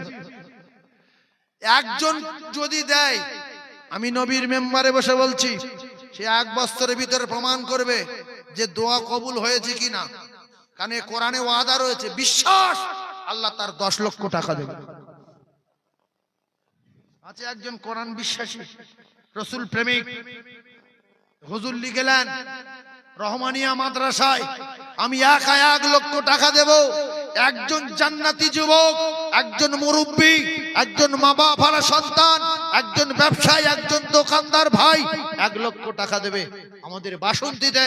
একজন যদি দেয়, আমি নবীর মেম্বারে বসে বলছি, সে 1 বছরের ভিতরে প্রমাণ করবে যে দোয়া কবুল হয়েছে কিনা। কারণ কোরআনে ওয়াদা রয়েছে, বিশ্বাস, আল্লাহ তার 10 লক্ষ টাকা দেবে। আছে একজন কোরআন বিশ্বাসী, রাসূল প্রেমিক, হুজুর লিখলেন রহমানিয়া মাদ্রাসায় আমি 1 লক্ষ টাকা দেব। একজন জান্নাতি যুবক, একজন মুরব্বী, একজন মা বাবার সন্তান, একজন ব্যবসায়ী, একজন দোকানদার ভাই 1 লক্ষ টাকা দেবে। আমাদের বাসন্তীতে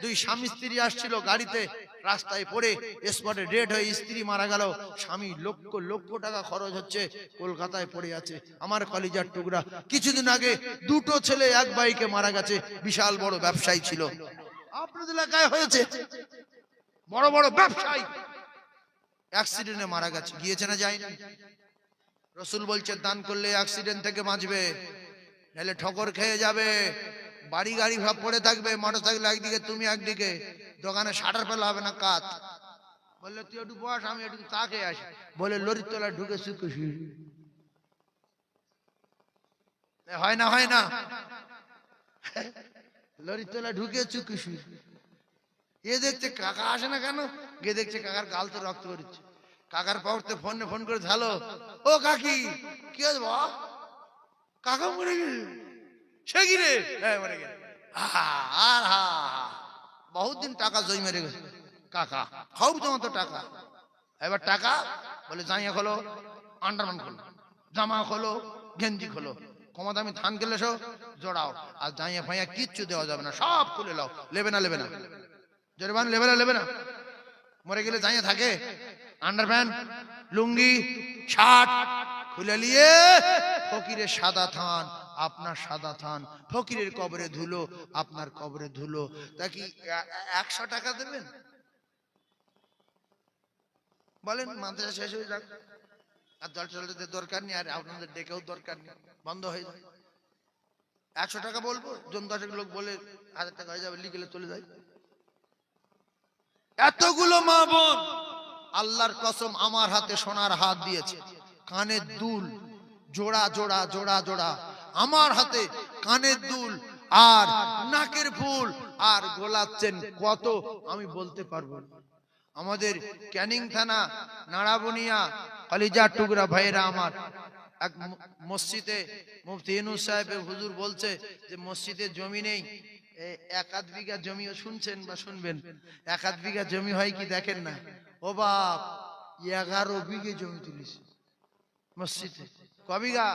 2 স্বামী স্ত্রী আসছিল গাড়িতে, রাস্তায় পড়ে স্পটে ডেড হয়ে স্ত্রী মারা গেল, স্বামী লক্ষ লক্ষ টাকা খরচ হচ্ছে, কলকাতায় পড়ে আছে। আমার কলিজার টুকরা, কিছুদিন আগে 2টো ছেলে 1 বাইকে মারা গেছে, বিশাল বড় ব্যবসায়ী ছিল। আপনাদের এলাকায় হয়েছে, বড় বড় ব্যবসায়ী অ্যাক্সিডেন্টে মারা গেছে, গিয়েছে না যায়নি? রাসূল বলছে দান করলে অ্যাক্সিডেন্ট থেকে বাঁচবে, নাহলে ঠকর খেয়ে যাবে, বাড়ি গাড়ি সব পড়ে থাকবে, মোটরসাইকেল একদিকে তুমি একদিকে, দোকানে শাটার ফেলা হবে না কাত। বললে তুই একটু বস, আমি একটু চা খেয়ে আসি। বলে লরির তলায় ঢুকে শুকেছি। হয় না, হয় না? লরির তলায় ঢুকে চুকিছি। এ দেখছে কাকা আসে না কেন, গিয়ে দেখছে কাকার গাল তো রক্ত বেরোচ্ছে। কাকার পাউতে ফোন করে, হ্যালো ও কাকি, কি হয়েছে বাবা? কাকা মরে গেছে। সে কি রে? হ্যাঁ মরে গেছে। আর বহুত দিন টাকা জয় মেরে গেছে কাকা, খুব জমা তো টাকা। এবার টাকা বলে জাইয়া খোলো, আন্ডারম্যান খোলো, জামা খোলো, গেঞ্জি খোলো, কমা দামি ধান গেলে সব জড়াও, আর জাইয়া ফাইয়া কিচ্ছু দেওয়া যাবে না, সব খুলে লাও। লেবে না, লেবে না, জরিমান লেবে না, লেবে না। মরে গেলে জাইয়া থাকে আন্ডারপ্যান্ট, লুঙ্গি, শার্ট খুলে নিয়ে ফকিরের সাদা থান, আপনার সাদা থান, ফকিরের কবরে ধুলো, আপনার কবরে ধুলো। তা কি 100 টাকা দেবেন? বলেন মাদ্রাসা শেষ হয়ে যাক, আর জল চলতে দরকার নেই, আর আপনাদের ডেকেও দরকার নেই, বন্ধ হয়ে যায়। 100 টাকা বলবো, জন 10 লোক বলে 1000 টাকা হয়ে যাবে, লিখলে চলে যায়। এতগুলো মা বোন, আল্লাহর কসম আমার হাতে সোনার হাত দিয়েছে, কানের দুল জোড়া জোড়া জোড়া জোড়া আমার হাতে, কানের দুল আর নাকের ফুল আর গোলাপ চেন কত আমি বলতে পারবো না। আমাদের ক্যানিং থানা নাড়াবনিয়া কলিজার টুকরা ভাইরা আমার, এক মসজিদে মুফতি ইউনূস সাহেব হুজুর বলছে যে মসজিদে জমি নেই, 1 বিঘা জমিও শুনছেন বা শুনবেন, 1 বিঘা জমি হয় কি দেখেন না? ও বাপ, 11 বিঘে জমি তুলিস মসজিদে। ক বিঘা?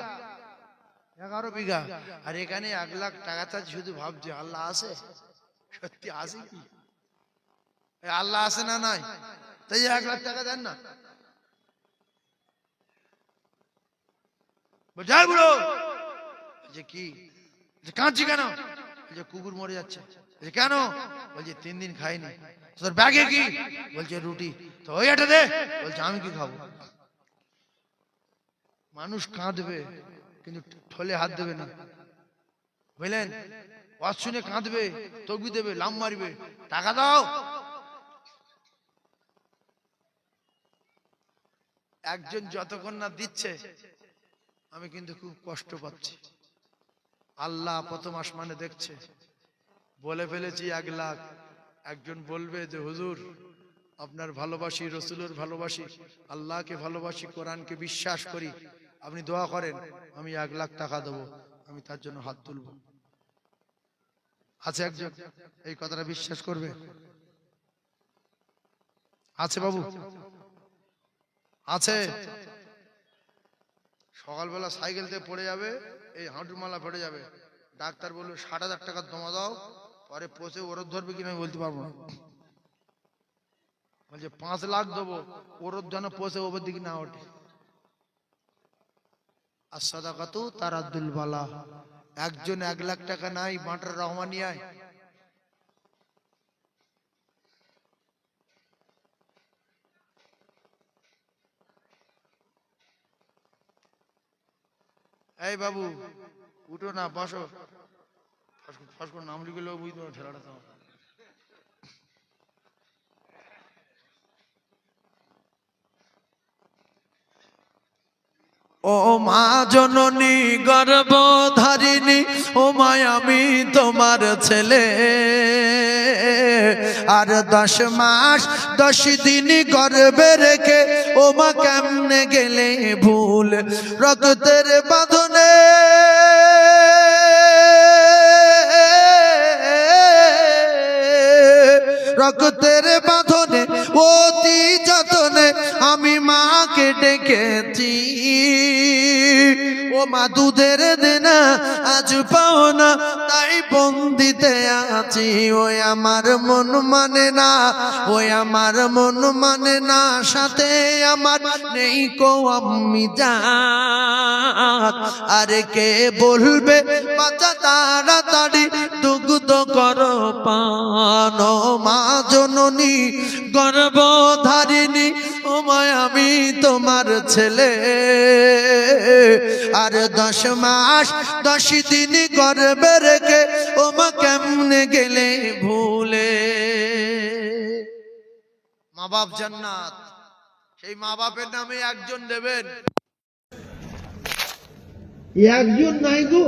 11 বিঘা। আর এখানে 1 লাখ টাকা চাই, শুধু ভাবছে আল্লাহ আছে? সত্যি আছে কি? আল্লাহ আছে না নাই? তাই 1 লাখ টাকা দেন না। বুঝাই বুড়ো যে কি, কাঁদছি কেন? যে কুকুর মরে যাচ্ছে। কেন? বলছে 3 দিন খাইনি। তোর ব্যাগে কি? বলছে রুটি। তো ওই এটা দে। বলছে আমি কি খাবো? মানুষ কাঁদবে কিন্তু ঠোলে হাত দেবে না, বুঝলেন? ওয়াজ শুনে কাঁদবে, তকবির দেবে, লাম মারবে, টাকা দাও। একজন যতক্ষণ না দিচ্ছে আমি কিন্তু খুব কষ্ট পাচ্ছি। আল্লাহ প্রথম আসমানে দেখছে, বলে ফেলেছি 1 লাখ। একজন বলবে যে হুজুর আপনার ভালোবাসি, রসুলের ভালোবাসি, আল্লাহকে ভালোবাসি, কোরআনকে বিশ্বাস করি, আপনি দোয়া করেন, আমি 1 লাখ টাকা দেবো, আমি তার জন্য হাত তুলব। আছে একজন এই কথাটা বিশ্বাস করবে? আছে বাবু? আছে? সকালবেলা সাইকেল থেকে পড়ে যাবে, এই হাঁটুর মালা পড়ে যাবে, ডাক্তার বললো 60,000 টাকা জমা দাও, পরে পচে ওরদ ধরবে কিনা আমি বলতে পারবো না। বলছে 5 লাখ দেবো, ওরদ যেন পচে ওপর দিকে না ওঠে। আর সাদাকাতু তারাদ্দুল বালা। একজন 1 লাখ টাকা নাই, মাটার রহমানিয়ায় এই বাবু উঠো না, বসো, ফাঁস করে নাম লিখে লোক বুঝতে পারো ঠেলাটা তো। ও মা জননী গর্ভধারিণী, ও মা আমি তোমার ছেলে, আর 10 মাস 10 দিন গর্ভে রেখে ও মা কেমনে গেলে ভুল, রক্তের বাঁধনে রক্তের বাঁধনে অতি যতনে আমি মাকে ডেকেছি। ও মা দুধের দেনা আজ পাও না, তাই বন্দিতে আছি। ওই আমার মন মানে না, ওই আমার মন মানে না, সাথে আমার নেই কো আমি জান। আরে কে বলবে বাচ্চা তাড়াতাড়ি দুগ্ধ করো পান। ও মা জননী গর্ভধারিণী, ও মা আমি তোমার ছেলে, আর 10 মাস 10 দিন গর্ভে রেখে ও মা কেমনে গেলে ভুলে। মা বাপ জান্নাত, সেই মা বাপের নামে একজন দেবেন, একজন নাই গো।